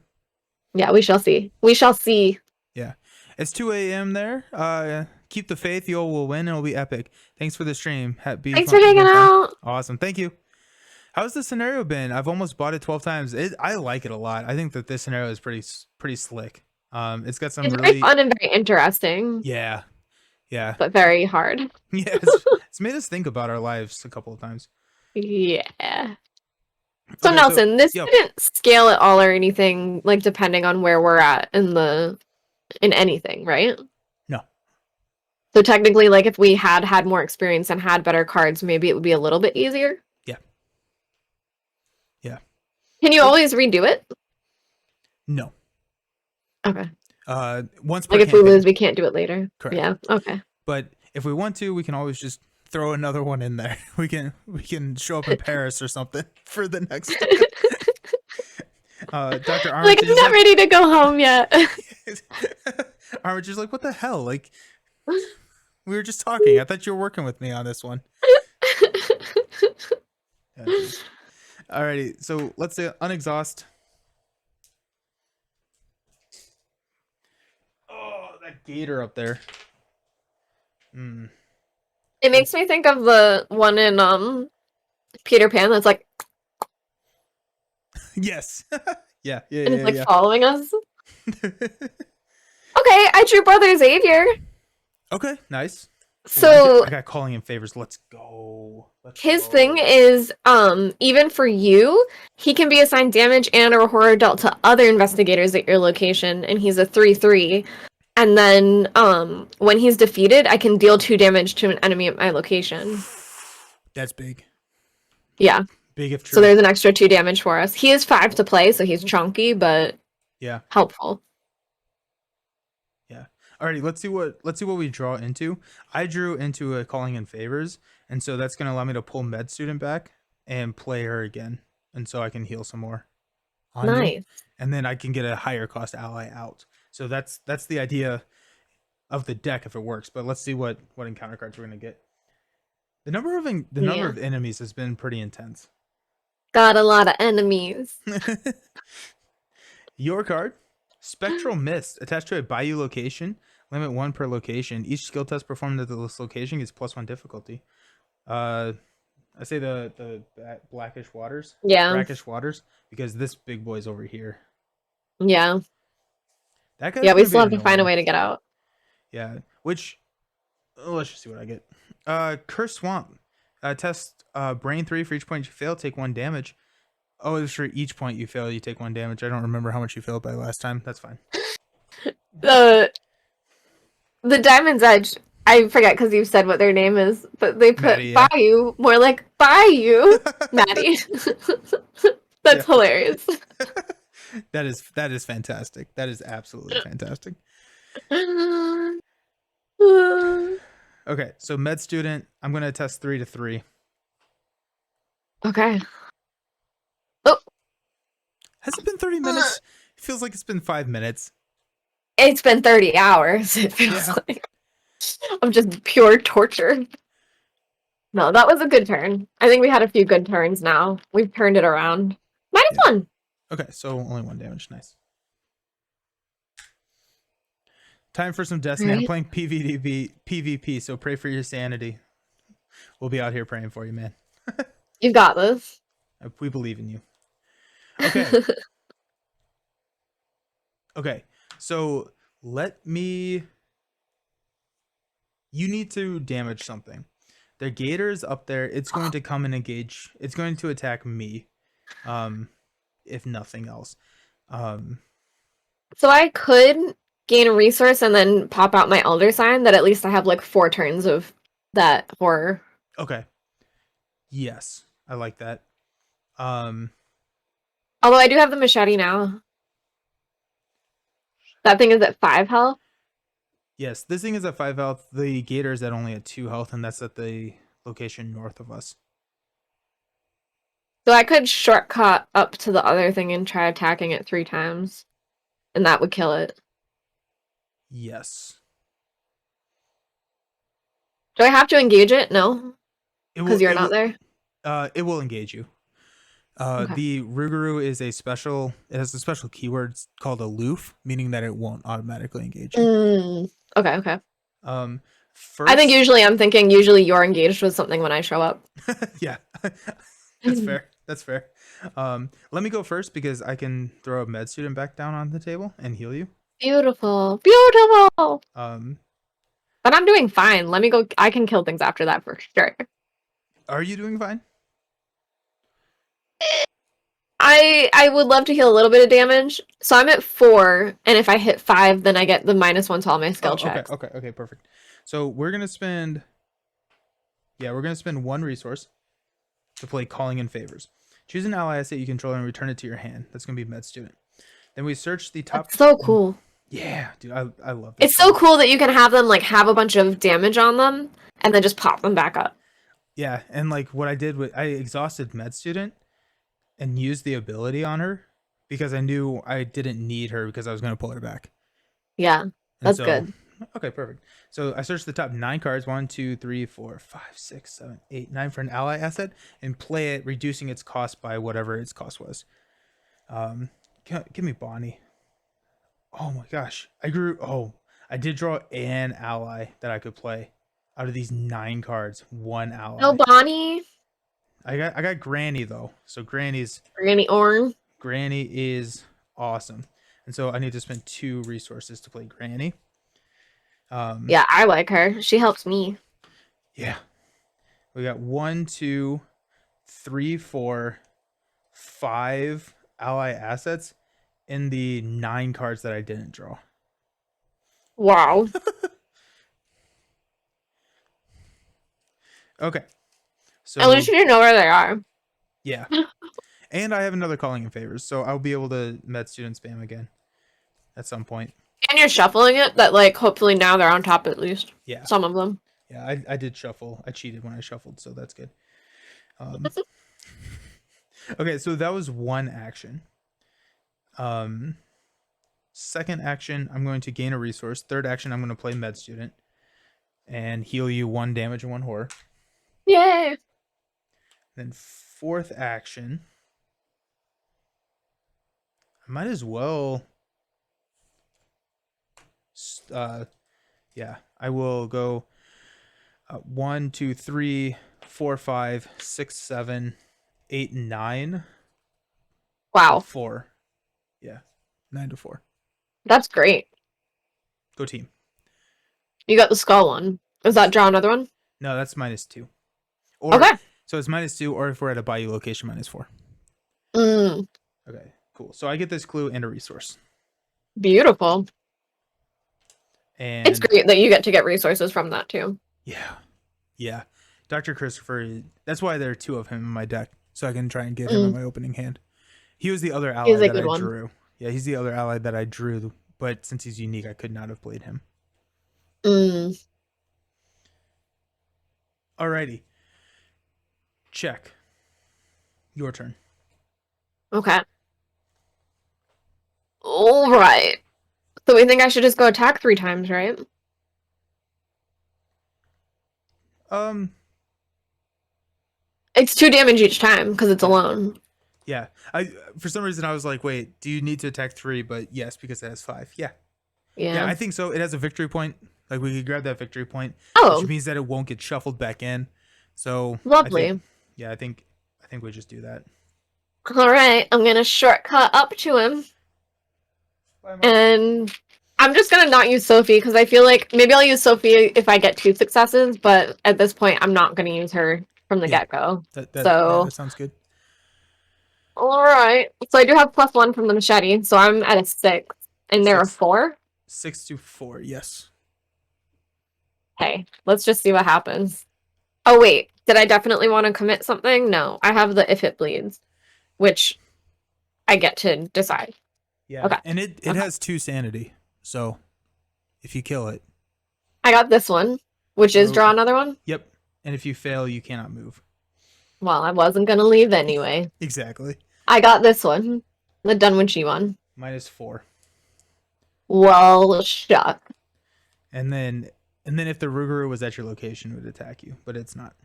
Yeah, we shall see. We shall see. Yeah, it's 2 a.m. there. Keep the faith. You all will win. It'll be epic. Thanks for the stream. Thanks for hanging Been fun. out. Awesome. Thank you. How's the scenario been? I've almost bought it 12 times. I like it a lot. I think that this scenario is pretty slick. It's got some It's very really fun and very interesting, yeah yeah but very hard. yeah. It's made us think about our lives a couple of times. Yeah. So Okay, so Nelson, this yep. didn't scale at all or anything, like depending on where we're at in anything, right? No. So technically, like if we had more experience and had better cards, maybe it would be a little bit easier. Yeah. Yeah. Can you It, always redo it? no. Okay. Once per Like if we campaign. lose, we can't do it later. Correct. Yeah. Okay. But if we want to, we can always just throw another one in there. We can show up in Paris or something for the next. Dr. Like Armitage I'm is not like ready to go home yet. Armitage is like, what the hell? Like we were just talking. I thought you were working with me on this one. Yeah, alrighty, so let's say unexhaust. Oh, that gator up there. It makes me think of the one in Peter Pan that's like Yes. Yeah. and it's like following us. Okay, I drew Brother Xavier. Okay, nice. So Ooh, I got calling in favors. Let's go. his thing is, even for you, he can be assigned damage and or horror dealt to other investigators at your location, and he's a 3/3. And then, when he's defeated, I can deal 2 damage to an enemy at my location. That's big. Yeah. Big if true. So there's an extra 2 damage for us. He is 5 to play, so he's chunky, but yeah, helpful. Yeah. Alrighty, let's see what we draw into. I drew into a calling in favors, and so that's gonna allow me to pull med student back and play her again, and so I can heal some more. Nice. You, and then I can get a higher cost ally out. So that's the idea of the deck if it works. But let's see what encounter cards we're gonna get. The number of enemies has been pretty intense. Got a lot of enemies. Your card, Spectral Mist, attached to a Bayou location. Limit 1 per location. Each skill test performed at this location gets +1 difficulty. I say the blackish waters. Yeah. Brackish waters, because this big boy's over here. Yeah. That guy's we still have to find a way to get out. Yeah. Which let's just see what I get. Curse Swamp. Test brain 3 for each point you fail, take 1 damage. Oh, it's for each point you fail, you take 1 damage. I don't remember how much you failed by last time. That's fine. The Diamond's Edge, I forget because you said what their name is, but they put Maddie, yeah. Bayou, more like Bayou, Maddie. That's hilarious. That is fantastic. That is absolutely fantastic. Okay, so med student, I'm gonna test 3 to 3. Okay. Oh, has it been 30 minutes? It feels like it's been 5 minutes. It's been 30 hours, it feels Yeah. like. I'm just pure torture. No, that was a good turn. I think we had a few good turns now. We've turned it around. Yeah. -1. Okay, so only 1 damage. Nice. Time for some Destiny. I'm Right? playing PvP, so pray for your sanity. We'll be out here praying for you, man. You got this. We believe in you. Okay. Okay. So let me. You need to damage something. The gator's up there. It's going to come and engage. It's going to attack me, um, if nothing else. Um, So I could gain a resource and then pop out my Elder Sign that at least I have like 4 turns of that horror. okay. Yes, I like that. Um, Although I do have the machete now. That thing is at 5 health. yes, this thing is at 5 health. The gator is at only at 2 health, and that's at the location north of us. So I could shortcut up to the other thing and try attacking it 3 times. And that would kill it. Yes. Do I have to engage it? No. It Because will. you're It not will. there? It will engage you. Okay. The Rougarou is a special. It has a special keyword called aloof, meaning that it won't automatically engage you. Okay, okay. Um, I think first, usually I'm thinking usually you're engaged with something when I show up. yeah, that's fair. That's fair. Let me go first because I can throw a med student back down on the table and heal you. Beautiful. Beautiful. Um, But I'm doing fine. Let me go. I can kill things after that for sure. are you doing fine? I would love to heal a little bit of damage. So I'm at 4, and if I hit 5, then I get the -1 to all my skill Oh, okay, checks. okay, perfect. So we're gonna spend. Yeah, we're gonna spend 1 resource to play Calling in Favors. Choose an ally asset you control and return it to your hand. That's gonna be med student. Then we search the top. That's so cool. Yeah, dude, I love this. It's so cool that you can have them like have a bunch of damage on them and then just pop them back up. Yeah, and like what I did with I exhausted med student and used the ability on her because I knew I didn't need her because I was going to pull her back. Yeah, And that's so, good. okay, perfect. So I searched the top 9 cards 1, 2, 3, 4, 5, 6, 7, 8, 9 for an ally asset and play it, reducing its cost by whatever its cost was. Give me Bonnie. Oh my gosh, I grew. Oh, I did draw an ally that I could play out of these 9 cards. 1 No, ally. Bonnie. I got Granny though. So Granny Orn. Granny is awesome. And so I need to spend 2 resources to play Granny. Yeah, I like her. She helps me. Yeah. We got 1, 2, 3, 4, 5 ally assets in the 9 cards that I didn't draw. Wow. Okay. At So least you know where they are. yeah. And I have another Calling in Favors, so I'll be able to med student spam again at some point. And you're shuffling it, that like hopefully now they're on top at least. Yeah. Some of them. Yeah, I did shuffle. I cheated when I shuffled, so that's good. Okay, so that was 1 action. Second action, I'm going to gain a resource. Third action, I'm going to play med student and heal you 1 damage and 1 horror. Yay. Then fourth action, I might as well. Yeah, I will go 1, 2, 3, 4, 5, 6, 7, 8, 9. Wow. 4. Yeah, 9 to 4. That's great. Go team. You got the skull one. Is that draw another one? No, that's -2. Or Okay. so it's -2, or if we're at a bayou location, -4. Mm, Okay, cool. So I get this clue and a resource. beautiful. And It's great that you get to get resources from that too. yeah. Dr. Christopher, that's why there are 2 of him in my deck, so I can try and get him in my opening hand. He was the other ally He's a that good I one. drew. Yeah, he's the other ally that I drew, but since he's unique, I could not have played him. Mm, Alrighty. Check. Your turn. okay. All right. So we think I should just go attack 3 times, right? Um, It's 2 damage each time because it's yeah, alone. yeah. I for some reason I was like, wait, do you need to attack 3? But yes, because it has 5. Yeah, yeah. Yeah. I think so. It has a victory point. Like we could grab that victory point, which Oh, means that it won't get shuffled back in. So I think, lovely. yeah, I think we just do that. All right, I'm gonna shortcut up to him, Bye, Mark. and I'm just gonna not use Sophie because I feel like maybe I'll use Sophie if I get 2 successes, but at this point, I'm not gonna use her from the Yeah, get-go. yeah, So, that sounds good. all right. So I do have +1 from the machete, so I'm at a 6, and there are Six, 4. 6 to 4. Yes. Hey, let's just see what happens. Oh wait, did I definitely want to commit something? No, I have the if it bleeds, which I get to decide. Yeah, Okay, and it okay. has 2 sanity. So if you kill it, I got this one, which is so draw another one. yep. And if you fail, you cannot move. Well, I wasn't gonna leave anyway. Exactly. I got this one, the Dunwich one. -4. Well, shuck. And then if the Rougarou was at your location, it would attack you, but it's not.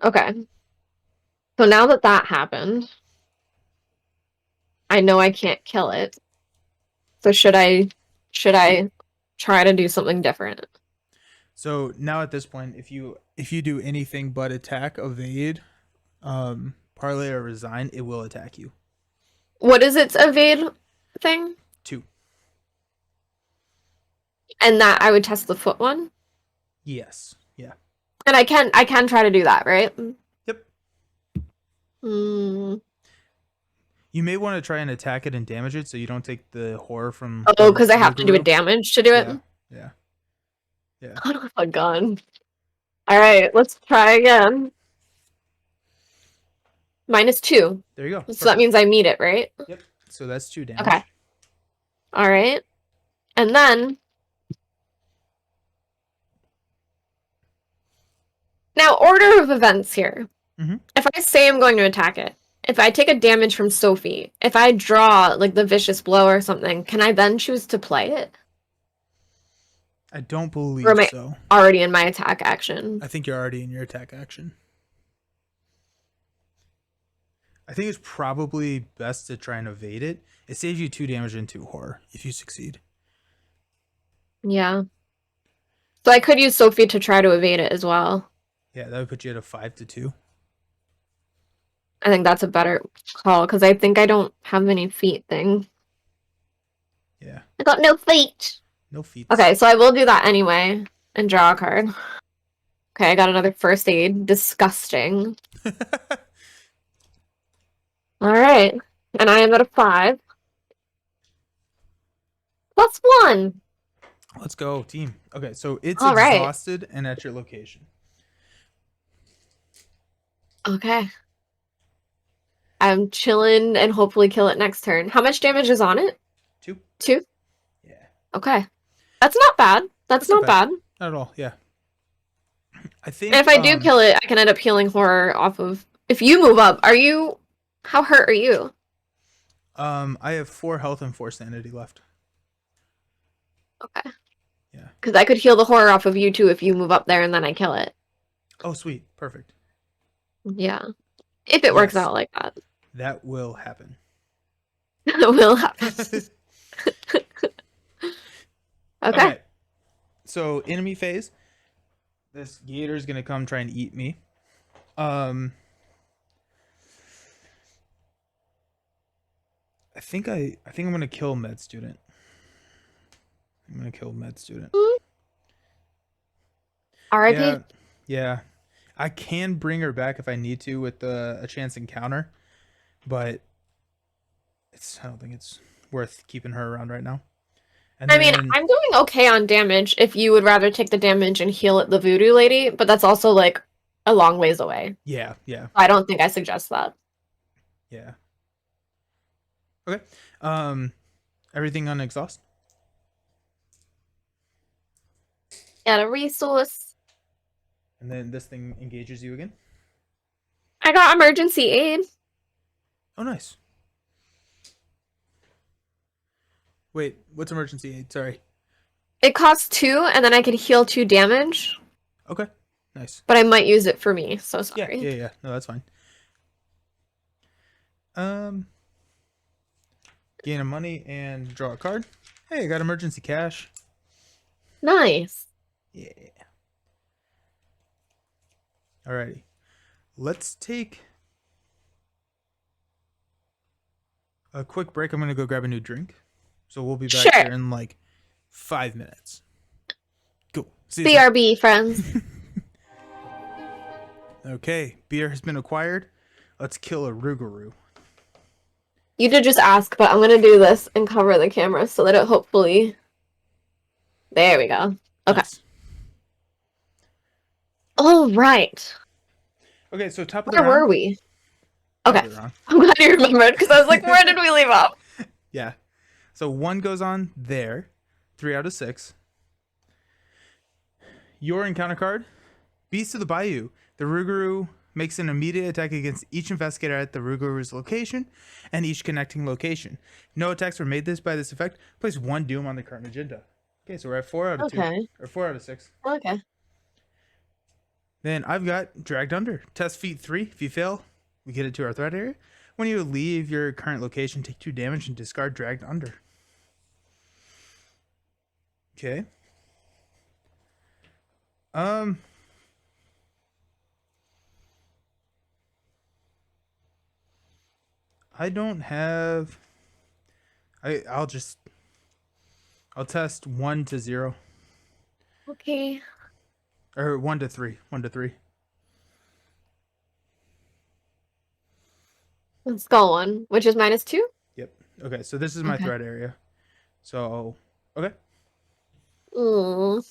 Okay. So now that that happened, I know I can't kill it. So should I try to do something different? So now at this point, if you do anything but attack, evade, parlay or resign, it will attack you. What is its evade thing? 2. And that I would test the foot one? Yes. Yeah. And I can try to do that, right? Yep. Hmm. You may want to try and attack it and damage it so you don't take the horror from Oh, the because I have to do a Rougarou. damage to do it? Yeah. Yeah. Yeah. I don't have a gun. Alright, let's try again. -2. There you go. So that Perfect. means I meet it, right? Yep. So that's 2 Okay. damage. Alright. And then now order of events here. Mm-hmm. If I say I'm going to attack it, if I take a damage from Sophie, if I draw like the vicious blow or something, can I then choose to play it? I don't Or believe am I so. already in my attack action? I think you're already in your attack action. I think it's probably best to try and evade it. It saves you 2 damage and 2 horror if you succeed. Yeah. So I could use Sophie to try to evade it as well. Yeah, that would put you at a 5 to 2. I think that's a better call because I think I don't have any feet thing. Yeah. I got no feet. No feats. Okay, so I will do that anyway and draw a card. Okay, I got another first aid. Disgusting. All right, and I am at a 5. +1. Let's go, team. Okay, so it's All right. exhausted and at your location. Okay. I'm chilling and hopefully kill it next turn. How much damage is on it? 2. 2? Yeah. Okay. That's not bad. That's not bad. Not at all. Yeah. I think. And if I do kill it, I can end up healing horror off of... If you move up, are you... How hurt are you? I have 4 health and 4 sanity left. Okay. Yeah. Because I could heal the horror off of you too if you move up there and then I kill it. Oh, sweet. Perfect. Yeah. If it works Yes. out like that. That will happen. It will happen. Okay. Alright. So enemy phase. This gator is gonna come try and eat me. I think I'm gonna kill med student. I'm gonna kill med student. R.I.P. Yeah, yeah. I can bring her back if I need to with a chance encounter, but I don't think it's worth keeping her around right now. And I mean, I'm doing okay on damage if you would rather take the damage and heal at the voodoo lady, but that's also like a long ways away. yeah, yeah, I don't think I suggest that. yeah. Okay. Everything on exhaust. Got a resource. And then this thing engages you again. I got emergency aid. Oh, nice. Wait, what's emergency aid? Sorry. It costs 2, and then I can heal 2 damage, Okay. Nice. but I might use it for me, so Yeah, sorry. yeah, yeah. No, that's fine. Um, gain a money and draw a card. Hey, I got emergency cash. Nice. Yeah. Alrighty. Let's take a quick break. I'm gonna go grab a new drink. So we'll be back Sure. here in like 5 minutes. Cool. See you soon. BRB, friends. Okay, beer has been acquired. Let's kill a Rougarou. You did just ask, but I'm gonna do this and cover the camera so that it hopefully... There we go. Okay. Nice. All right. Okay, so top of the Where round. were we? Top Okay. of the round. I'm glad you remembered, because I was like, where did we leave off? Yeah. So 1 goes on there. 3 out of 6. Your encounter card. Beast of the Bayou. The Rougarou makes an immediate attack against each investigator at the Rougarou's location and each connecting location. No attacks were made by this effect. Place 1 doom on the current agenda. Okay, so we're at 4 out of 2. Okay. Or 4 out of 6. Okay. Then I've got Dragged Under. Test feat 3. If you fail, we get it to our threat area. When you leave your current location, take 2 damage and discard Dragged Under. Okay. I don't have... I'll test 1 to 0. Okay. Or 1 to 3. 1 to 3. Let's go on, which is -2? Yep. Okay, so this is my threat area. So, okay.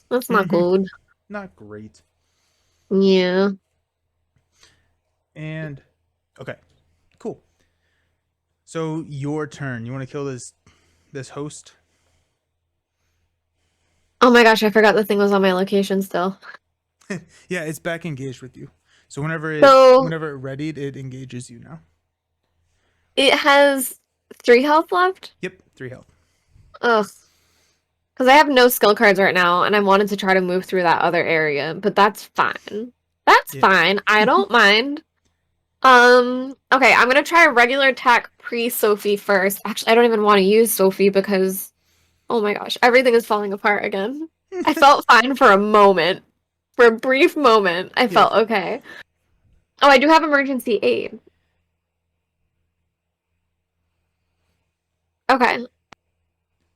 That's not good. Not great. Yeah. And, okay. Cool. So, your turn. You want to kill this host? Oh my gosh, I forgot the thing was on my location still. Yeah, it's back engaged with you. So whenever it readied, it engages you now. It has 3 health left? Yep, 3 health. Ugh. Because I have no skill cards right now, and I wanted to try to move through that other area, but that's fine. That's fine. I don't mind. Okay, I'm gonna try a regular attack pre-Sophie first. Actually, I don't even want to use Sophie because, oh my gosh, everything is falling apart again. I felt fine for a moment. For a brief moment, I felt okay. Oh, I do have emergency aid. Okay.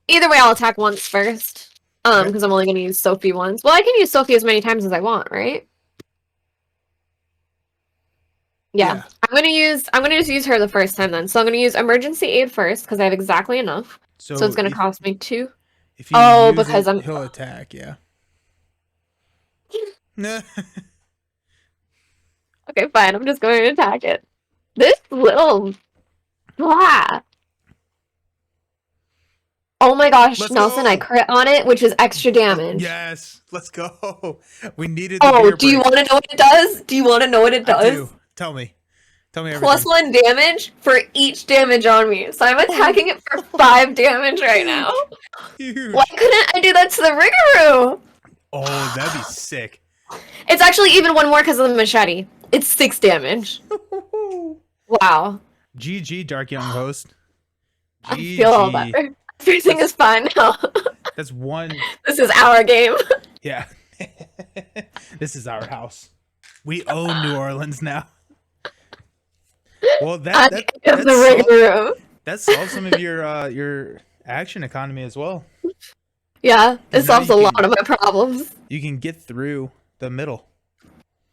Either way, I'll attack once first. Because I'm only gonna use Sophie once. Well, I can use Sophie as many times as I want, right? Yeah. I'm gonna just use her the first time then. So I'm gonna use emergency aid first, because I have exactly enough. So it's gonna cost me 2. If you use because he'll attack, yeah. Okay, fine. I'm just going to attack it. This little... Blah. Oh my gosh, Nelson, I crit on it, which is extra damage. Yes, let's go. We needed the Oh, do you want to know what it does? Do you want to know what it does? I do. Tell me everything. +1 damage for each damage on me. So I'm attacking it for 5 damage right now. Huge. Why couldn't I do that to the Rougarou? Oh, that'd be sick. It's actually even 1 more because of the machete. It's 6 damage. Wow. GG, Dark Young Host. I feel all better. Everything is fine now. That's 1. This is our game. Yeah. This is our house. We own New Orleans now. Well, that solves some of your action economy as well. Yeah, it solves a lot of my problems. You can get through the middle.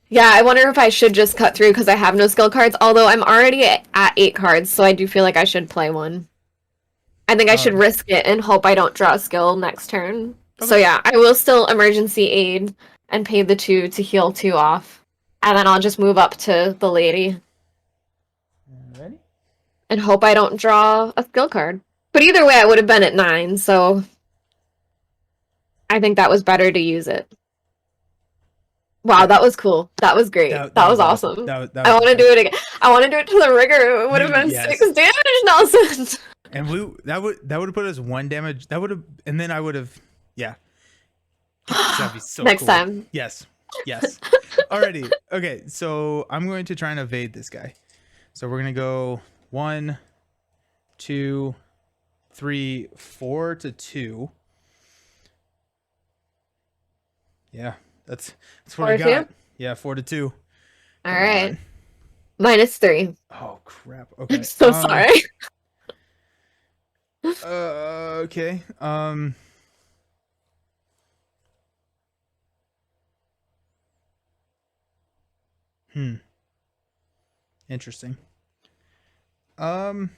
Yeah, I wonder if I should just cut through because I have no skill cards, although I'm already at 8 cards, so I do feel like I should play one. I think I should risk it and hope I don't draw a skill next turn. Okay. So yeah, I will still emergency aid and pay the 2 to heal 2 off. And then I'll just move up to the lady. Ready? And hope I don't draw a skill card. But either way, I would have been at 9, so... I think that was better to use it. Wow, that was cool. That was great. That was awesome. That was I want to do it again. I want to do it to the Rougarou. It would have been 6 damage, Nelson. And that would have put us 1 damage. That would have, and then I would have, yeah. That'd be so Next cool. time. Yes. Yes. Alrighty. Okay. So I'm going to try and evade this guy. So we're gonna go 1, 2, 3, 4 to 2. Yeah, that's what I 4 to 2? got. Yeah, 4 to 2. All Come right. on. -3. Oh crap. I'm Okay. so sorry. Okay. Interesting. Um.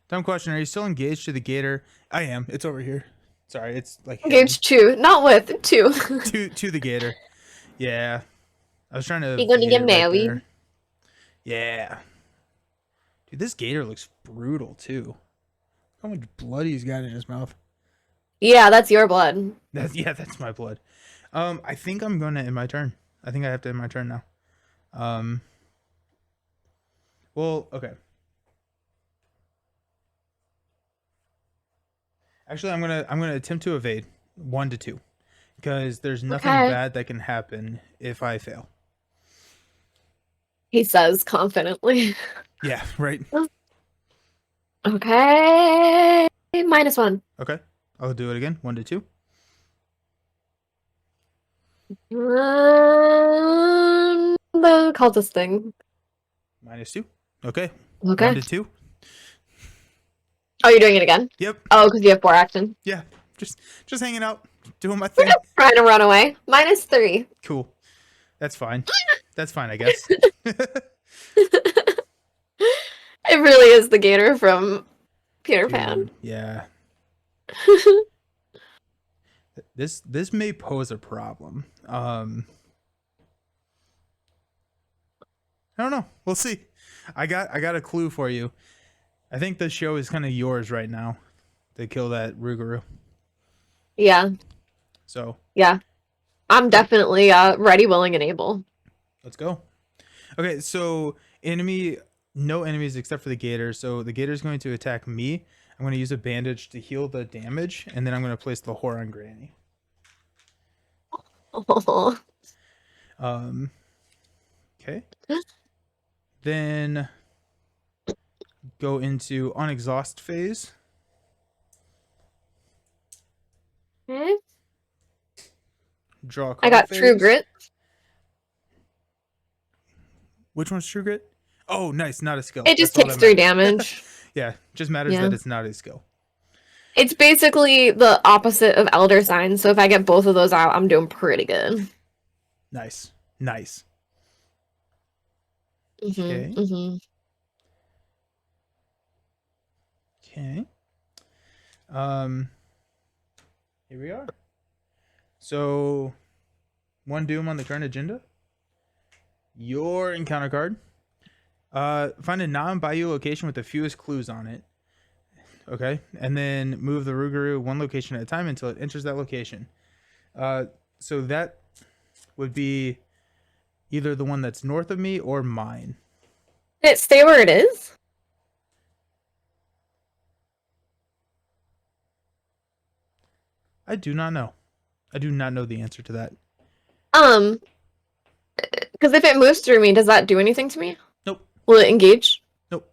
Dumb question. Are you still engaged to the gator? I am. It's over here. Sorry, it's like hidden. Engaged 2, not with 2. to the gator. Yeah. I was trying to You're gonna evade get it right married. there. Yeah. Dude, this gator looks brutal too. How much blood he's got in his mouth. Yeah, that's your blood. That's my blood. I think I'm gonna end my turn. I think I have to end my turn now. Well, okay. Actually, I'm gonna attempt to evade 1 to 2 because there's nothing Okay. bad that can happen if I fail. He says confidently. Yeah, right. Okay. -1. Okay, I'll do it again. 1 to 2. The cultist thing. -2. Okay. Okay. 1 to 2. Oh, you're doing it again? Yep. Oh, because you have 4 action. Yeah. Just hanging out, doing my thing. Trying to run away. -3. Cool. That's fine. That's fine, I guess. It really is the gator from Peter Pan. Dude, yeah. This may pose a problem. I don't know. We'll see. I got a clue for you. I think the show is kind of yours right now to kill that Rougarou. Yeah. So Yeah. I'm definitely ready, willing, and able. let's go. Okay, so no enemies except for the gator. So the gator is going to attack me. I'm going to use a bandage to heal the damage, and then I'm going to place the whore on Granny. Okay. Then go into unexhaust phase. Okay. Draw a card I got phase. True Grit. Which one's True Grit? Oh, nice. Not a skill. It just That's all takes that 3 matters. damage. Yeah, just matters Yeah. that it's not a skill. It's basically the opposite of Elder Sign, so if I get both of those out, I'm doing pretty good. Nice. Nice. Mm-hmm, Okay. mm-hmm. Okay. Here we are. So, 1 doom on the current agenda. Your encounter card. Find a non-Bayou location with the fewest clues on it. Okay, and then move the Rougarou 1 location at a time until it enters that location. So that would be either the one that's north of me or mine. Did it stay where it is? I do not know. I do not know the answer to that. Because if it moves through me, does that do anything to me? Nope. Will it engage? Nope.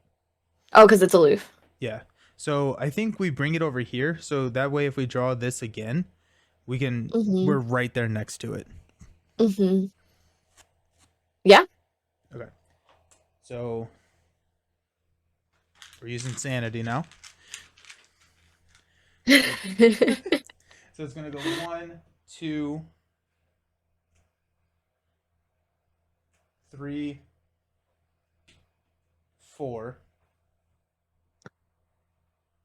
Oh, because it's aloof. Yeah. So I think we bring it over here. So that way, if we draw this again, we can. We're right there next to it. Mm-hmm. Yeah. Okay. So we're using sanity now. So it's gonna go 1, 2, 3, 4.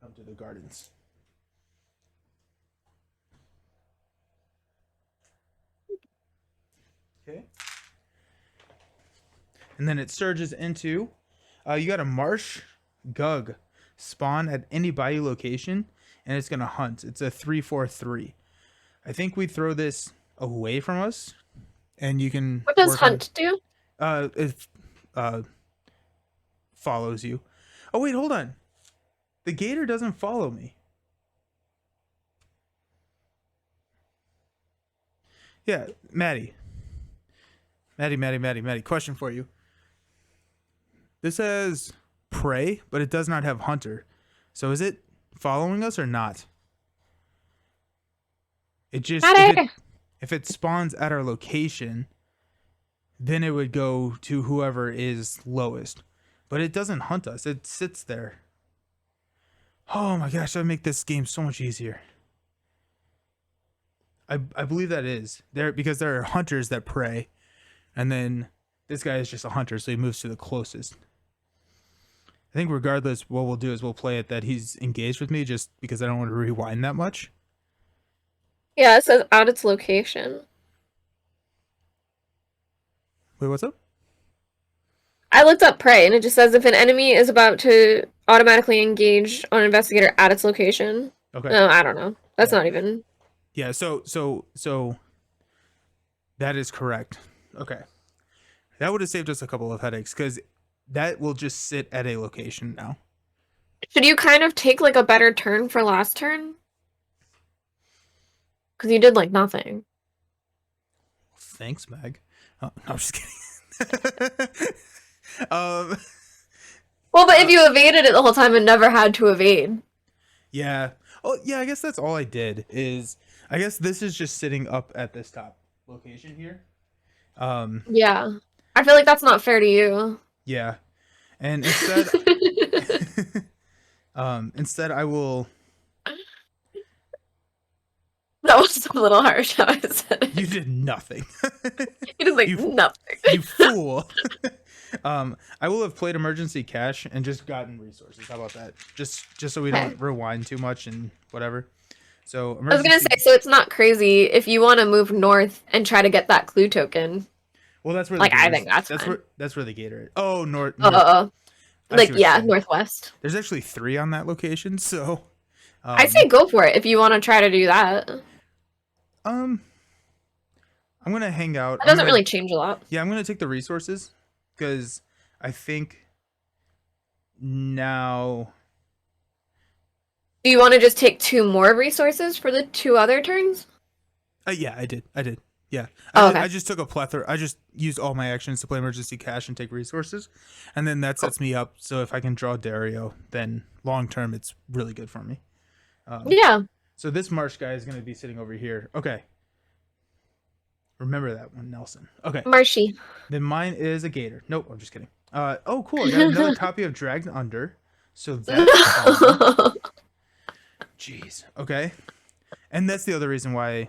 Come to the gardens. Okay. And then it surges into. You got a marsh gug spawn at any bayou location, and it's gonna hunt. It's a 3/4/3. I think we throw this away from us and you can What does work on hunt do? it uh follows you. Oh wait, hold on. The gator doesn't follow me. Yeah, Maddie. Question for you. This says prey, but it does not have hunter. So is it following us or not? It just Maddie! if it spawns at our location, then it would go to whoever is lowest. But it doesn't hunt us. It sits there. Oh my gosh, that would make this game so much easier. I believe that is. There because there are hunters that prey, and then this guy is just a hunter, so he moves to the closest. I think regardless, what we'll do is we'll play it that he's engaged with me just because I don't want to rewind that much. Yeah, it says out its location. Wait, what's up? I looked up prey, and it just says if an enemy is about to automatically engage on an investigator at its location. Okay. No, I don't know. That's Yeah. not even. Yeah, so that is correct. Okay. That would have saved us a couple of headaches because that will just sit at a location now. Should you kind of take like a better turn for last turn? Because you did like nothing. Thanks, Meg. Oh, no, I'm just kidding. um, Well, but if you evaded it the whole time and never had to evade. yeah. Oh, yeah. I guess that's all I did. Is I guess this is just sitting up at this top location here. Yeah. I feel like that's not fair to you. Yeah. And instead, instead I will. That was a little harsh how I said it. You did nothing. You just like you, nothing. you fool. I will have played emergency cash and just gotten resources. How about that? Just so we don't rewind too much and whatever. So I was gonna say, so it's not crazy if you want to move north and try to get that clue token. Well, that's where like the I think that's fine. that's where the gator is. Oh, north. Like yeah, northwest. There's actually 3 on that location, so I say go for it if you want to try to do that. I'm gonna hang out. It doesn't really change a lot. Yeah, I'm gonna take the resources because I think now. Do you want to just take 2 more resources for the 2 other turns? Yeah, I did. Yeah, Okay. I just took a plethora. I just used all my actions to play emergency cash and take resources, and then that sets me up. So if I can draw Dario, then long term it's really good for me. Yeah. So this marsh guy is going to be sitting over here. Okay. Remember that one, Nelson. Okay. Marshy. Then mine is a gator. Nope, I'm just kidding. Oh, cool. I got another copy of Dragged Under. So that's fun. Jeez. Okay. And that's the other reason why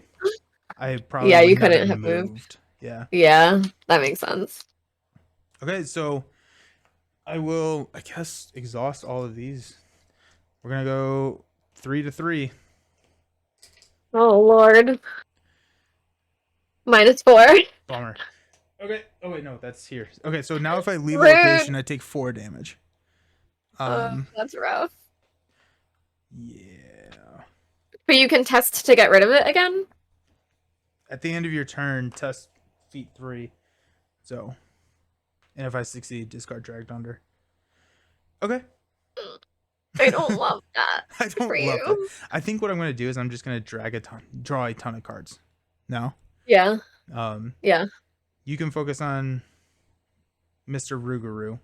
I probably you couldn't have moved. Yeah. Yeah, that makes sense. Okay, so I will, I guess, exhaust all of these. We're going to go 3 to 3. Oh, Lord. -4. Bummer. Okay. Oh, wait, no, that's here. Okay, so now if I leave a Rude. location, I take 4 damage. That's rough. Yeah. But you can test to get rid of it again? At the end of your turn, test feat 3. So, and if I succeed, discard Dragged Under. Okay. I don't love that. I don't for love you. that. I think what I'm going to do is I'm just going to draw a ton of cards. No? Yeah. Yeah. You can focus on Mr. Rougarou,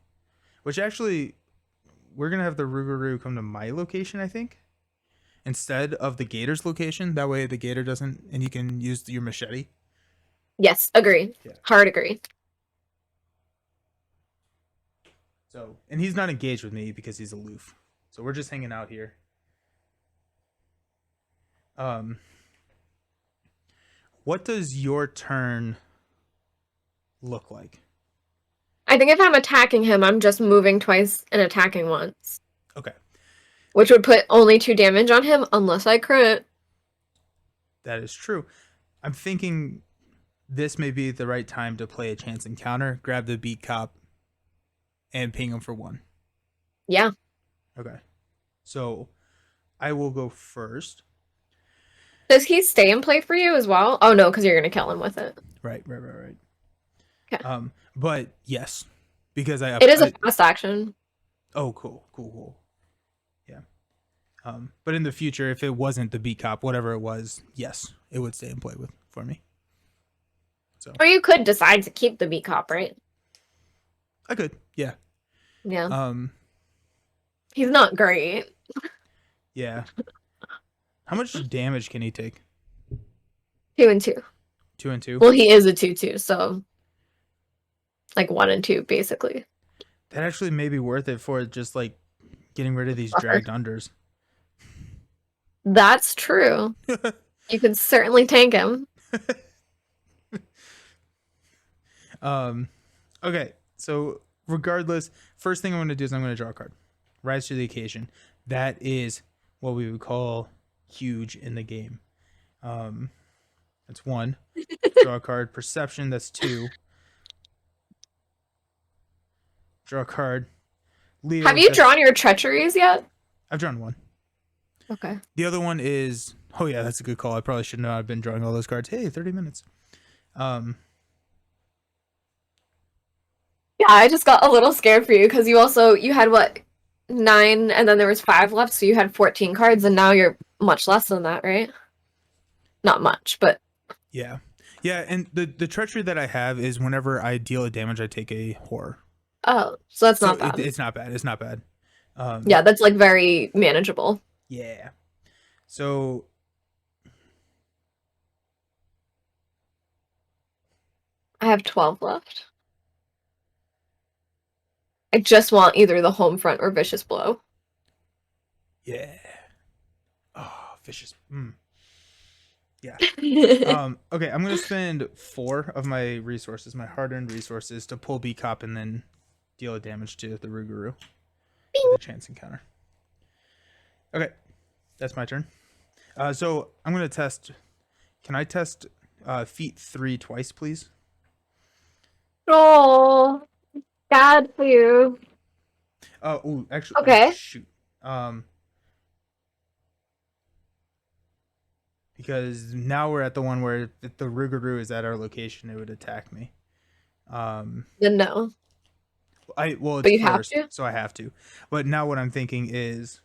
which actually, we're going to have the Rougarou come to my location, I think, instead of the Gator's location. That way the Gator doesn't, and you can use your machete. Yes, agree. Yeah. Hard agree. So, and he's not engaged with me because he's aloof. So we're just hanging out here. What does your turn look like? I think if I'm attacking him, I'm just moving twice and attacking once. Okay. Which would put only 2 damage on him unless I crit. That is true. I'm thinking this may be the right time to play a chance encounter, grab the beat cop, and ping him for 1. Yeah. Okay. So I will go first. Does he stay and play for you as well? Oh no, because you're gonna kill him with it. Right. Okay. But yes, because It is a fast action. oh, cool. Yeah. But in the future, if it wasn't the beat cop, whatever it was, yes, it would stay and play with for me. So Or you could decide to keep the beat cop, right? I could, yeah. Yeah. Um, He's not great. yeah. How much damage can he take? 2 and 2. 2 and 2. Well, he is a 2/2, so like 1 and 2, basically. That actually may be worth it for just like getting rid of these dragged unders. That's true. You could certainly tank him. Okay, so regardless, first thing I'm going to do is I'm going to draw a card. Rise to the occasion. That is what we would call huge in the game. That's 1. Draw a card. Perception, that's 2. Draw a card. Leo, Have you drawn your treacheries yet? I've drawn 1. Okay. The other one is, oh yeah, that's a good call. I probably should not have been drawing all those cards. Hey, 30 minutes. Yeah, I just got a little scared for you because you had what, 9 and then there was 5 left, so you had 14 cards and now you're much less than that, right? Not much, but yeah. And the treachery that I have is whenever I deal a damage, I take a horror. oh, so that's not bad. It's not bad. It's not bad. Yeah, that's like very manageable. Yeah. So I have 12 left. I just want either the home front or vicious blow. yeah. Oh, vicious. Yeah. Okay, I'm gonna spend 4 of my resources, my hard-earned resources, to pull B Cop and then deal a damage to the Rougarou with a chance encounter. Okay, that's my turn. So I'm gonna test. Can I test feat 3 twice, please? Oh, sad for you. Oh, actually, Okay. oh, shoot. Because now we're at the one where if the Rougarou is at our location, it would attack me. Then no. It's But you first, have to? so I have to. But now what I'm thinking is,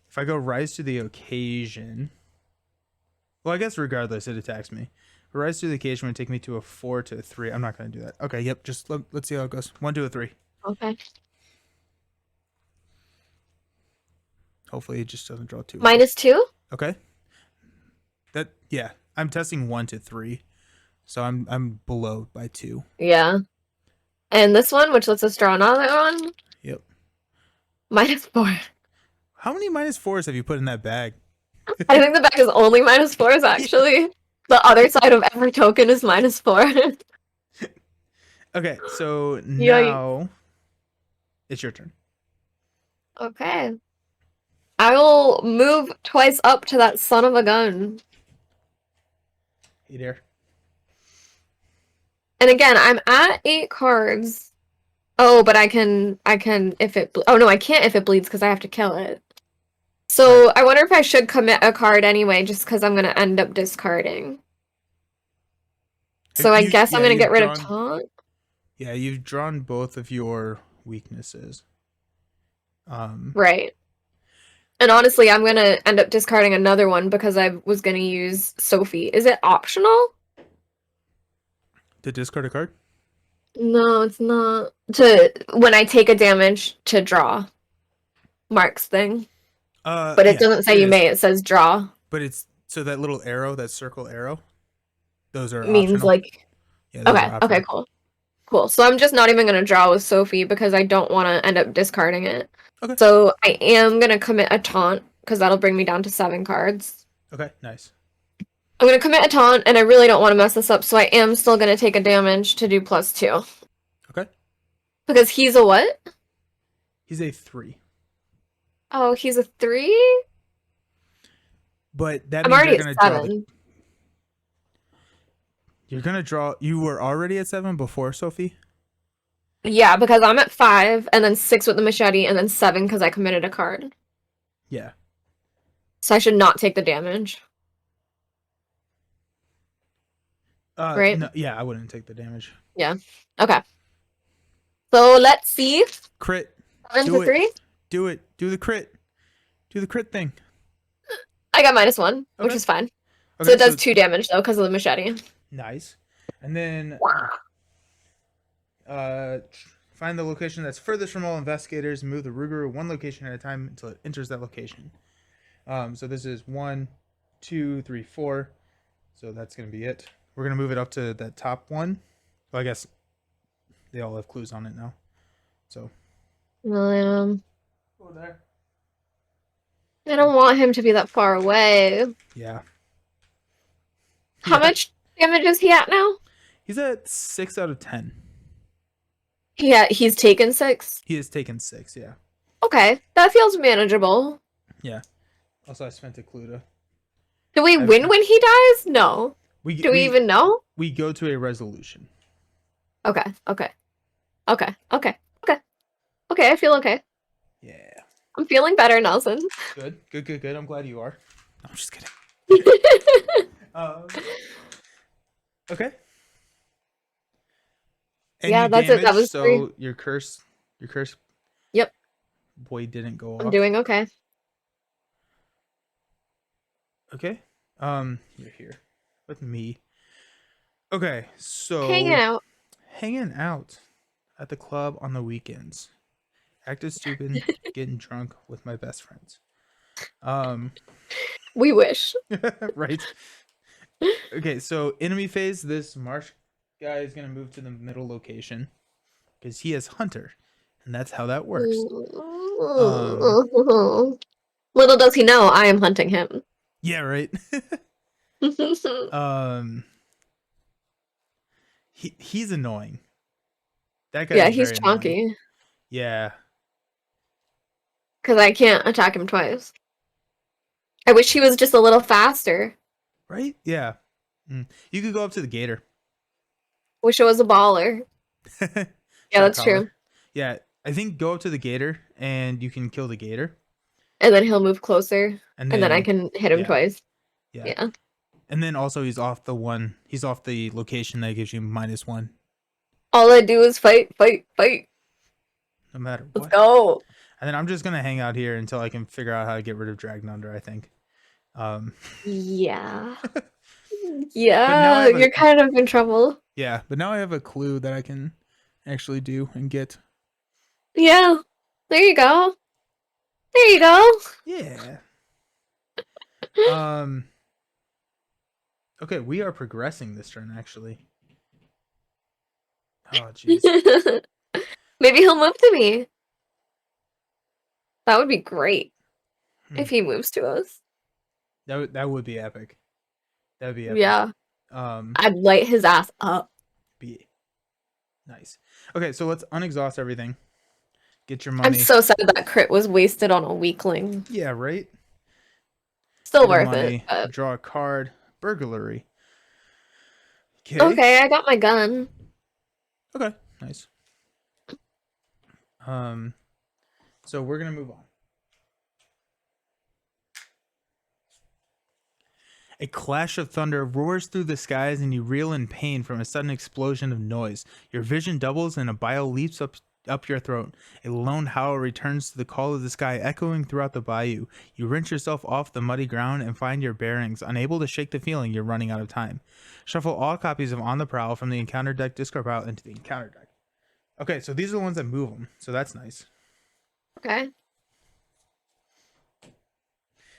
if I go rise to the occasion, well, I guess regardless, it attacks me. Rise to the occasion would take me to a 4 to a 3. I'm not going to do that. Okay, yep. Just let's see how it goes. 1 to a 3. Okay. Hopefully, it just doesn't draw 2. -2? Okay. I'm testing 1 to 3, so I'm below by 2. Yeah. And this one, which lets us draw another one? Yep. -4. How many -4s have you put in that bag? I think the back is only -4s, actually. The other side of every token is -4. Okay, so now it's your turn. Okay. I will move twice up to that son of a gun. Hey there. And again, I'm at 8 cards. Oh, but I can if it oh no, I can't if it bleeds because I have to kill it. So I wonder if I should commit a card anyway, just because I'm gonna end up discarding. So I guess I'm gonna get rid of taunt. Yeah, you've drawn both of your weaknesses. Right. And honestly, I'm gonna end up discarding another one because I was gonna use Sophie. Is it optional? To discard a card? No, it's not. When I take a damage to draw. Mark's thing. But it doesn't say you may, it says draw. But it's so that little arrow, that circle arrow, those are means optional. Like Yeah, okay, cool. So I'm just not even gonna draw with Sophie because I don't want to end up discarding it. Okay. So I am gonna commit a taunt because that'll bring me down to 7 cards. Okay, nice. I'm gonna commit a taunt, and I really don't want to mess this up, so I am still gonna take a damage to do +2. Okay. Because he's a what? He's a 3. Oh, he's a 3? But that I'm means already you're at gonna 7. You're gonna draw. You were already at 7 before Sophie? Yeah, because I'm at 5, and then 6 with the machete, and then 7 because I committed a card. Yeah. So I should not take the damage, right? No, yeah, I wouldn't take the damage. Yeah. Okay. So let's see. Crit. 7 Do to it. 3. Do it. Do the crit. Do the crit thing. I got -1, which Okay. is fine. So Okay, it does so 2 damage though because of the machete. nice. And then find the location that's furthest from all investigators and move the Rougarou one location at a time until it enters that location. So this is 1, 2, 3, 4. So that's gonna be it. We're gonna move it up to that top one. Well, I guess they all have clues on it now. So Um, over there. I don't want him to be that far away. Yeah. How Yeah. much damage is he at now? He's at 6 out of 10. Yeah, he's taken 6. He has taken 6, yeah. Okay, that feels manageable. Yeah. Also, I spent a clue to. Do we win when he dies? No. Do we even know? We go to a resolution. Okay. Okay, I feel okay. Yeah. I'm feeling better, Nelson. Good. I'm glad you are. No, I'm just kidding. Okay. And yeah, that's it. That was so 3. your curse. Yep. Boy didn't go off. I'm doing okay. Okay. You're here with me. Okay, so hanging out at the club on the weekends. Acting stupid, getting drunk with my best friends. We wish. Right. Okay, so enemy phase, this marsh guy is gonna move to the middle location because he is hunter, and that's how that works. Little does he know, I am hunting him. Yeah, right. He's annoying. That guy. Yeah, is he's very chonky. annoying. Yeah. Because I can't attack him twice. I wish he was just a little faster. Right? Yeah. You could go up to the gator. Wish it was a baller. Yeah, that's true. Yeah, I think go up to the gator and you can kill the gator. And then he'll move closer. And then I can hit him twice. Yeah. And then also he's off the location that gives you -1. All I do is fight. No matter what. Let's go. And then I'm just gonna hang out here until I can figure out how to get rid of Dragon Under, I think. Yeah. Yeah, you're kind of in trouble. Yeah, but now I have a clue that I can actually do and get. Yeah. There you go. Yeah. Okay, we are progressing this turn actually. Oh jeez. Maybe he'll move to me. That would be great. If he moves to us. That would be epic. That would be epic. Yeah. I'd light his ass up. Be nice. Okay, so let's unexhaust everything. Get your money. I'm so sad that crit was wasted on a weakling. Yeah, right? Still worth it. But... Draw a card. Burglary. Okay, I got my gun. Okay, nice. So we're gonna move on. A clash of thunder roars through the skies and you reel in pain from a sudden explosion of noise. Your vision doubles and a bile leaps up your throat. A lone howl returns to the call of the sky, echoing throughout the bayou. You wrench yourself off the muddy ground and find your bearings, unable to shake the feeling you're running out of time. Shuffle all copies of On the Prowl from the encounter deck, discard pile into the encounter deck. Okay, so these are the ones that move them, so that's nice. Okay.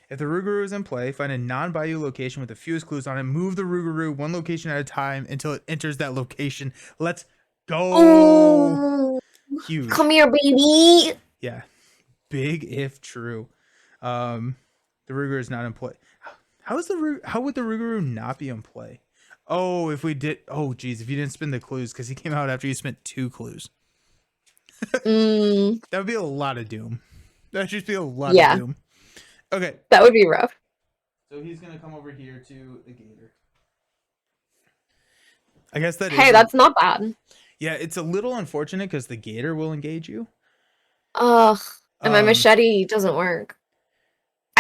If the Rougarou is in play, find a non-bayou location with the fewest clues on it. Move the Rougarou one location at a time until it enters that location. Let's go. Oh, huge. Come here, baby. Yeah. Big if true. The Rougarou is not in play. How would the Rougarou not be in play? Oh, if we did. Oh, geez. If you didn't spin the clues, because he came out after you spent 2 clues. That would be a lot of doom. That would just be a lot of doom. Okay. That would be rough. So he's going to come over here to the gator. I guess that is... Hey, that's not bad. Yeah, it's a little unfortunate because the gator will engage you. Ugh. And my machete doesn't work.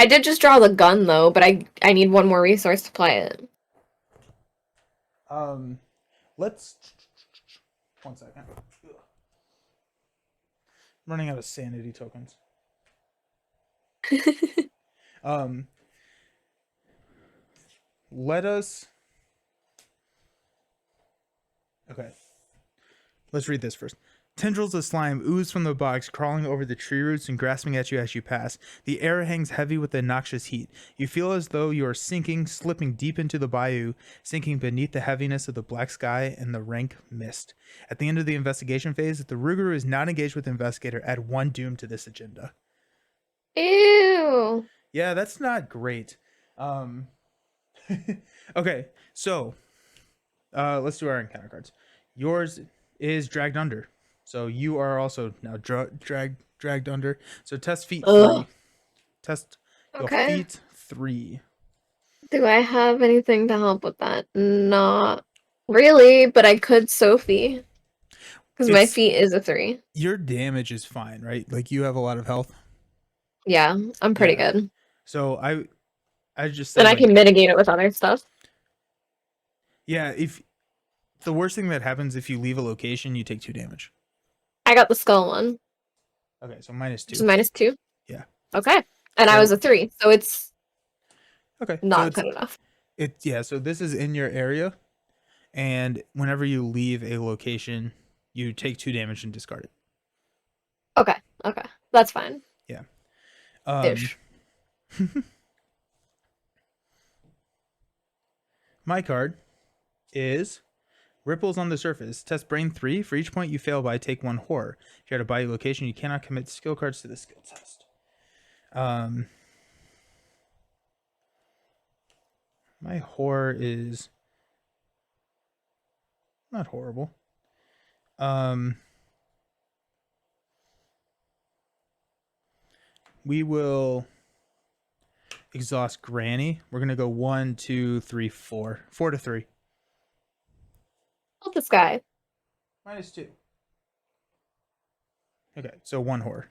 I did just draw the gun though, but I need one more resource to play it. Let's 1 second. Running out of sanity tokens. Um, let us. Okay. Let's read this first. Tendrils of slime ooze from the box, crawling over the tree roots and grasping at you as you pass. The air hangs heavy with the noxious heat. You feel as though you are sinking, slipping deep into the bayou, sinking beneath the heaviness of the black sky and the rank mist. At the end of the investigation phase, the Rougarou is not engaged with the investigator. Add 1 doom to this agenda. Ew. Yeah, that's not great. Okay, so let's do our encounter cards. Yours is dragged under. So you are also now dragged under. So test feet Ugh. 3. Test your Okay. feet 3. Do I have anything to help with that? Not really, but I could Sophie. Because my It's feet is a 3. your damage is fine, right? Like you have a lot of health. Yeah, I'm pretty Yeah. good. So I just And said I like can mitigate it with other stuff. yeah, if the worst thing that happens if you leave a location, you take 2 damage. I got the skull one. Okay, so minus Which is 2. -2. Yeah. Okay. And I was So a 3, so it's okay, so not good enough. yeah, so this is in your area. And whenever you leave a location, you take 2 damage and discard it. Okay, okay. That's fine. Yeah. Um, Ish. my card is Ripples on the Surface. Test Brain 3. For each point you fail by, take 1 horror. If you're at a bayou location, you cannot commit skill cards to the skill test. My horror is not horrible. We will exhaust Granny. We're gonna go 1, 2, 3, 4. 4 to 3. Help this guy. Minus 2. Okay, so 1 horror.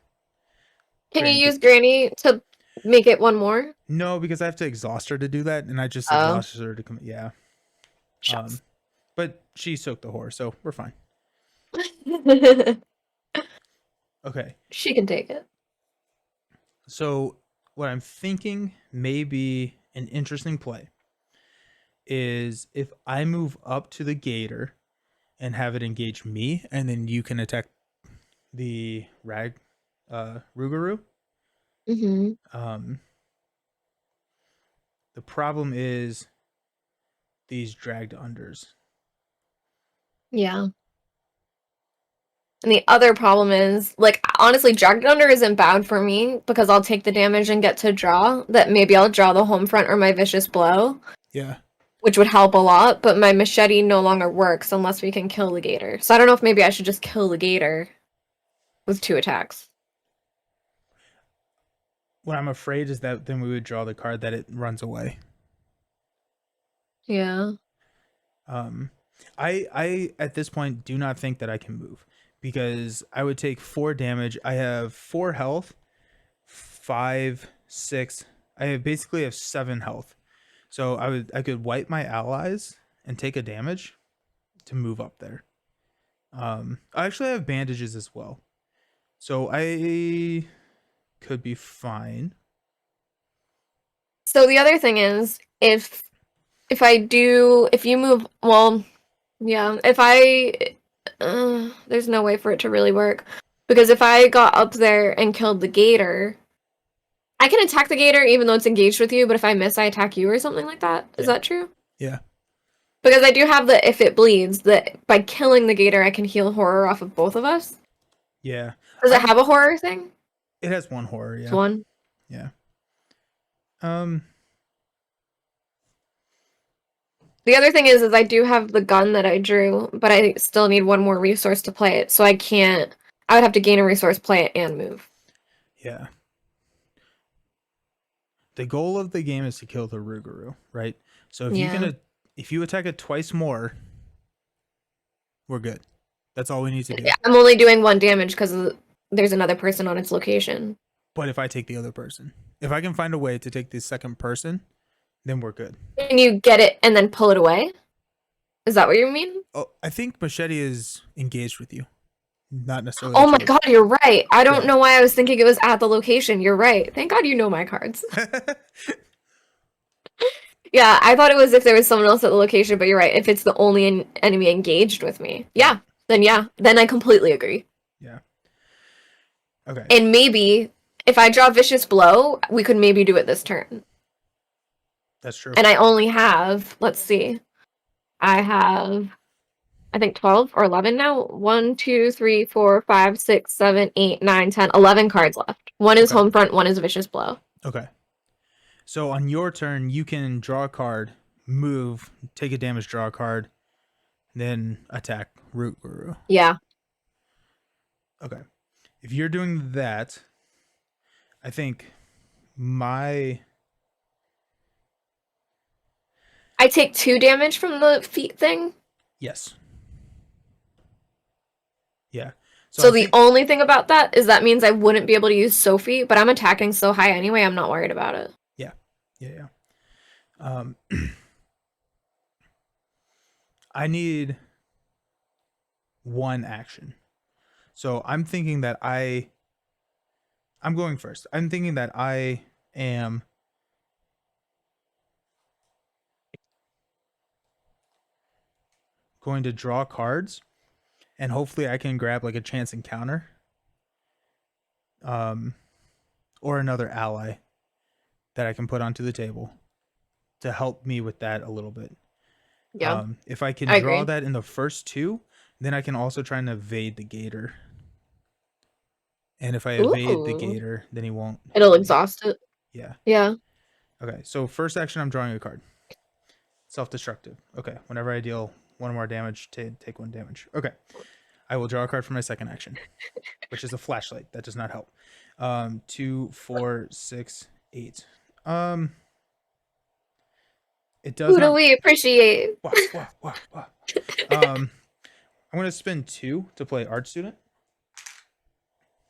Can you Granny use takes. Granny to make it 1 more? No, because I have to exhaust her to do that, and I just Oh. exhausted her to come. Yeah. Shucks. But she soaked the horror, so we're fine. Okay. She can take it. So what I'm thinking may be an interesting play is if I move up to the gator and have it engage me, and then you can attack the Rougarou. Mm-hmm. The problem is these dragged unders. Yeah. And the other problem is, like, honestly, Dragged Under isn't bad for me because I'll take the damage and get to draw. That maybe I'll draw the home front or my Vicious Blow, Yeah. which would help a lot, but my machete no longer works unless we can kill the gator. So I don't know if maybe I should just kill the gator with 2 attacks. What I'm afraid is that then we would draw the card that it runs away. Yeah. I at this point do not think that I can move because I would take 4 damage. I have 4 health, 5, 6. I basically have 7 health. So I could wipe my allies and take a damage to move up there. I actually have bandages as well. So I could be fine. So the other thing is, if you move, well, yeah, there's no way for it to really work. Because if I got up there and killed the gator, I can attack the gator even though it's engaged with you, but if I miss, I attack you or something like that. Is Yeah. that true? Yeah. Because I do have the if it bleeds, that by killing the gator, I can heal horror off of both of us. Yeah. Does it have a horror thing? It has 1 horror, yeah. It's 1? Yeah. The other thing is I do have the gun that I drew, but I still need 1 more resource to play it, so I would have to gain a resource, play it, and move. Yeah. The goal of the game is to kill the Rougarou, right? So if you attack it twice more, we're good. That's all we need to do. Yeah, I'm only doing 1 damage because there's another person on its location. But if I take the other person, if I can find a way to take the second person, then we're good. Can you get it and then pull it away? Is that what you mean? Oh, I think Machete is engaged with you, not necessarily Oh my at you. god, you're right. I don't Yeah. know why I was thinking it was at the location. You're right. Thank God you know my cards. Yeah, I thought it was if there was someone else at the location, but you're right. If it's the only enemy engaged with me, yeah, then I completely agree. Yeah. Okay. And maybe if I draw Vicious Blow, we could maybe do it this turn. That's true. And I only have, let's see, I have, I think 12 or 11 now. 1, 2, 3, 4, 5, 6, 7, 8, 9, 10, 11 cards left. One is Okay. Homefront, one is Vicious Blow. Okay. So on your turn, you can draw a card, move, take a damage, draw a card, then attack Rougarou. Yeah. Okay. If you're doing that, I think I take 2 damage from the feet thing. yes. Yeah. So the only thing about that is that means I wouldn't be able to use Sophie, but I'm attacking so high anyway, I'm not worried about it. Yeah. I need one action. So I'm thinking that I'm going first. I'm thinking that I am going to draw cards, and hopefully I can grab like a chance encounter. Or another ally that I can put onto the table to help me with that a little bit. Yeah. If I can I draw agree. that in the first 2, then I can also try and evade the gator. And if I evade the Ooh. gator, then he won't. It'll exhaust it. Yeah. Yeah. Okay. So first action, I'm drawing a card. Self-destructive. Okay. Whenever I deal 1 more damage, take 1 damage. Okay. I will draw a card for my second action, which is a flashlight. That does not help. 2, 4, 6, 8. It does Who do not. we appreciate? Wow. I'm going to spend 2 to play Art Student.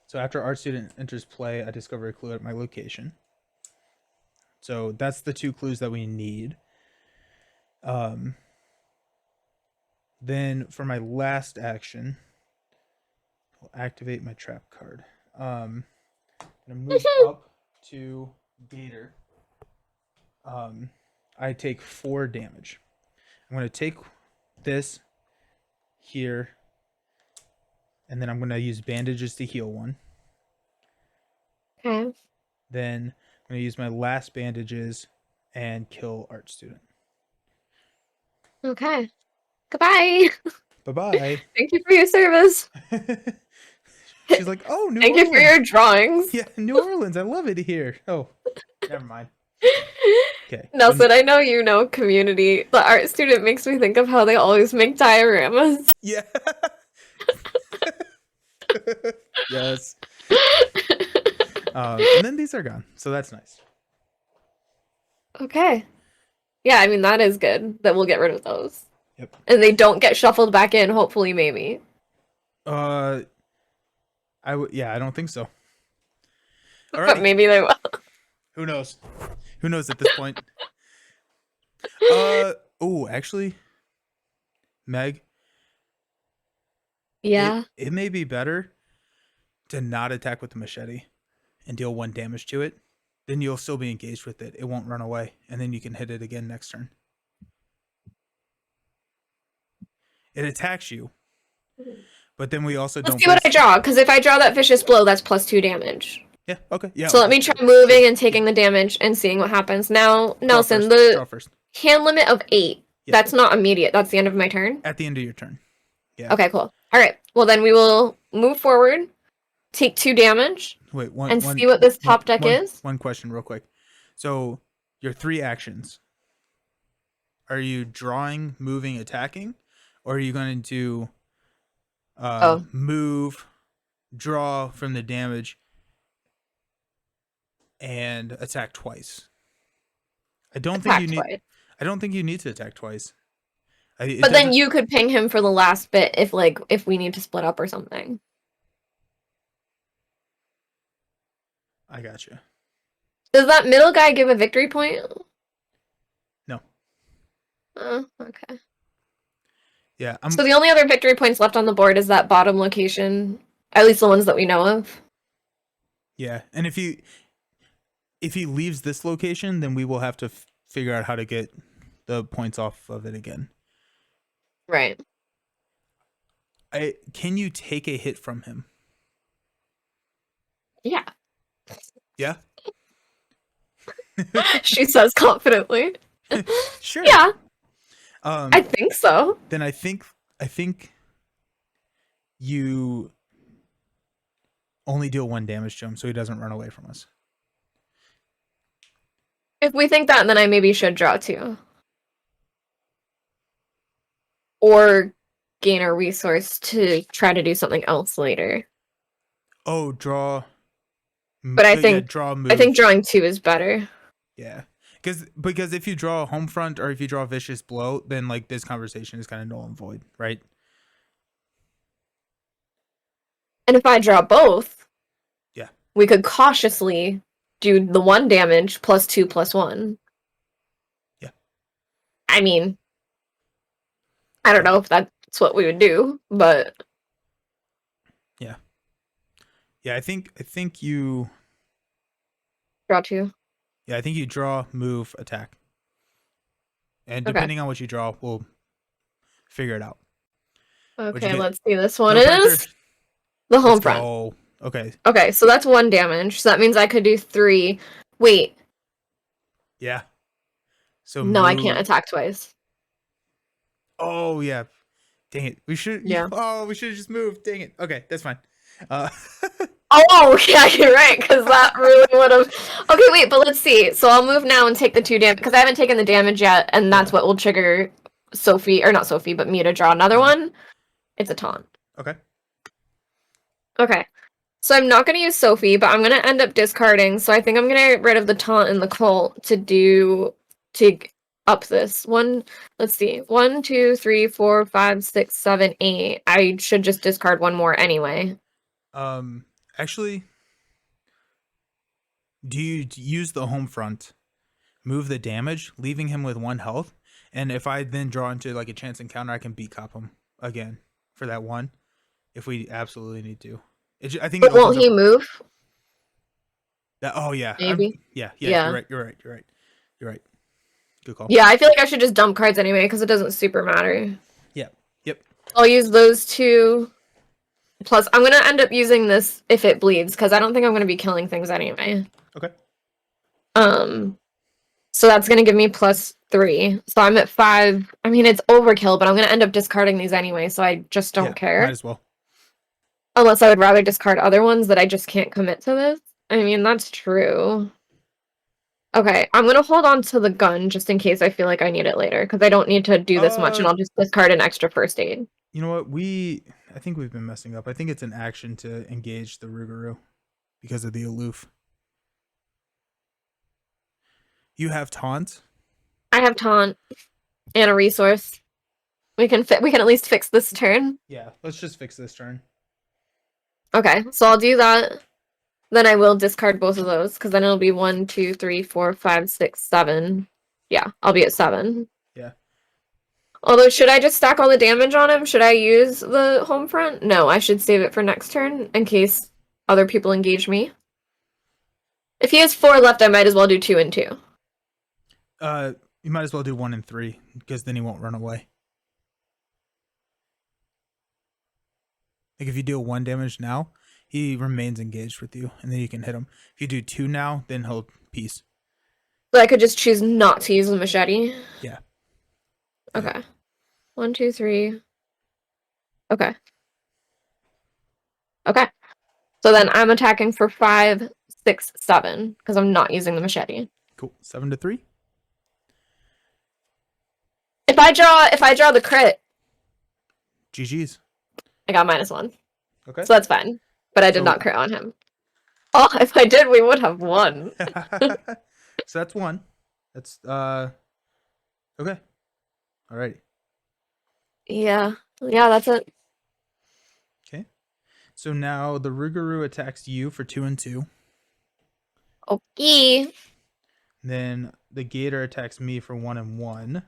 So after Art Student enters play, I discover a clue at my location. So that's the 2 clues that we need. Then for my last action, I'll activate my trap card. I'm gonna move up to Gator. I take 4 damage. I'm gonna take this here, and then I'm gonna use bandages to heal 1. Okay. Then I'm gonna use my last bandages and kill Art Student. Okay. Goodbye. Bye bye. Thank you for your service. She's like, oh, New Thank Orleans. you for your drawings. Yeah, New Orleans. I love it here. Oh, never mind. Okay. Nelson, I know you know Community. The art student makes me think of how they always make dioramas. Yeah. Yes. And then these are gone, so that's nice. Okay. Yeah, I mean, that is good that we'll get rid of those. Yep. And they don't get shuffled back in, hopefully, maybe. I don't think so. All But right. maybe they will. Who knows? Who knows at this point? Actually, Meg, Yeah. it may be better to not attack with the machete and deal 1 damage to it. Then you'll still be engaged with it. It won't run away, and then you can hit it again next turn. It attacks you, but then we also Let's don't. see what I draw, because if I draw that vicious blow, that's +2 damage. Yeah. Okay. Yeah. So let me try moving and taking the damage and seeing what happens. Now, Nelson, draw first. Hand limit of 8. Yeah. That's not immediate. That's the end of my turn. At the end of your turn. Yeah. Okay, cool. All right. Well, then we will move forward, take 2 damage, Wait. see what this top deck is. One question, real quick. So your 3 actions. Are you drawing, moving, attacking, or are you going to move, draw from the damage, and attack twice? I don't think you need to attack twice. But then you could ping him for the last bit if we need to split up or something. I gotcha. Does that middle guy give a victory point? No. Oh, okay. Yeah, So the only other victory points left on the board is that bottom location, at least the ones that we know of. yeah, and if he leaves this location, then we will have to figure out how to get the points off of it again. Right. Can you take a hit from him? Yeah. Yeah. She says confidently. Sure. Yeah, Um. I think so. Then I think you only deal 1 damage to him, so he doesn't run away from us. If we think that, then I maybe should draw 2. Or gain a resource to try to do something else later. Oh, draw. But I Yeah, think draw I think move. drawing 2 is better. Yeah, because if you draw a home front or if you draw a vicious blow, then like this conversation is kind of null and void, right? And if I draw both, Yeah. we could cautiously do the 1 damage plus 2 plus 1. Yeah. I mean, I don't know if that's what we would do, but Yeah. Yeah, I think you. draw 2. Yeah, I think you draw, move, attack, and Okay. depending on what you draw, we'll figure it out. What'd you Okay, get? let's see. This one No pressure. is the Let's home front. go. Okay. Okay, so that's 1 damage. So that means I could do 3. Wait, Yeah. So no, I move. can't attack twice. Oh yeah. Dang it. We should. Yeah. Oh, we should have just moved. Dang it. Okay, that's fine. Uh, Oh, yeah, you're right, because that really would have. Okay, wait, but let's see. So I'll move now and take the 2 damage, because I haven't taken the damage yet, and that's Yeah. what will trigger Sophie, or not Sophie, but me to draw another one. It's a taunt. okay. Okay. So I'm not going to use Sophie, but I'm going to end up discarding, so I think I'm going to get rid of the taunt and the cult to up this. Let's see. 1, 2, 3, 4, 5, 6, 7, 8. I should just discard one more anyway. Actually, do you use the home front, move the damage, leaving him with 1 health, and if I then draw into like a chance encounter, I can beat cop him again for that 1, if we absolutely need to. I think But it opens won't he up. move? Oh yeah, Maybe. yeah. Yeah. You're right. Good call. Yeah, I feel like I should just dump cards anyway because it doesn't super matter. Yeah. Yep. I'll use those 2. Plus, I'm going to end up using this if it bleeds because I don't think I'm going to be killing things anyway. Okay. So that's going to give me +3. So I'm at 5. I mean, it's overkill, but I'm going to end up discarding these anyway, so I just don't care. Might as well. Unless I would rather discard other ones that I just can't commit to this. I mean, that's true. Okay, I'm going to hold on to the gun just in case I feel like I need it later, because I don't need to do this much, and I'll just discard an extra first aid. You know what? I think we've been messing up. I think it's an action to engage the Rougarou because of the aloof. You have taunt. I have taunt and a resource. We can at least fix this turn. Yeah, let's just fix this turn. Okay, so I'll do that. Then I will discard both of those, because then it'll be 1, 2, 3, 4, 5, 6, 7. Yeah, I'll be at 7. Yeah. Although, should I just stack all the damage on him? Should I use the home front? No, I should save it for next turn, in case other people engage me. If he has 4 left, I might as well do 2 and 2. You might as well do 1 and 3, because then he won't run away. Like if you deal 1 damage now, he remains engaged with you, and then you can hit him. If you do 2 now, then he'll peace. So I could just choose not to use the machete? Yeah. Okay. 1, 2, 3. Okay. Okay. So then I'm attacking for 5, 6, 7, because I'm not using the machete. Cool. 7 to 3. If I draw the crit, GG's. I got -1. Okay. So that's fine. But I did not crit on him. Oh, if I did, we would have won. So that's 1. That's okay. Alrighty. Yeah. Yeah, that's it. Okay. So now the Rougarou attacks you for 2 and 2. Okay. Then the gator attacks me for 1 and 1, which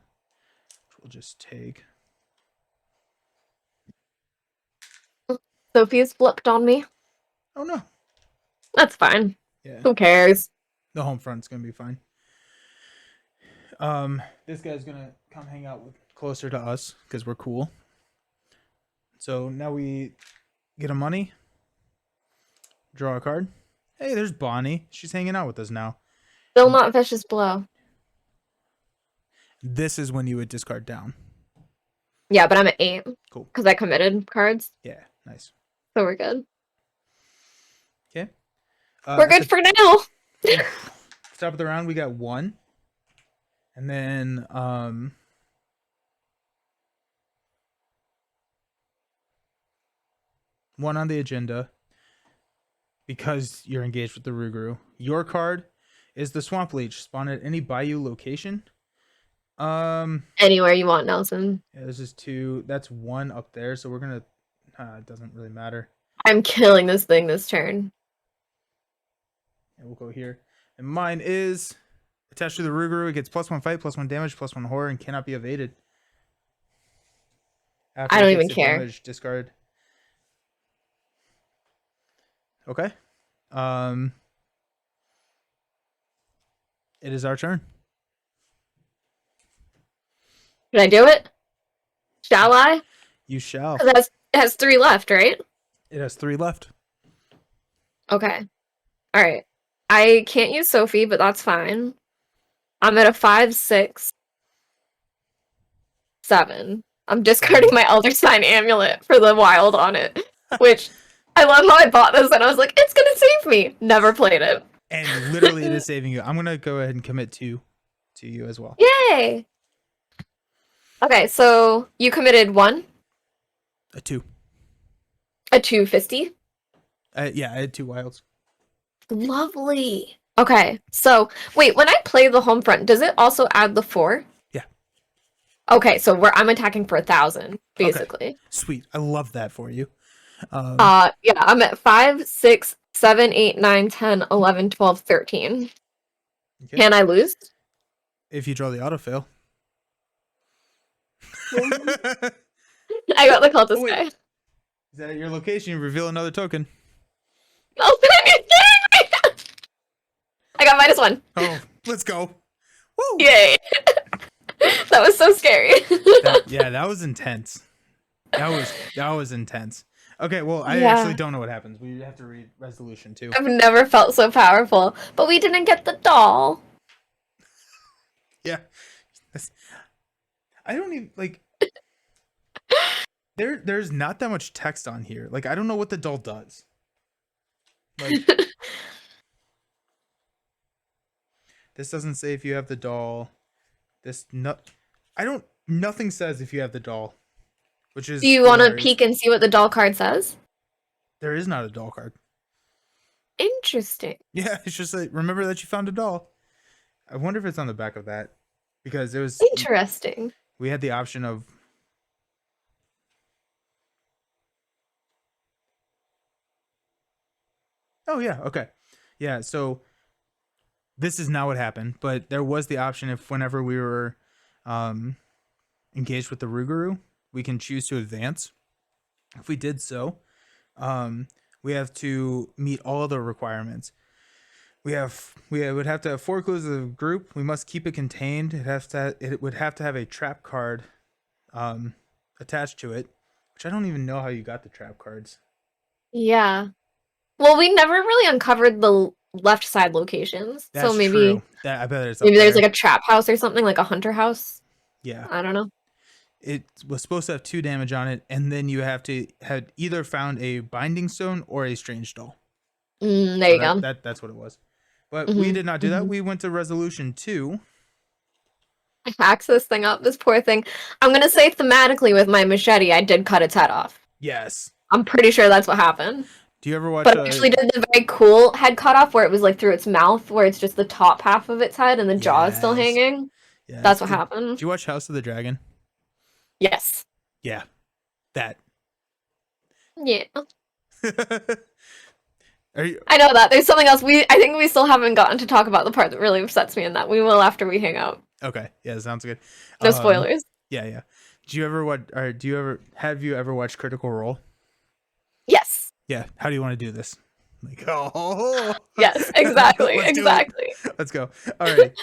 we'll just take. Sophie's flipped on me. Oh no. That's fine. Yeah. Who cares? The home front's gonna be fine. This guy's gonna come hang out closer to us because we're cool. So now we get a money, draw a card. Hey, there's Bonnie. She's hanging out with us now. Still not vicious blow. This is when you would discard down. Yeah, but I'm at 8. Cool. Because I committed cards. Yeah, nice. So we're good. Okay. We're good for now. Top of the round, we got 1. And then one on the agenda because you're engaged with the Rougarou. Your card is the Swamp Leech. Spawn at any Bayou location. Anywhere you want, Nelson. Yeah, this is 2. That's 1 up there, so we're gonna. It doesn't really matter. I'm killing this thing this turn. And we'll go here. And mine is attached to the Rougarou. It gets +1 fight, +1 damage, +1 horror, and cannot be evaded. After I don't it even takes care. Damage, discard. Okay. It is our turn. Should I do it? Shall I? You shall. It has 3 left, right? It has 3 left. Okay. Alright. I can't use Sophie, but that's fine. I'm at a 5, 6, 7. I'm discarding my Elder Sign Amulet for the wild on it. Which, I love how I bought this and I was like, it's gonna save me! Never played it. And literally it is saving you. I'm gonna go ahead and commit 2 to you as well. Yay! Okay, so you committed 1? A 2. A 2 fisty? Yeah, I had 2 wilds. Lovely. Okay, so wait, when I play the home front, does it also add the 4? Yeah. Okay, so I'm attacking for 1,000, basically. Okay. Sweet. I love that for you. Yeah, I'm at 5, 6, 7, 8, 9, 10, 11, 12, 13. Okay. Can I lose? If you draw the autofill. I got the cultist wait. guy. Is that at your location? You reveal another token. Oh, you're kidding me! I got -1. Oh, let's go. Woo! Yay! That was so scary. That was intense. That was intense. Okay, well, I Yeah. actually don't know what happens. We have to read resolution too. I've never felt so powerful, but we didn't get the doll. Yeah. I don't even like there's not that much text on here. Like I don't know what the doll does. Like this doesn't say if you have the doll. Nothing says if you have the doll. Which is Do you want to hilarious. peek and see what the doll card says? There is not a doll card. Interesting. Yeah, it's just like remember that you found a doll. I wonder if it's on the back of that. Because it was Interesting. we had the option of Oh yeah, okay. Yeah, so this is not what happened, but there was the option if whenever we were engaged with the Rougarou, we can choose to advance. If we did so, we have to meet all the requirements. We would have to have 4 clues of the group. We must keep it contained. It would have to have a trap card attached to it, which I don't even know how you got the trap cards. Yeah. Well, we never really uncovered the left side locations. That's so maybe true. I bet it's up maybe there's there. like a trap house or something, like a hunter house. Yeah. I don't know. It was supposed to have 2 damage on it, and then you have either found a binding stone or a strange doll. There you go. That's what it was. But we did not do that. We went to resolution 2. I hacks this thing up, this poor thing. I'm gonna say thematically with my machete, I did cut its head off. Yes. I'm pretty sure that's what happened. Do you ever watch? But I actually did the very cool head cut off where it was like through its mouth, where it's just the top half of its head and the jaw is still Yes. hanging. Yes. That's what happened. Did you watch House of the Dragon? Yes. Yeah. That. Yeah. Are you I know that. There's something else. I think we still haven't gotten to talk about the part that really upsets me in that. We will after we hang out. okay? Yeah, sounds good. No Um, spoilers. yeah, yeah. Do you ever what? Or do you ever have you ever watched Critical Role? Yes. Yeah. How do you want to do this? Like, oh, Yes, exactly. let's do it. Exactly. Let's go. Alrighty.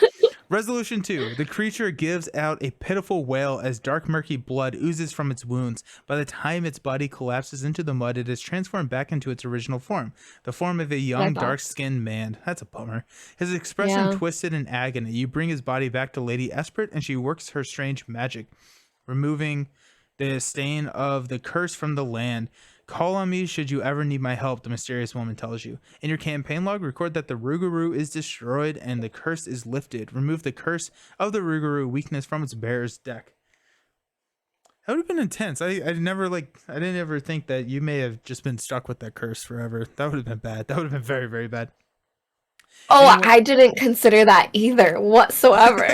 Resolution 2. The creature gives out a pitiful wail as dark murky blood oozes from its wounds. By the time its body collapses into the mud, it is transformed back into its original form, the form of a young, thought. dark-skinned man. That's a bummer. His expression Yeah. twisted in agony. You bring his body back to Lady Esprit, and she works her strange magic, removing the stain of the curse from the land. Call on me should you ever need my help, the mysterious woman tells you. In your campaign log, record that the Rougarou is destroyed and the curse is lifted. Remove the curse of the Rougarou weakness from its bearer's deck. That would have been intense. I didn't ever think that you may have just been stuck with that curse forever. That would have been bad. That would have been very, very bad. Oh, Anyone- I didn't consider that either whatsoever.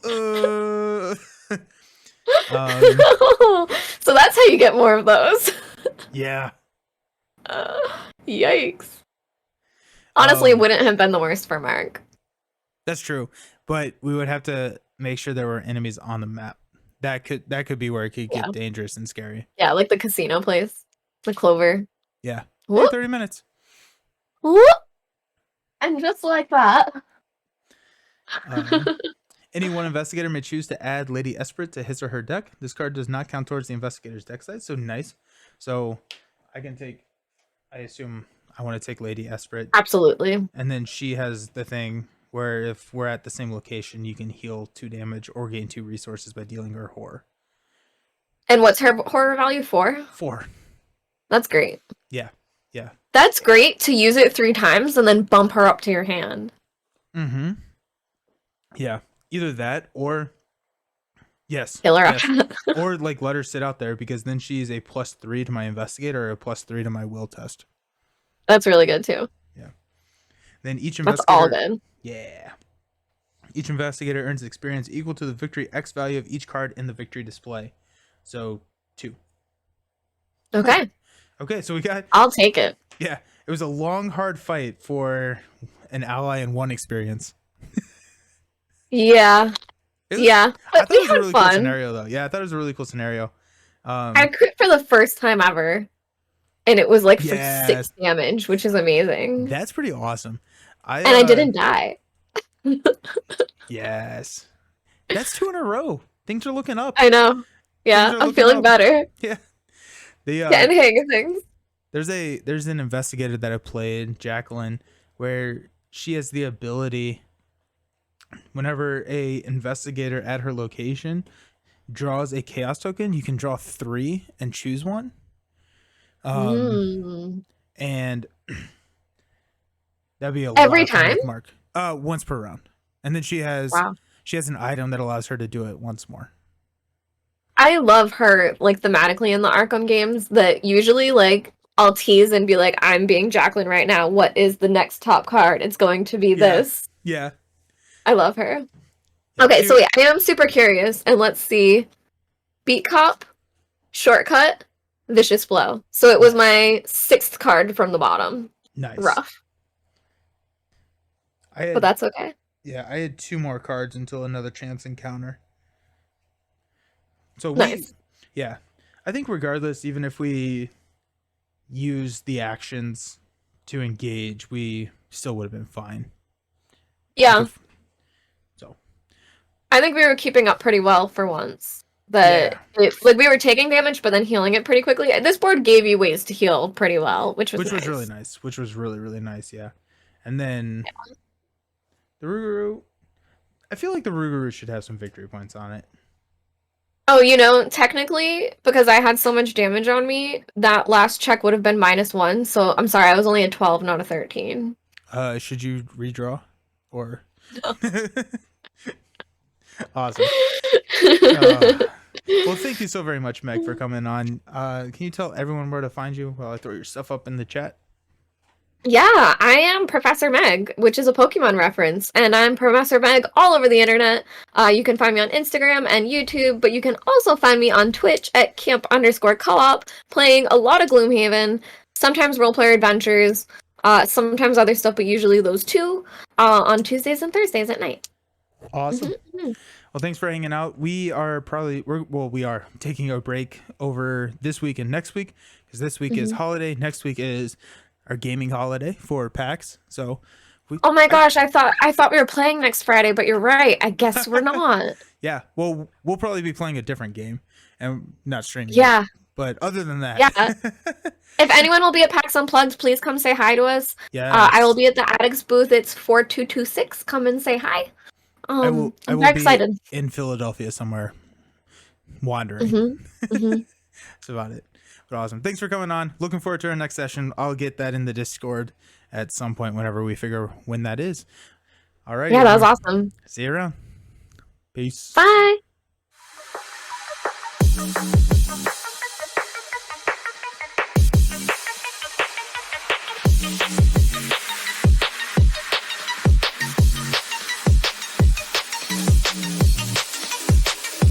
uh, So that's how you get more of those. yeah. Yikes. Honestly, it Um, wouldn't have been the worst for Mark. That's true, but we would have to make sure there were enemies on the map. That could be where it could get Yeah. dangerous and scary. Yeah, like the casino place. The Clover. Yeah. Hey, Whoop, 30 minutes. whoop. And just like that. Any one investigator may choose to add Lady Esprit to his or her deck. This card does not count towards the investigator's deck size, so nice. So I assume I want to take Lady Esprit. Absolutely. And then she has the thing where if we're at the same location, you can heal 2 damage or gain 2 resources by dealing her horror. And what's her horror value for? 4. That's great. Yeah. Yeah. That's great to use it 3 times and then bump her up to your hand. Mm-hmm. Yeah. Either that or yes. Kill her yes. up. Or like let her sit out there because then she's a +3 to my investigator or a +3 to my will test. That's really good too. Yeah. Then each That's investigator. all good. Yeah. Each investigator earns experience equal to the victory X value of each card in the victory display. So 2. Okay. Okay, so we got. I'll take it. Yeah, it was a long, hard fight for an ally and 1 experience. Yeah. It was- Yeah. I But thought it we was a had really cool fun. scenario, though. Yeah, I thought it was a really cool scenario. I crit for the first time ever. And it was like for Yes. 6 damage, which is amazing. That's pretty awesome. And I didn't die. Yes, that's 2 in a row. Things are looking up. I know. Yeah, Things are I'm looking feeling up. better. Yeah. The Getting the hang of things. there's an investigator that I played, Jacqueline, where she has the ability. Whenever a investigator at her location draws a chaos token, you can draw 3 and choose one. And that'd be a Every lot to make time? mark. Once per round, and then she has Wow. an item that allows her to do it once more. I love her, like, thematically in the Arkham games that usually, like, I'll tease and be like, I'm being Jacqueline right now. What is the next top card? It's going to be this. Yeah. I love her. Yeah, Okay, she- so yeah, I am super curious, and let's see. Beat Cop, Shortcut, Vicious Blow. So it was my 6th card from the bottom. Nice. Rough, I but had, that's okay. yeah, I had 2 more cards until another chance encounter. So Nice. yeah, I think regardless, even if we use the actions to engage, we still would have been fine. Yeah, So I think we were keeping up pretty well for once. Like we were taking damage, but then healing it pretty quickly. This board gave you ways to heal pretty well, which was nice. really nice. Which was really, really nice. Yeah, and then the Rougarou. I feel like the Rougarou should have some victory points on it. Oh, you know, technically, because I had so much damage on me, that last check would have been -1. So I'm sorry, I was only a 12, not a 13. Should you redraw or? Awesome. Well, thank you so very much, Meg, for coming on. Can you tell everyone where to find you while I throw your stuff up in the chat? Yeah, I am Professor Meg, which is a Pokemon reference, and I'm Professor Meg all over the internet. You can find me on Instagram and YouTube, but you can also find me on Twitch at camp_co-op, playing a lot of Gloomhaven, sometimes role player adventures, sometimes other stuff, but usually those two on Tuesdays and Thursdays at night. Awesome. Mhm. Well, thanks for hanging out. We are taking a break over this week and next week because this week is holiday. Next week is our gaming holiday for PAX. So, Oh my gosh, I thought we were playing next Friday, but you're right. I guess we're not. yeah, well, we'll probably be playing a different game and not streaming. Yeah. It. But other than that, Yeah. If anyone will be at PAX Unplugged, please come say hi to us. yes. I will be at the Addicts booth. It's 4226. Come and say hi. I will I'm very excited. In Philadelphia somewhere wandering. That's about it. But awesome. Thanks for coming on. Looking forward to our next session. I'll get that in the Discord at some point whenever we figure when that is. All right. Yeah, that was awesome. See you around. Peace. Bye.